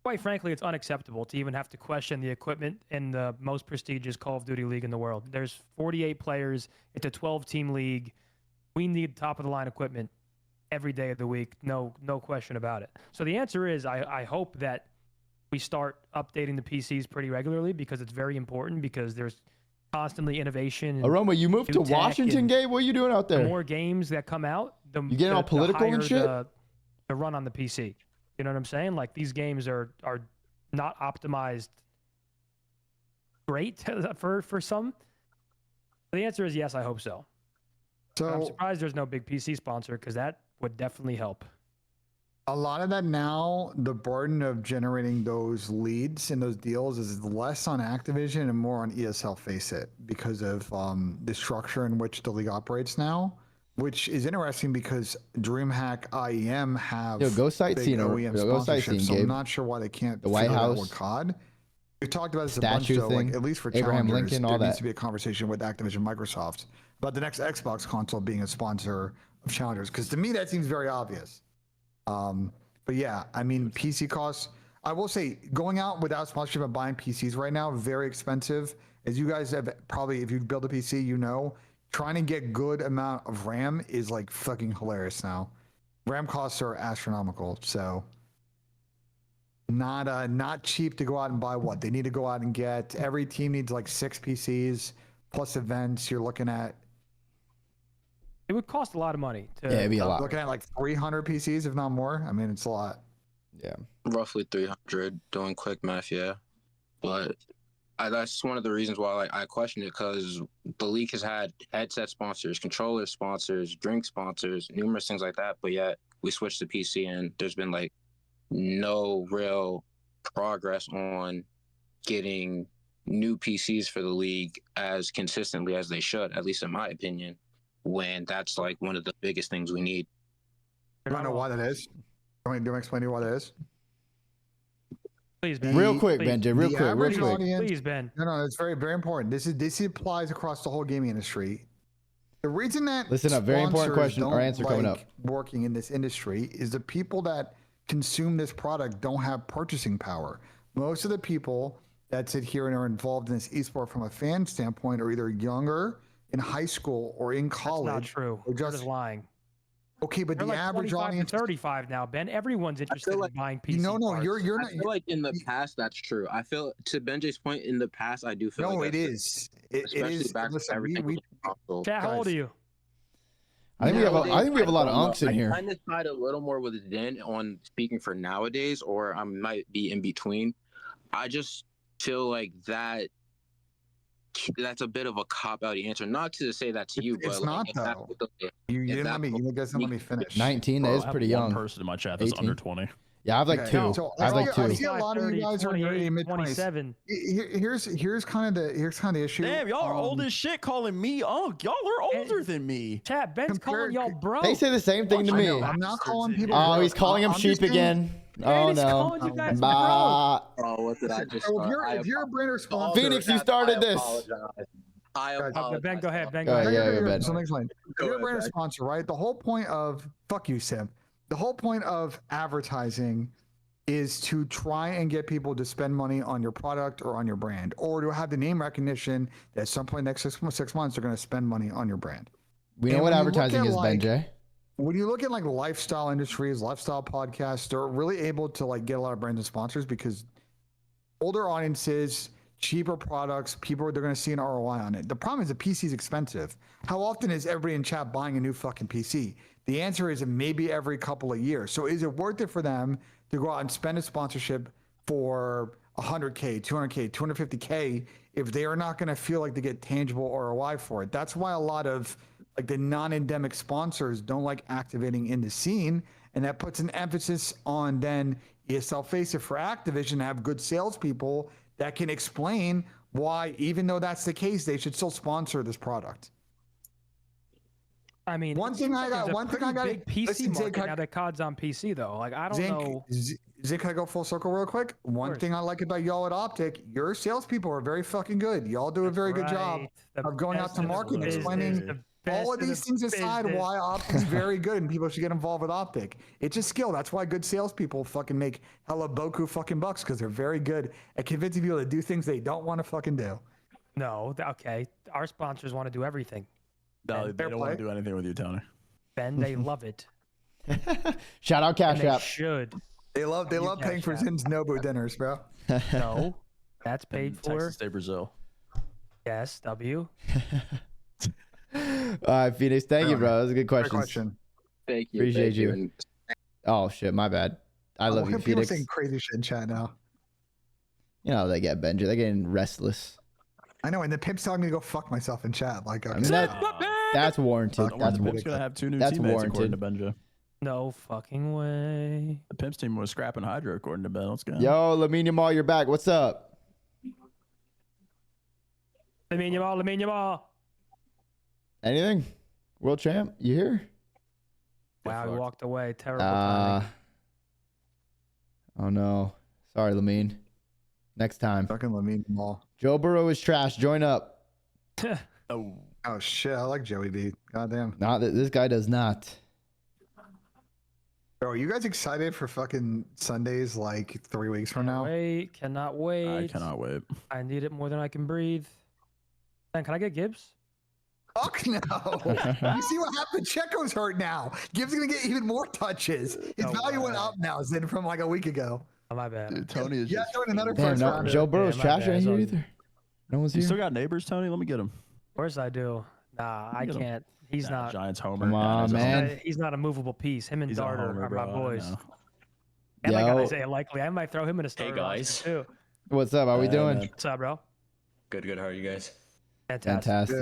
quite frankly, it's unacceptable to even have to question the equipment in the most prestigious Call of Duty league in the world. There's 48 players. It's a 12-team league. We need top-of-the-line equipment every day of the week. No question about it. So the answer is I hope that we start updating the PCs pretty regularly, because it's very important, because there's constantly innovation. Aroma, you moved to Washington, Gabe? What are you doing out there? The more games that come out, you getting all political and shit? The run on the PC. You know what I'm saying? Like, these games are not optimized great for some. The answer is yes, I hope so. So I'm surprised there's no big PC sponsor, because that would definitely help. A lot of that now, the burden of generating those leads and those deals is less on Activision and more on ESL, face it, because of the structure in which the league operates now. Which is interesting, because DreamHack IEM have go sightseeing, OEM sponsorships, so I'm not sure why they can't the White House with COD. We've talked about this a bunch, though, like, at least for Abraham challengers, Lincoln, all there that needs to be a conversation with Activision Microsoft about the next Xbox console being a sponsor of challengers, because to me that seems very obvious. But yeah, I mean, PC costs, I will say, going out without sponsorship and buying PCs right now, very expensive. As you guys have probably, if you build a PC, you know, trying to get good amount of RAM is like fucking hilarious now. RAM costs are astronomical, so not cheap to go out and buy what they need to go out and get. Every team needs like 6 PCs plus events. You're looking at, it would cost a lot of money. It'd be a lot. Looking at like 300 PCs, if not more. I mean, it's a lot. Yeah, roughly 300. Doing quick math, yeah, but. That's one of the reasons why I questioned it, because the league has had headset sponsors, controller sponsors, drink sponsors, numerous things like that. But yet we switched to PC, and there's been like no real progress on getting new PCs for the league as consistently as they should, at least in my opinion, when that's like one of the biggest things we need. I don't know why that is. Do I explain to you why that is? Please, Ben. Real quick, Benji. Real quick. Audience, please, Ben. No, it's very, very important. This applies across the whole gaming industry. The reason that listen up, very important question or answer coming up. Working in this industry is the people that consume this product don't have purchasing power. Most of the people that sit here and are involved in this esport from a fan standpoint are either younger in high school or in college. That's not true. Or You're just lying. Okay, but They're the like average 25 audience to 35 now, Ben. Everyone's interested in buying PC. No, I you're not. feel like in the past that's true. I feel to Benji's point in the past I do feel like it is. It is. Listen, Chat, how old are you? I think we have a lot of unks in here. I kind of side a little more with Zen on speaking for nowadays, or I might be in between. I just feel like that's a bit of a cop-out answer. Not to say that to you, but it's not though. You guys didn't let me finish. 19, that is pretty young. One person in my chat that's under 20. Yeah, I have like two. So I have like two. I see a lot of you guys are in mid 27. Here's kind of the issue. Damn, y'all are old as shit calling me unk. Y'all are older than me. Chat, Ben's calling y'all bro. They say the same thing to me. I'm not calling people. Oh, he's calling him sheep again. Oh no. Oh, what did I just? If you're a brand responser, Phoenix, you started this. I apologize. Ben, go ahead. Ben, go ahead. Yeah, Ben. So next line. You're a brand sponsor, right? The whole point of fuck you, Sim. The whole point of advertising is to try and get people to spend money on your product or on your brand, or to have the name recognition that at some point next 6 months they're going to spend money on your brand. We know what advertising is, Benjay. When you look at like lifestyle industries, lifestyle podcasts, they're really able to like get a lot of brands and sponsors because older audiences, cheaper products, they're going to see an ROI on it. The problem is the PC is expensive. How often is everybody in chat buying a new fucking PC? The answer is maybe every couple of years. So is it worth it for them to go out and spend a sponsorship for $100K, $200K, $250K if they are not going to feel like they get tangible ROI for it? That's why a lot of like the non-endemic sponsors don't like activating in the scene, and that puts an emphasis on then ESL face it for Activision to have good salespeople that can explain why, even though that's the case, they should still sponsor this product. I mean, big PC market now that COD's on PC though. Like I don't know. Zink, can I go full circle real quick? One thing I like about y'all at Optic, your salespeople are very fucking good. Y'all do a very good job of going out to market and explaining all of these things aside why Optic's very good and people should get involved with Optic. It's a skill. That's why good salespeople fucking make hella boku fucking bucks, because they're very good at convincing people to do things they don't want to fucking do. No, okay. Our sponsors want to do everything. No, they don't want to do anything with you, Tony. Ben, they love it. Shout out Cash App. They should. They love paying for Zin's Nobu dinners, bro. No, that's paid for. Texas State, Brazil. Yes, W. All right, Phoenix. Thank you, bro. That was a good question. Thank you. Appreciate you. Oh shit, my bad. I love you, people Phoenix. saying crazy shit in chat now. You know they get Benji. They're getting restless. I know, and the pimp's telling me to go fuck myself in chat. Like, okay. I mean, that's warranted. That's gonna have two new teammates according to Benja. No fucking way. The Pimps team was scrapping Hydra according to Ben. Let's go. Yo, Lamine Yamal, you're back. What's up? Lamine Yamal. Anything? World champ? You here? Wow, he walked away. Terrible timing. Oh no. Sorry, Lamine. Next time. Fucking Lamine Yamal. Joe Burrow is trash. Join up. Oh shit. I like Joey B. Goddamn. Not that this guy does not. Bro, are you guys excited for fucking Sundays like 3 weeks from now? Cannot wait. I cannot wait. I need it more than I can breathe. Man, can I get Gibbs? Fuck no. You see what happened? Checo's hurt now. Gibbs is going to get even more touches. His value went up now, Zin, from like a week ago. Oh, my bad. Dude, Tony is just... another Damn, no, Joe Burrow's trash ain't here either. No one's You here. still got neighbors, Tony? Let me get him. Of course I do. Nah, I can't. He's not. Giants homer. Come on, man. He's not a movable piece. Him and He's Darter homer, are bro, my I boys. know. And I Yo. gotta say, likely, I might throw him in a starter roster, too. What's up? How we doing? What's up, bro? Good. How are you guys? Fantastic.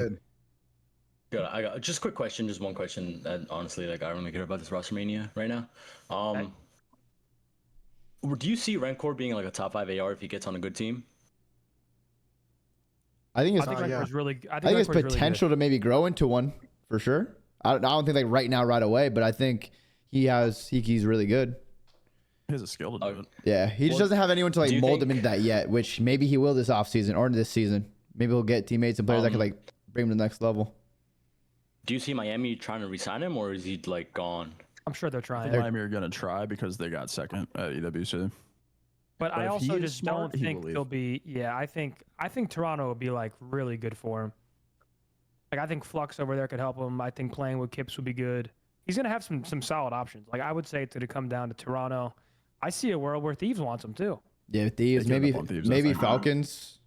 Good. I got just a quick question, just one question that honestly, like, I don't really care about this Rostermania right now. Do you see Rancor being like a top 5 AR if he gets on a good team? I think it's potential to maybe grow into one for sure. I don't think like right now, right away, but I think he's really good. He has a skill to do it. Yeah, he just doesn't have anyone to like mold him into that yet, which maybe he will this offseason or this season. Maybe he'll get teammates and players that can like bring him to the next level. Do you see Miami trying to re-sign him, or is he like gone? I'm sure they're trying. Miami are gonna try because they got second at EWC. But I also just don't think they'll be. Yeah, I think Toronto will be like really good for him. Like I think Flux over there could help him. I think playing with Kips would be good. He's gonna have some solid options. Like I would say to come down to Toronto. I see a world where Thieves wants him too. Yeah, Thieves. Maybe Falcons.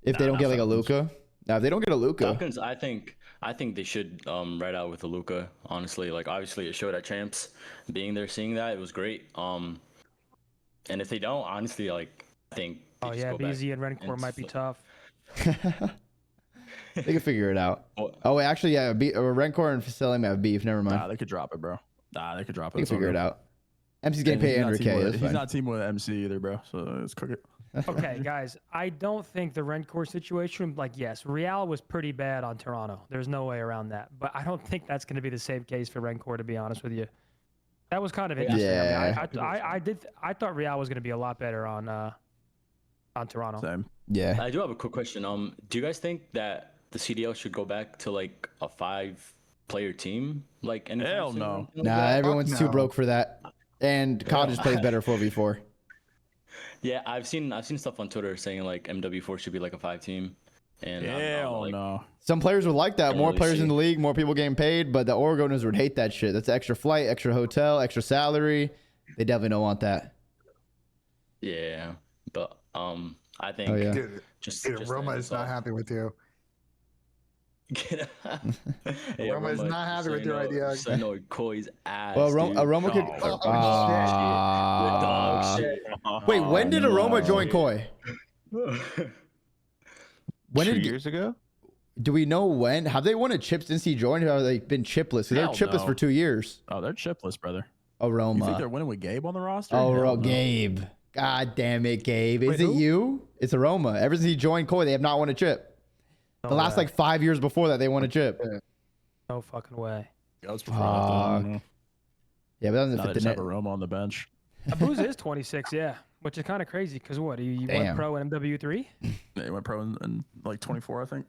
If they don't get like a Luka. Now if they don't get a Luka. Falcons, I think they should ride out with a Luka. Honestly, like obviously it showed at champs. Being there, seeing that, it was great. And if they don't, honestly, like I think. Oh yeah, BZ and Rencore might be tough. They can figure it out. Oh wait, actually, yeah, Rencore and Facility have beef. Never mind. Nah, they could drop it, bro. They could drop it. They can figure it out. MC's getting paid 100K. He's not teaming with MC either, bro. So let's cook it. Okay, guys, I don't think the Rencore situation, like, yes, Real was pretty bad on Toronto. There's no way around that. But I don't think that's going to be the same case for Rencore, to be honest with you. That was kind of interesting. Yeah. I mean, I thought Real was going to be a lot better on Toronto. Same. Yeah. I do have a quick question. Do you guys think that the CDL should go back to like a 5-player team? Like, hell no. Nah, everyone's too broke for that. And COD just plays better 4v4. Yeah, I've seen stuff on Twitter saying like MW4 should be like a 5-team. And hell no. Some players would like that. More players in the league, more people getting paid, but the org owners would hate that shit. That's extra flight, extra hotel, extra salary. They definitely don't want that. Yeah, but I think just Roma is not happy with you. Roma is not happy with your idea. No, Koi's ass. Well, Aroma could. Wait, when did Aroma join Koi? When 2 years ago? Do we know when? Have they won a chip since he joined, or have they been chipless? Because they're chipless for 2 years. Oh, they're chipless, brother. Aroma. You think they're winning with Gabe on the roster? Oh, Gabe. God damn it, Gabe. Is it you? It's Aroma. Ever since he joined Koi, they have not won a chip. The last like 5 years before that, they won a chip. No fucking way. Yeah, but that doesn't fit the just net. have Aroma on the bench. Abuz is 26, yeah, which is kind of crazy because what? He went pro in MW3? Yeah, he went pro in like 24, I think.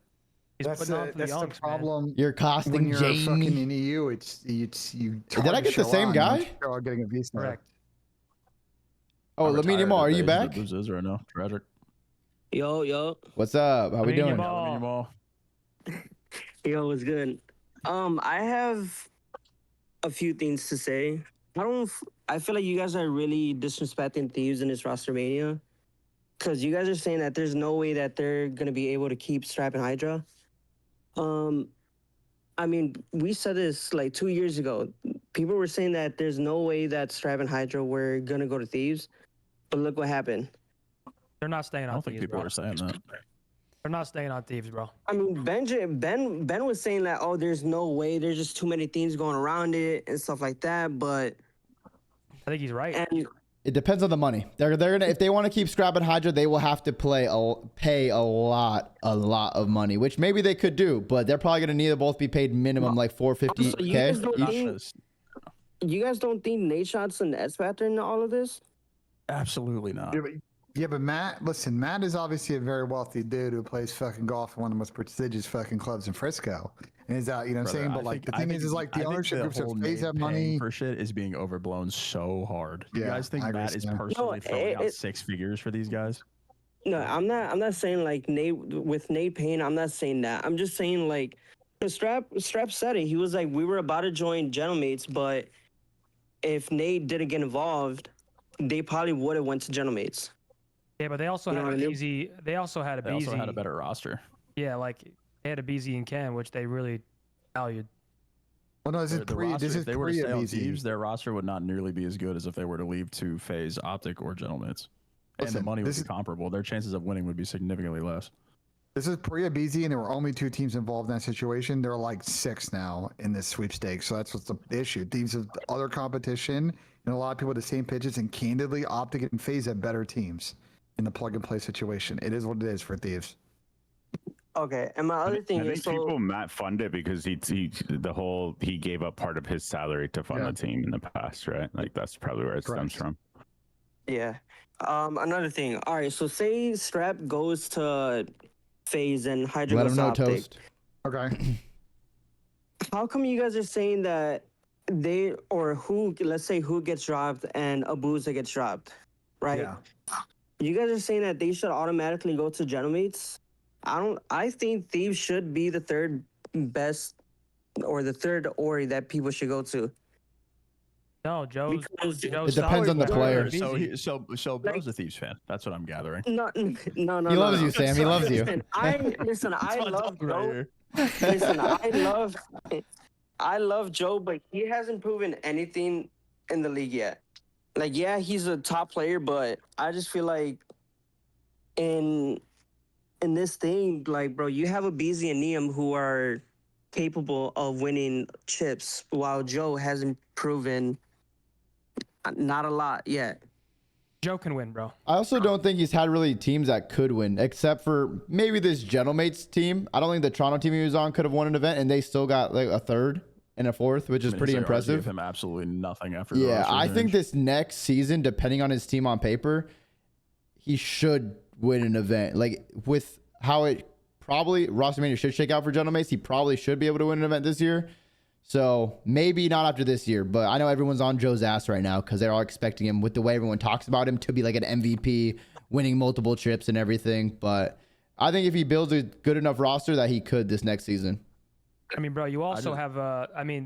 That's the problem. Man. You're costing when you're Jamie. Fucking in EU. It's you. Did I get the same guy? Getting a visa. Correct. Oh, Lamine Yamal, are you back? Abuz is right now. Tragic. Yo. What's up? How we doing? Yo, what's good? I have a few things to say. I feel like you guys are really disrespecting Thieves in this Rostermania. Because you guys are saying that there's no way that they're going to be able to keep Strap and Hydra. I mean, we said this like 2 years ago. People were saying that there's no way that Strap and Hydra were going to go to Thieves. But look what happened. They're not staying on I don't Thieves, think people bro. are saying that. They're not staying on Thieves, bro. I mean, Ben was saying that, oh, there's no way. There's just too many things going around it and stuff like that. But I think he's right. And it depends on the money. They're gonna, if they want to keep Scrap and Hydra, they will have to pay a lot of money, which maybe they could do, but they're probably gonna need to both be paid minimum like $450K. You guys don't think Nate Shot's an S factor in all of this? Absolutely not. Yeah, but Matt is obviously a very wealthy dude who plays fucking golf in one of the most prestigious fucking clubs in Frisco. And is out, you know what I'm saying? But like the thing is like the ownership groups of FaZe have money. For shit is being overblown so hard. Yeah, you guys think Matt is personally throwing out 6 figures for these guys? No, I'm not saying like Nate Payne, I'm not saying that. I'm just saying like Strap said it. He was like, we were about to join Gentlemates, but if Nate didn't get involved, they probably would have went to Gentlemates. Yeah, but they also had a BZ. They also had a BZ. They also had a better roster. Yeah, like they had a BZ and Ken, which they really valued. Well, no, this is pre. This is if they were to stay on BZ. Thieves, their roster would not nearly be as good as if they were to leave to FaZe, Optic, or Gentlemates. And the money would be comparable. Their chances of winning would be significantly less. This is pre-BZ, and there were only 2 teams involved in that situation. There are like 6 now in this sweepstakes. So that's what's the issue. Thieves have other competition, and a lot of people at the same pitches. And candidly, Optic and FaZe have better teams in the plug-and-play situation. It is what it is for Thieves. Okay, and my other thing is people Matt funded because he gave up part of his salary to fund the team in the past, right? Like that's probably where it stems from. Yeah. Another thing. All right, so say Strap goes to FaZe and Hydra Let goes him know, Optic. Toast. Okay. How come you guys are saying that let's say who gets dropped and Abuza gets dropped? right? Yeah. You guys are saying that they should automatically go to Genomates. I think Thieves should be the third best or the third Ori that people should go to. No, Joe's It depends on the player. So Bro's a Thieves fan. That's what I'm gathering. No. He loves you, Sam. He loves you. Listen, I love Joe. Listen, I love Joe, but he hasn't proven anything in the league yet. Like, yeah, he's a top player, but I just feel like in this thing, like, bro, you have a BZ and Neum who are capable of winning chips, while Joe hasn't proven not a lot yet. Joe can win, bro. I also don't think he's had really teams that could win, except for maybe this Gentlemates team. I don't think the Toronto team he was on could have won an event, and they still got like a third and a fourth, which is pretty impressive. Give him absolutely nothing after. Yeah, I think this next season, depending on his team on paper, he should win an event. Like with how it probably Rostermania should shake out for Gentlemates, he probably should be able to win an event this year. So maybe not after this year, but I know everyone's on Joe's ass right now because they're all expecting him, with the way everyone talks about him, to be like an MVP, winning multiple chips and everything. But I think if he builds a good enough roster that he could this next season. I mean, bro, you also have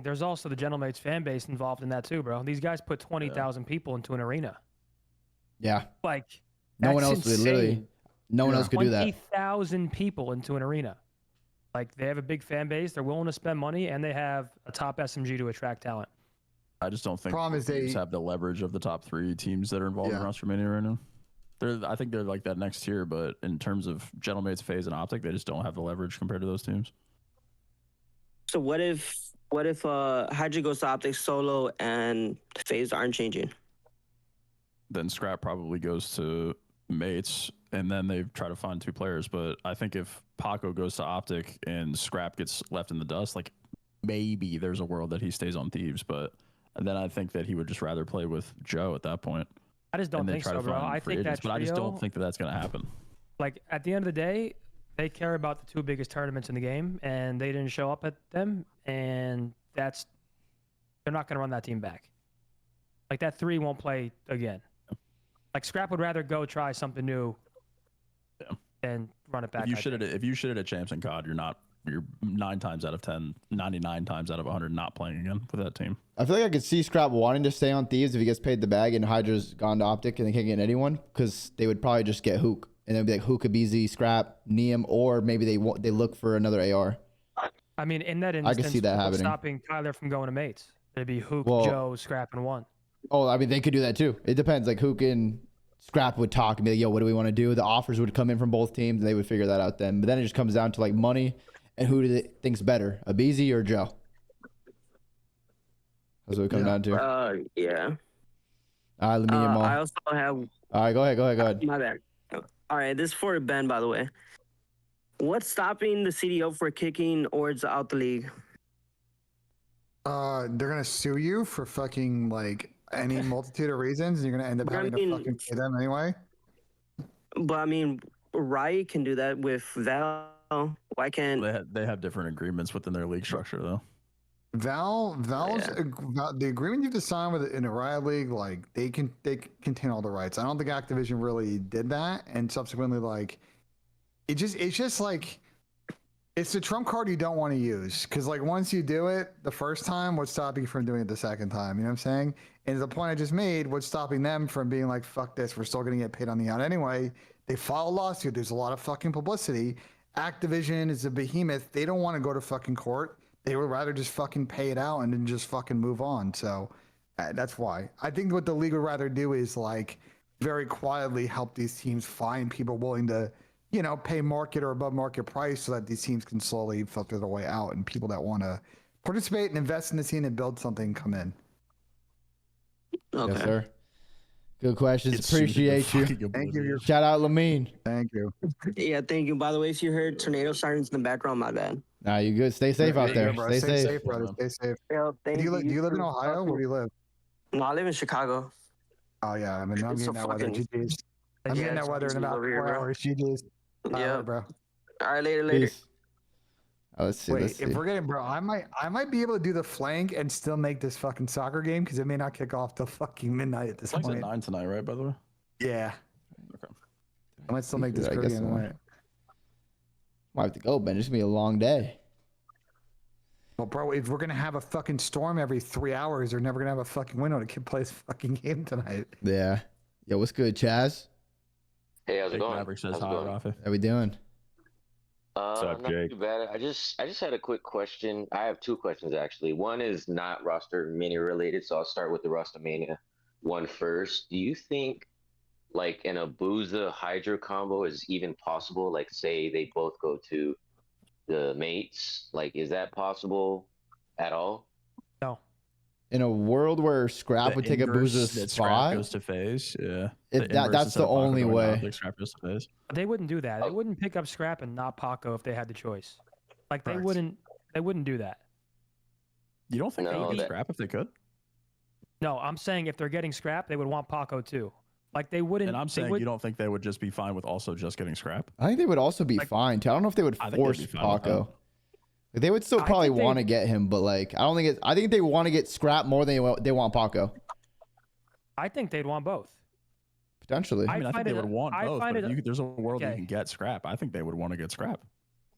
there's also the Gentlemates fan base involved in that too, bro. These guys put 20,000 people into an arena. Yeah. Like, no one else would literally. No one else could do that. 20,000 people into an arena. Like, they have a big fan base. They're willing to spend money, and they have a top SMG to attract talent. I just don't think Problem is they have the leverage of the top 3 teams that are involved in Rostermania right now. I think they're like that next tier, but in terms of Gentlemates, FaZe, and Optic, they just don't have the leverage compared to those teams. So what if Hydra goes to Optic solo and FaZe aren't changing? Then Scrap probably goes to Mates, and then they try to find 2 players. But I think if Paco goes to Optic and Scrap gets left in the dust, like maybe there's a world that he stays on Thieves. But then I think that he would just rather play with Joe at that point. I just don't think so, bro. I think that but I just don't think that that's going to happen. Like, at the end of the day, they care about the 2 biggest tournaments in the game, and they didn't show up at them, and they're not going to run that team back. Like, that 3 won't play again. Like, Scrap would rather go try something new and run it back. If you shit at Champs and COD, you're 9 times out of 10, 99 times out of 100 not playing again with that team. I feel like I could see Scrap wanting to stay on Thieves if he gets paid the bag and Hydra's gone to Optic and they can't get anyone, because they would probably just get Hook. And then be like Hook, BZ, Scrap, Neum, or maybe they look for another AR. I mean, in that instance, I can see that happening. Stopping Tyler from going to Mates. It'd be Hook, Joe, Scrap, and 1. Oh, I mean, they could do that too. It depends. Like Hook and Scrap would talk and be like, yo, what do we want to do? The offers would come in from both teams and they would figure that out then. But then it just comes down to like money and who do they think's better, a BZ or Joe? That's what it comes down to. Yeah. All right, let me I also have. All right, go ahead. My bad. All right, this is for Ben, by the way. What's stopping the CDO for kicking Ords out the league? They're gonna sue you for fucking like any multitude of reasons, and you're gonna end up having to fucking pay them anyway. But I mean, Riot can do that with Val. Why can't they have different agreements within their league structure though? Valve's the agreement you have to sign with in a Riot League, like they contain all the rights. I don't think Activision really did that, and subsequently, like it's just like it's the trump card you don't want to use, because like once you do it the first time, what's stopping you from doing it the second time? You know what I'm saying? And the point I just made, what's stopping them from being like, fuck this, we're still gonna get paid on the out anyway? They file a lawsuit. There's a lot of fucking publicity. Activision is a behemoth. They don't want to go to fucking court. They would rather just fucking pay it out and then just fucking move on. So that's why. I think what the league would rather do is like very quietly help these teams find people willing to, you know, pay market or above market price so that these teams can slowly filter their way out and people that want to participate and invest in the scene and build something come in. Okay. Yes, sir. Good questions. Appreciate you. Thank you. Shout out Lamine. Thank you. Yeah, thank you. By the way, if you heard tornado sirens in the background, my bad. Nah, you good. Stay safe out there. Bro. Stay safe, brother. Stay safe. Yeah, do you live in Ohio? Where do you live? No, I live in Chicago. Oh yeah, I mean, I'm getting that weather. GG's. I'm getting that weather in about 4 hours. GG's. Yeah, bro. All right, later. Peace. Let's see. Wait, if we're getting, bro, I might be able to do the flank and still make this fucking soccer game because it may not kick off till fucking midnight at this point. It's at 9 tonight, right? By the way. Yeah. Okay. I might still make this Caribbean way. Might have to go, Ben. It's gonna be a long day. Well, bro, if we're gonna have a fucking storm every 3 hours, they're never gonna have a fucking window to play this fucking game tonight. Yeah. Yo, what's good, Chaz? Hey, how's it going? Maverick says How's it hi, going? Rafi. How we doing? Not up, Jake? too bad. I just had a quick question. I have two questions actually. One is not Rostermania related, so I'll start with the Rostermania one first. Do you think like an Abuza Hydra combo is even possible? Like, say they both go to the mates. Like, is that possible at all? No. In a world where Scrap would take Abuza's Scrap spot, goes to phase. Yeah. that's the only way. Scrap goes to phase. They wouldn't do that. They wouldn't pick up Scrap and not Paco if they had the choice. Like they wouldn't do that. You don't think they would get Scrap if they could? No, I'm saying if they're getting Scrap, they would want Paco too. Like they wouldn't. And I'm saying you don't think they would just be fine with also just getting Scrap? I think they would also be fine too. I don't know if they would force Paco. Like, they would still probably want to get him, but like I don't think it. I think they want to get Scrap more than they want Paco. I think they'd want both. Potentially. I mean, I think they would want both. But if there's a world that you can get Scrap, I think they would want to get Scrap,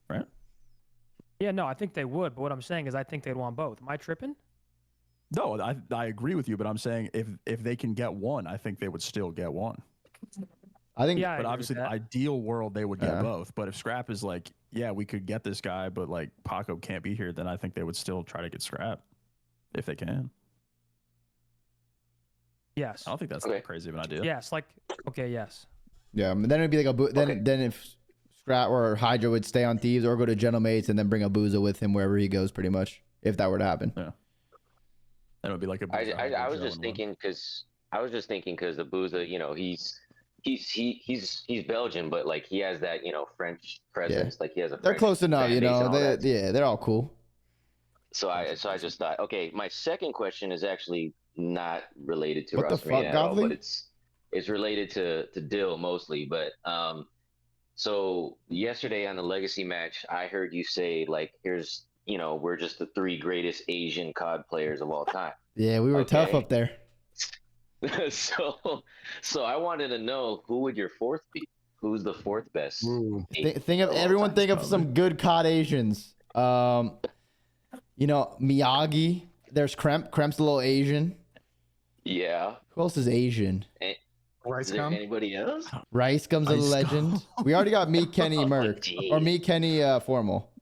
right? Yeah, no, I think they would. But what I'm saying is, I think they'd want both. Am I tripping? No, I agree with you, but I'm saying if they can get one, I think they would still get one. I think, but obviously, the ideal world they would get both. But if Scrap is like, yeah, we could get this guy, but like Paco can't be here, then I think they would still try to get Scrap if they can. Yes. I don't think that's that crazy of an idea. Yes, like yes. Yeah, but then it'd be like then if Scrap or Hydra would stay on Thieves or go to Gentlemates and then bring Abuza with him wherever he goes, pretty much, if that were to happen. Yeah. That would be like I was just thinking because Abuza, you know, he's Belgian, but like he has that, you know, French presence. Like he has a. They're close enough, you know. They're all cool. So I just thought, okay, my second question is actually not related to what the fuck, at all, Godly? but it's related to Dill mostly. But so yesterday on the Legacy match, I heard you say like, here's, you know, we're just the 3 greatest Asian COD players of all time. Yeah, we were tough up there. So I wanted to know, who would your fourth be? Who's the fourth best? Think of some good COD Asians. You know, Miyagi. There's Kremp. Kremp's a little Asian. Yeah. Who else is Asian? Is there anybody else? Rice Gum's a legend. We already got me, Kenny, Merc, or me, Kenny, Formal.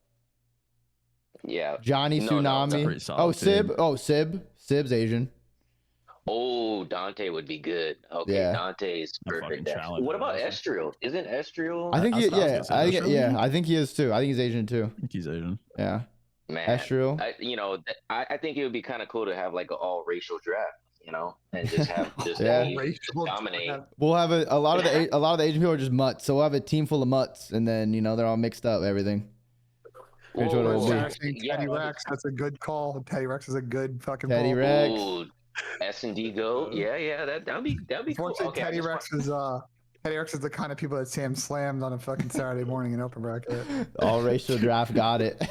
Yeah. Johnny Tsunami. Sib. Sib's Asian. Oh, Dante would be good. Okay, Yeah. Dante's perfect. What about Estriel? Isn't Estriel? I think I think he is too. I think he's Asian too. I think he's Asian. Yeah. Man, Estriel. I think it would be kind of cool to have like an all racial draft, you know, and just have dominate. We'll have a lot of the Asian people are just mutts, so we'll have a team full of mutts, and then you know they're all mixed up, everything. Teddy Rex, that's a good call. Teddy Rex is a good fucking Teddy ball. Rex. Ooh, S&D go. Yeah, that'd be cool. Okay, Teddy Rex is the kind of people that Sam slammed on a fucking Saturday morning in open bracket. All racial draft, got it.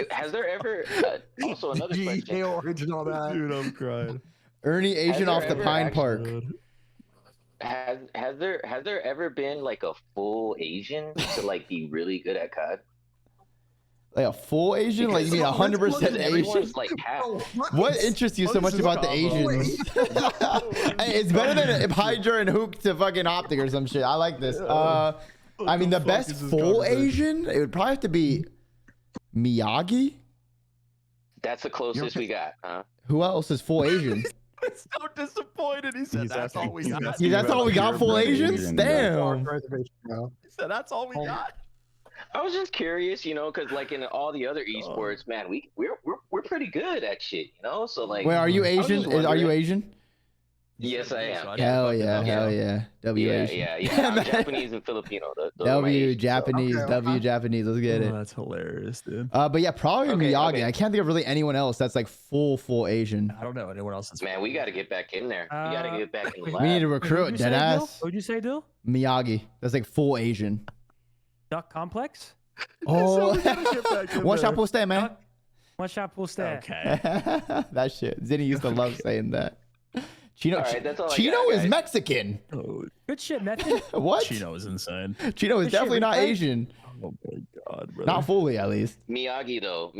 Has there ever also another question? Original that. Dude, I'm crying. Ernie Asian off the Pine Park. Has there ever been like a full Asian to like be really good at COD? Like a full Asian? Like you mean 100% Asian? Like half. What interests you so much about the Asians? Hey, it's better than if Hydra and Hook to fucking Optic or some shit. I like this. I mean, the best full Asian, it would probably have to be Miyagi. That's the closest we got, huh? Who else is full Asian? So disappointed. He said that's all we got. That's all we got, full Asians? Damn. He said that's all we got. I was just curious, you know, because like in all the other esports, man, we're pretty good at shit, you know. So like, wait, are you Asian? Are you Asian? Yes, I am. Hell yeah. W Asian. Yeah. I'm Japanese and Filipino. W Japanese. Let's get it. That's hilarious, dude. But yeah, probably Miyagi. I can't think of really anyone else that's like full Asian. I don't know anyone else. Man, we got to get back in there. We got to get back in the lab. We need to recruit deadass. What'd you say, Dill? Miyagi. That's like full Asian. Duck Complex? Oh, one shot post man. One shot post. Okay. That shit. Zinni used to love saying that. Chino, right, Chino is Mexican. Good shit, Method. What? Chino is insane. Chino is Good definitely shit, not replay. Asian. Oh my god, bro. Not fully, at least. Miyagi though,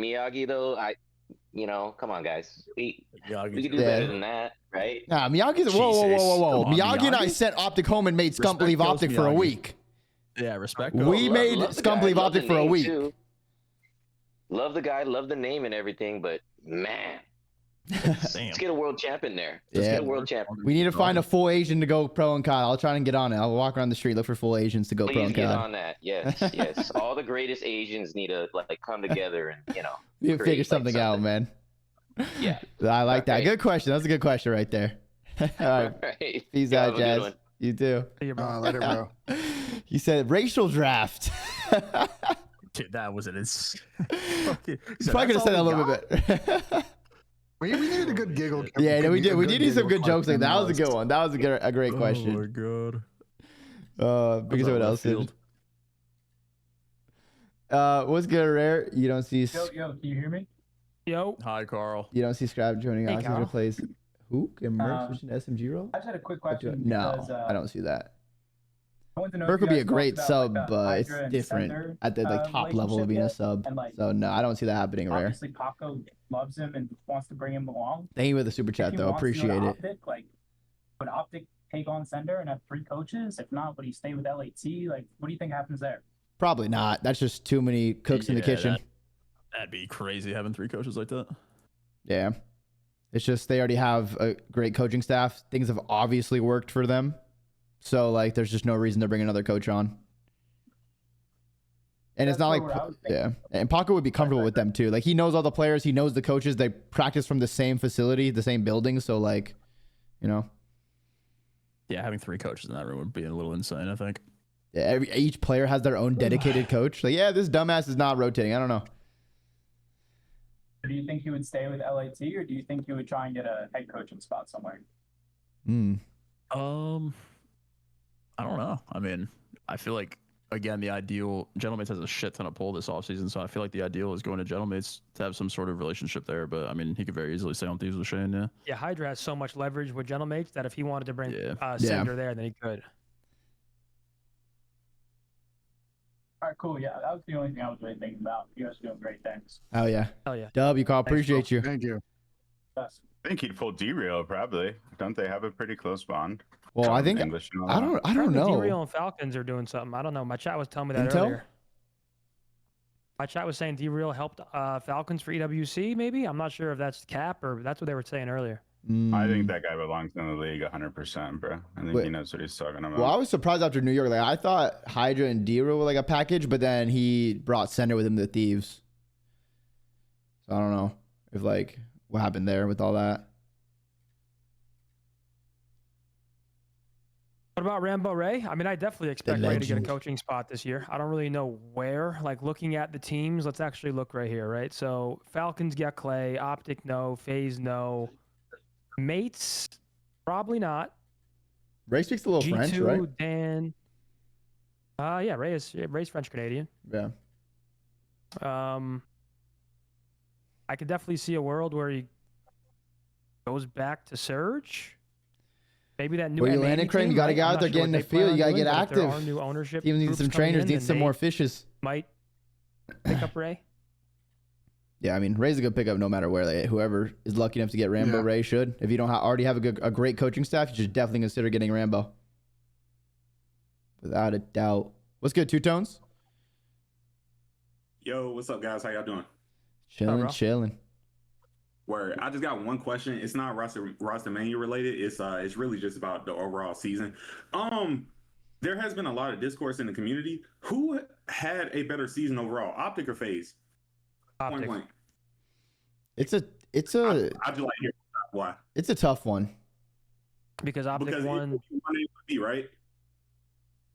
come on, guys. We can do Yeah. better than that, right? Nah, Miyagi's. Whoa. Come on, Miyagi and I Miyagi? sent Optic home and made Scump Respect leave goes Optic for a Miyagi. week. Yeah, respect. We made love the Scump guy, leave love the Optic for a name, week. too. Love the guy, love the name and everything, but man, let's get a world champ in there. Let's get a world champ. We need to find a full Asian to go pro and COD. I'll try and get on it. I'll walk around the street, look for full Asians to go pro Please and get COD. on that. Yes. All the greatest Asians need to come together and We need to figure something out, man. Yeah. I like that. Right. Good question. That's a good question right there. All right. Right. Peace Y'all out, have a good Jazz. one. You too. Later, bro. You said racial draft. Dude, that was an insane. You probably could have said that a little bit. We needed a good giggle. Yeah, no, we did. We good did need some giggle good jokes. Like question. that was a good one. That was a great question. Oh my god. Because what else? Field. What's good, Rare? You don't see. Yo, can you hear me? Yo. Hi, Carl. You don't see Scrap joining Hey, us. Carl. He plays Hook and Merc switching to SMG role. I just had a quick question. No, because, I don't see that. I want to know if Merc you would be guys a great talked sub, about, but it's Hydra and different Sender, at the top level of being a relationship sub. yet? And, like, So no, I don't see that happening, Rare. obviously, Paco loves him and wants to bring him along. Thank you for the super If chat he though. wants to go to Appreciate it. Optic, like, would Optic take on Sender and have 3 coaches? If not, would he stay with LAT? Like, what do you think happens there? Probably not. That's just too many cooks in the Yeah, kitchen. That'd be crazy having 3 coaches like that. Yeah. It's just they already have a great coaching staff. Things have obviously worked for them. So, like, there's just no reason to bring another coach on. And it's not like, yeah. And Paco would be comfortable with them, too. Like, he knows all the players. He knows the coaches. They practice from the same facility, the same building. So, like, you know. Yeah, having 3 coaches in that room would be a little insane, I think. Yeah, each player has their own dedicated coach. Like, yeah, this dumbass is not rotating. I don't know. Do you think he would stay with LAT, or do you think he would try and get a head coaching spot somewhere? I don't know. I mean, I feel like, again, the ideal, Gentleman's has a shit ton of pull this offseason, so I feel like the ideal is going to Gentleman's to have some sort of relationship there. But I mean, he could very easily stay on Thieves with Shane. Yeah. Yeah, Hydra has so much leverage with Gentlemates that if he wanted to bring Yeah. Sender there, then he could. All right, cool. Yeah, that was the only thing I was really thinking about. You guys are doing great things. Oh, yeah. Hell yeah. Dub, you call. Appreciate you. Thank you. Yes. I think he'd pull D-Real, probably. Don't they have a pretty close bond? Well, I think English and all I that. don't Apparently know. D-Real and Falcons are doing something. I don't know. My chat was telling me that Intel? earlier. My chat was saying D-Real helped Falcons for EWC, maybe? I'm not sure if that's cap or that's what they were saying earlier. I think that guy belongs in the league 100%, bro. I think Wait. he knows what he's talking about. Well, I was surprised after New York. Like, I thought Hydra and D-Real were like a package, but then he brought Sender with him to the Thieves. So I don't know if like what happened there with all that. What about Rambo Ray? I mean, I definitely expect Ray to get a legend. coaching spot this year. I don't really know where. Like, looking at the teams, let's actually look right here, right? So, Falcons got Clay, Optic no, FaZe no, Mates probably not. Ray speaks a little G2, French, right? Dan. Yeah, Ray's French Canadian. Yeah. I could definitely see a world where he goes back to Surge. Maybe that new. Where you M80 landed, Crane, team, you got to right? get I'm out not there, sure get what in the they plan field. You on got to doing, get but if there active. are new ownership Teams need groups some coming trainers, in, need then some they more fishes. Might pick up Ray. Yeah, I mean, Ray's a good pickup no matter where. Like, whoever is lucky enough to get Rambo, Yeah. Ray should. If you don't already have a great coaching staff, you should definitely consider getting Rambo. Without a doubt. What's good, Two Tones? Yo, what's up, guys? How y'all doing? Chilling, chilling. Word. I just got one question. It's not Rostermania related. It's really just about the overall season. There has been a lot of discourse in the community. Who had a better season overall, Optic or FaZe? Point blank. It's a I just like to hear why. it's a tough one. Because Optic Because won. it would be right.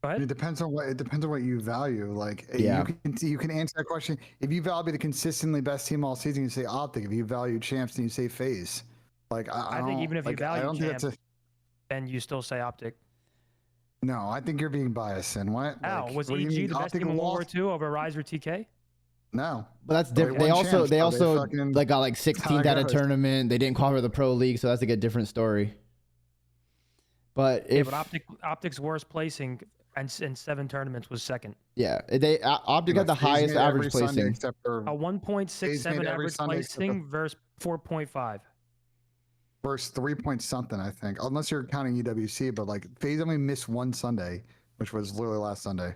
Go ahead. It depends on what you value. Like, Yeah. you can answer that question. If you value the consistently best team all season, you say Optic. If you value champs, then you say FaZe. Like, I I think don't- even if you like, I value don't think champ, that's then you still say Optic. no. I think you're being biased. And what? Ow, Like, was what do you EG mean, the best Optic team in World War lost? II over Rise or TK? No. But that's They different. They won also champs, they bro. also fucking- like got like That's how 16th it at a goes. tournament. They didn't qualify for the pro league, so that's like a different story. But if Optic's worst placing and in 7 tournaments was second. Yeah, Optic had the highest average placing. Except for A 1.67 average placing versus 4.5. Versus 3 point something, I think. Unless you're counting UWC, but like FaZe only missed one Sunday, which was literally last Sunday.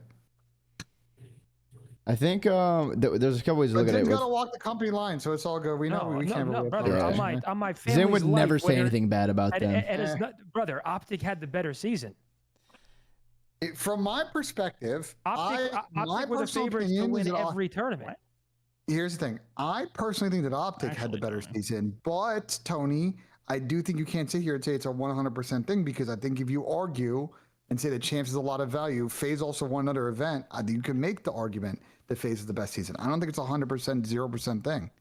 I think there's a couple ways to look at it. Zin's got to walk the company line, so it's all good. We know we can't really brother. On my family's Zin would never life, say anything bad about them. It is not, brother. Optic had the better season. From my perspective, Optic was a favorite to win every tournament. Here's the thing. I personally think that Optic had the better season, but Tony, I do think you can't sit here and say it's a 100% thing, because I think if you argue and say that Champs is a lot of value, FaZe also won another event, I think you can make the argument that FaZe is the best season. I don't think it's a 100%, 0% thing.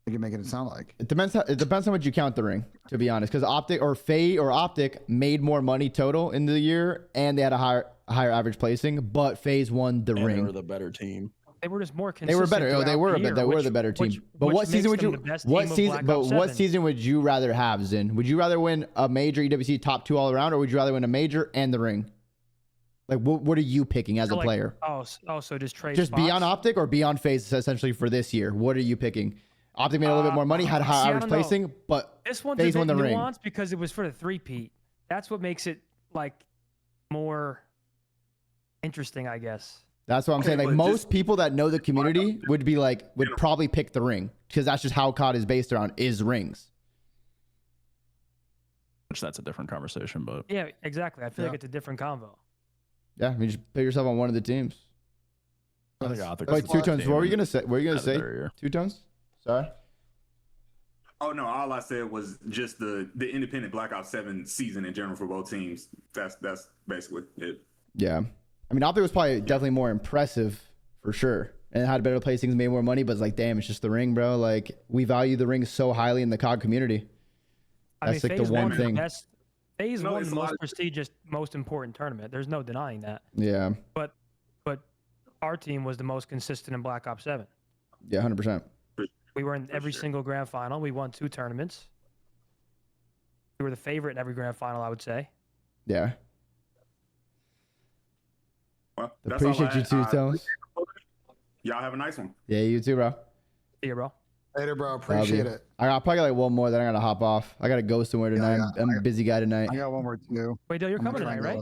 You're making it sound like. It depends how much you count the ring, to be honest, because Optic or FaZe or Optic made more money total in the year, and they had a higher average placing, but FaZe won the ring. They were the better team. They were just more consistent. They were better. They were the the better team. But what season would you? What season would you rather have, Zin? Would you rather win a major EWC top 2 all around, or would you rather win a major and the ring? Like, what are you picking as a player? So just trade. Just spots? be on Optic or be on FaZe essentially for this year. What are you picking? Optic made a little bit more money, had high average placing, but this one's FaZe won the ring because it was for the 3-peat. That's what makes it like more interesting, I guess. That's what I'm saying. Like, most people that know the community would probably pick the ring, because that's just how COD is based around, is rings. Which that's a different conversation, but yeah, exactly. I feel like it's a different convo. Yeah, I mean, just put yourself on one of the teams. I think Optic. Wait, Two Tones. What were you gonna say? What were you gonna say? Two Tones? Sorry. Oh no! All I said was just the independent Black Ops 7 season in general for both teams. That's basically it. Yeah, I mean, Optic was probably definitely more impressive for sure, and had better placings, made more money. But it's like, damn, it's just the ring, bro. Like, we value the ring so highly in the COD community. That's like the one thing. FaZe won the most prestigious, most important tournament. There's no denying that. Yeah. But our team was the most consistent in Black Ops 7. Yeah, 100%. We were in every single grand final. We won 2 tournaments. We were the favorite in every grand final, I would say. Yeah. Well, appreciate you, Two Tones. Y'all have a nice one. Yeah, you too, bro. See you, bro. Later, bro. Appreciate it. I probably got like one more, then I gotta hop off. I gotta go somewhere tonight. I'm a busy guy tonight. I got one more too. Wait, Dale, you're coming tonight, right?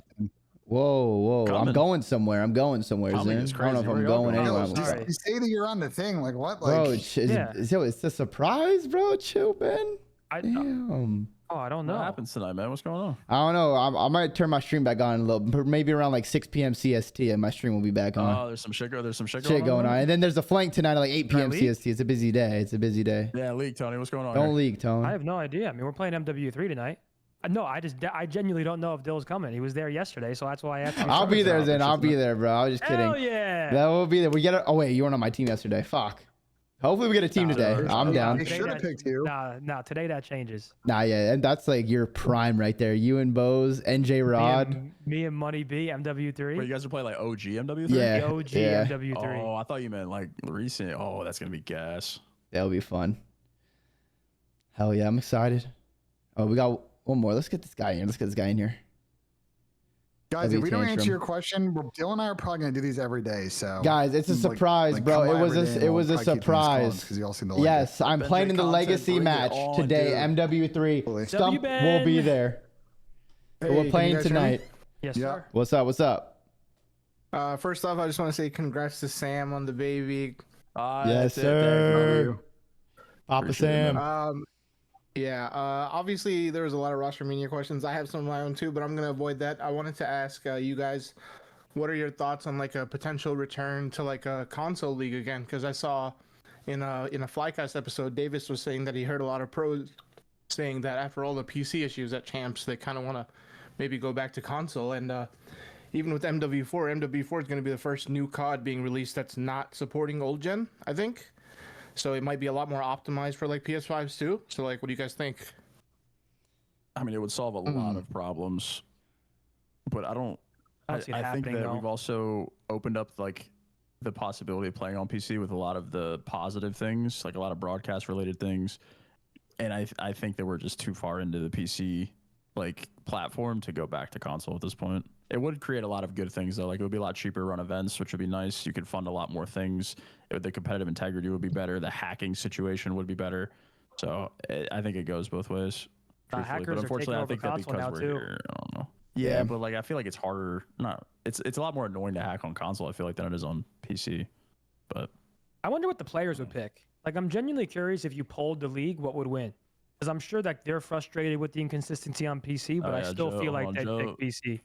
Whoa. I'm going somewhere. Zin. I don't know if I'm going anywhere. You say that you're on the thing. Like, what? Bro, like, it's a surprise, bro. Chill, Ben. Damn. I don't know. What happens tonight, man? What's going on? I don't know. I might turn my stream back on a little, maybe around like 6 p.m. CST, and my stream will be back on. Oh, there's some shit going on. And then there's a flank tonight at like 8 p.m. CST. It's a busy day. Yeah, leak, Tony. What's going on? Don't leak, Tony. I have no idea. I mean, we're playing MW3 tonight. No, I genuinely don't know if Dill's coming. He was there yesterday, so that's why I asked. I'll be there, Zin. I'll be there, bro. I was just kidding. Hell yeah. That will be there. We get it. Oh wait, you weren't on my team yesterday. Fuck. Hopefully we get a team today. I'm down. They should have picked you. Nah, today that changes. Nah, yeah, and that's like your prime right there. You and Bose, NJ Rod. Me and Money B, MW3. Wait, you guys are playing like OG MW3? Yeah. OG MW3. Oh, I thought you meant like recent. Oh, that's gonna be gas. That'll be fun. Hell yeah, I'm excited. Oh, we got one more. Let's get this guy in. here. Guys, if we don't answer your question, Dylan and I are probably gonna do these every day. So guys, it's a surprise, bro. It was a surprise. Yes, I'm playing in the legacy match today. MW3 Stump will be there. Hey, we're playing tonight. Yes, sir. What's up? First off, I just want to say congrats to Sam on the baby. Yes, sir. Papa Sam. Yeah, obviously there was a lot of Rostermania questions. I have some of my own too, but I'm gonna avoid that. I wanted to ask you guys, what are your thoughts on like a potential return to like a console league again? Because I saw in a Flycast episode, Davis was saying that he heard a lot of pros saying that after all the PC issues at Champs, they kind of want to maybe go back to console. And even with MW4 is going to be the first new COD being released that's not supporting old gen, I think. So it might be a lot more optimized for like PS5s too. So like, what do you guys think? I mean, it would solve a lot of problems, but I think that we've also opened up like the possibility of playing on PC with a lot of the positive things, like a lot of broadcast related things. And I think that we're just too far into the PC like platform to go back to console at this point. It would create a lot of good things though. Like it would be a lot cheaper to run events, which would be nice. You could fund a lot more things. The competitive integrity would be better. The hacking situation would be better. So I think it goes both ways. Hackers but unfortunately, are I think that console because now we're too. here, I don't know. Yeah, but like I feel like it's harder. It's a lot more annoying to hack on console. I feel like than it is on PC. But I wonder what the players would pick. Like I'm genuinely curious if you polled the league, what would win? Because I'm sure that they're frustrated with the inconsistency on PC, but I still feel like they'd pick PC.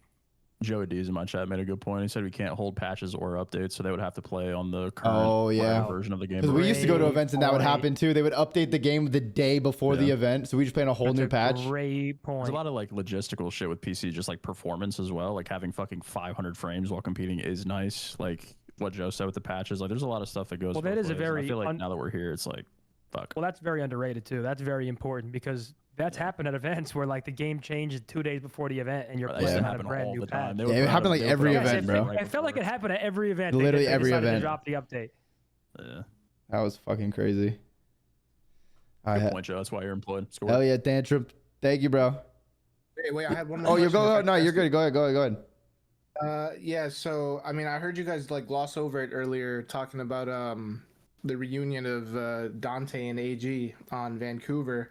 Joey D's in my chat made a good point. He said we can't hold patches or updates, so they would have to play on the current version of the game. Because we used to go to events and that would happen too. They would update the game the day before the event, so we just play on a whole new patch. Great point. There's a lot of like logistical shit with PC, just like performance as well. Like having fucking 500 frames while competing is nice. Like what Joe said with the patches. Like there's a lot of stuff that goes. Well, that is ways. a very. I feel like now that we're here, it's like, fuck. Well, that's very underrated too. That's very important because that's happened at events where like the game changed 2 days before the event and you're playing on a brand new patch. Yeah, it happened like every event, bro. It felt like it happened at every event. Literally every event. event. To drop the update. Yeah. That was fucking crazy. Good point, Joe. That's why you're employed. Score. Oh yeah, Tantrum. Thank you, bro. Hey, wait, I had one more. Oh, you go. No, you're good. Go ahead. Yeah. So I mean, I heard you guys like gloss over it earlier, talking about the reunion of Dante and AG on Vancouver.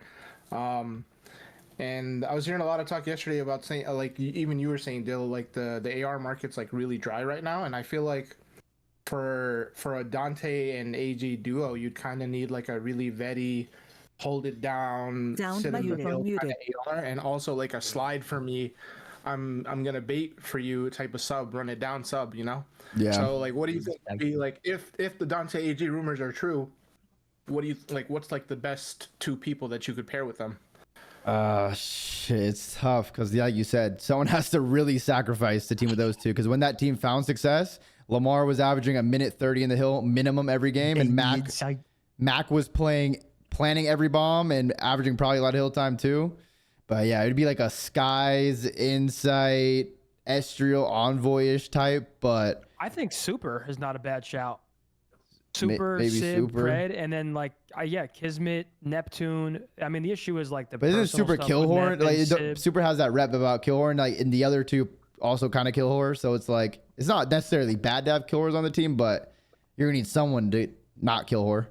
And I was hearing a lot of talk yesterday about saying, like even you were saying, Dill, like the AR market's like really dry right now, and I feel like for a Dante and AG duo, you'd kind of need like a really vetty, hold it down, sit in the hill kind of AR, and also like a slide for me. I'm gonna bait for you type of sub, run it down sub, you know. Yeah. So like, what do you think would be like if the Dante AG rumors are true? What do you like? What's like the best two people that you could pair with them? Shit, it's tough because like you said, someone has to really sacrifice the team with those two. Because when that team found success, Lamar was averaging a minute 30 in the hill minimum every game, and Mac was planning every bomb and averaging probably a lot of hill time too. But yeah, it'd be like a Skies, Insight, Estriel, Envoy-ish type. But I think Super is not a bad shout. Super, maybe Sib, Super. Pred, and then like Kismet, Neptune. I mean, the issue is like the. But isn't personal Super stuff kill with horn? Nep Like and Sib. Super has that rep about kill horn. Like, and the other two also kind of kill horror. So it's like it's not necessarily bad to have kill horrors on the team, but you're gonna need someone to not kill horror.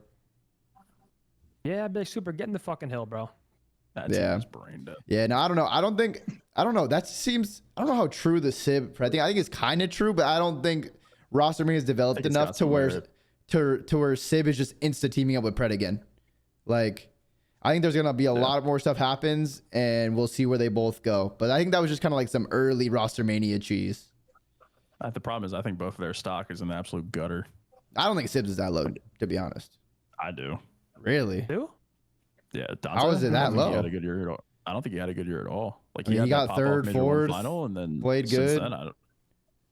Yeah, big Super, get in the fucking hill, bro. That team is brain dead. Yeah, no, I don't know. I don't know. That seems. I don't know how true the Sib. I think it's kind of true, but I don't think Rostermania has developed enough to where Sib is just insta teaming up with Pred again. Like, I think there's gonna be a lot more stuff happens, and we'll see where they both go. But I think that was just kind of like some early Rostermania cheese. The problem is, I think both of their stock is in the absolute gutter. I don't think Sibs is that low, to be honest. I do. Really? Who? Yeah. Dante, How is it that low? He had a good year at all. I don't think he had a good year at all. Like he got third, fourth, final, and then played since good. Then,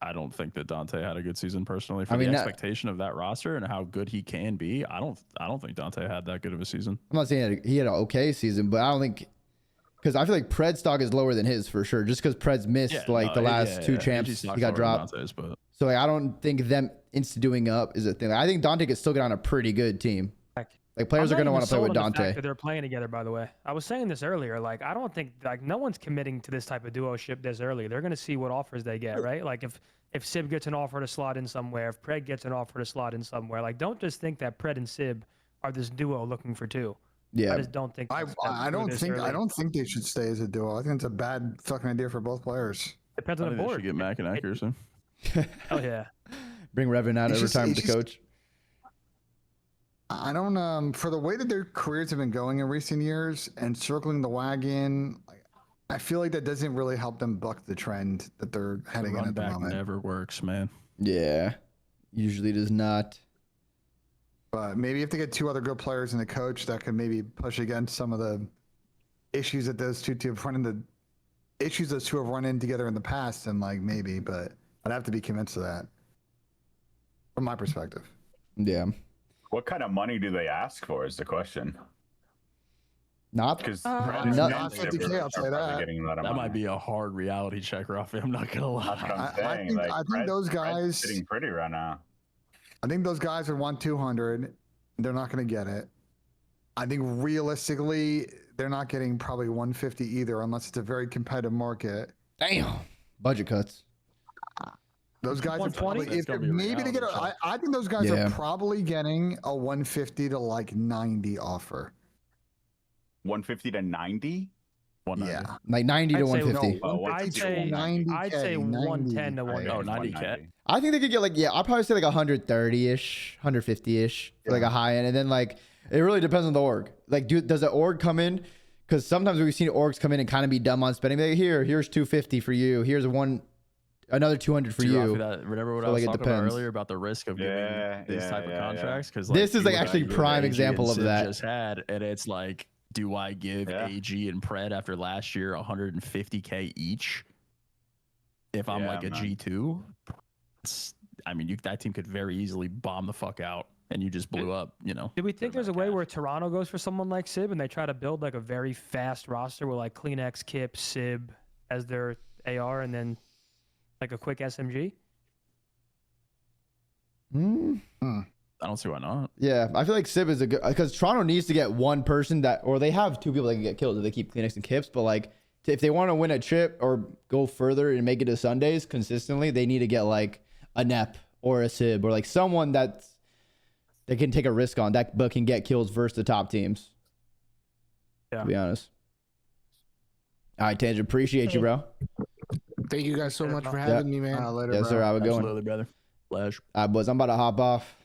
I don't think that Dante had a good season personally. For the expectation of that roster and how good he can be, I don't think Dante had that good of a season. I'm not saying he had an okay season, but I don't think because I feel like Pred's stock is lower than his for sure. Just because Pred's missed the last two champs, he got dropped. So like, I don't think them insta doing up is a thing. Like, I think Dante could still get on a pretty good team. Like players are going to want to play with Dante. They're playing together, by the way. I was saying this earlier. Like, I don't think like no one's committing to this type of duo ship this early. They're going to see what offers they get, right? Like if Sib gets an offer to slot in somewhere, if Pred gets an offer to slot in somewhere, like don't just think that Pred and Sib are this duo looking for two. Yeah, I just don't think. I don't think they should stay as a duo. I think it's a bad fucking idea for both players. Depends on the board. Should get Mac and accuracy. Hell yeah. Bring Revan out every time to coach. I don't for the way that their careers have been going in recent years and circling the wagon, I feel like that doesn't really help them buck the trend that they're heading in at the moment. Never works, man. Yeah, usually does not. But maybe if they get two other good players and a coach, that could maybe push against some of the issues that those two have run into. Issues those two have run in together in the past, and like maybe, but I'd have to be convinced of that from my perspective. Yeah. What kind of money do they ask for is the question. Not because not 50K, I'll say that. That might be a hard reality check, Rafi. I'm not gonna lie. That's what I'm saying. I think those guys sitting pretty right now. I think those guys would want 200. They're not going to get it. I think realistically, they're not getting probably 150 either, unless it's a very competitive market. Damn. Budget cuts. Those guys are probably, if maybe they get I think those guys are probably getting a 150 to like 90 offer. 150 to 90? Yeah. Like 90 to 150. I'd say 110 to 150. Oh, 90K. I think they could get like, I'd probably say like 130-ish, 150-ish for like a high end. And then like, it really depends on the org. Like, does the org come in? Because sometimes we've seen orgs come in and kind of be dumb on spending. Like, here's 250 for you. Here's another 200 for you. Remember what I was talking about earlier about the risk of giving these type of contracts? Because this is like actually prime example of that. Just had, and it's like, do I give AG and Pred after last year 150K each? If I'm like a G2, I mean, that team could very easily bomb the fuck out, and you just blew up. You know. Do we think there's a way where Toronto goes for someone like Sib and they try to build like a very fast roster with like Kleenex, Kip, Sib as their AR, and then like a quick SMG? I don't see why not. Yeah, I feel like Sib is a good, because Toronto needs to get one person that, or they have two people that can get killed if they keep Kleenex and Kips, but like if they want to win a trip or go further and make it to Sundays consistently, they need to get like a Nep or a Sib or like someone that can take a risk on that but can get kills versus the top teams. Yeah. To be honest. All right, Tangent, appreciate you, bro. Thank you guys so much for having me, man. Yes, sir. Have a good one. Absolutely, brother. Flash. All right, boys, I'm about to hop off.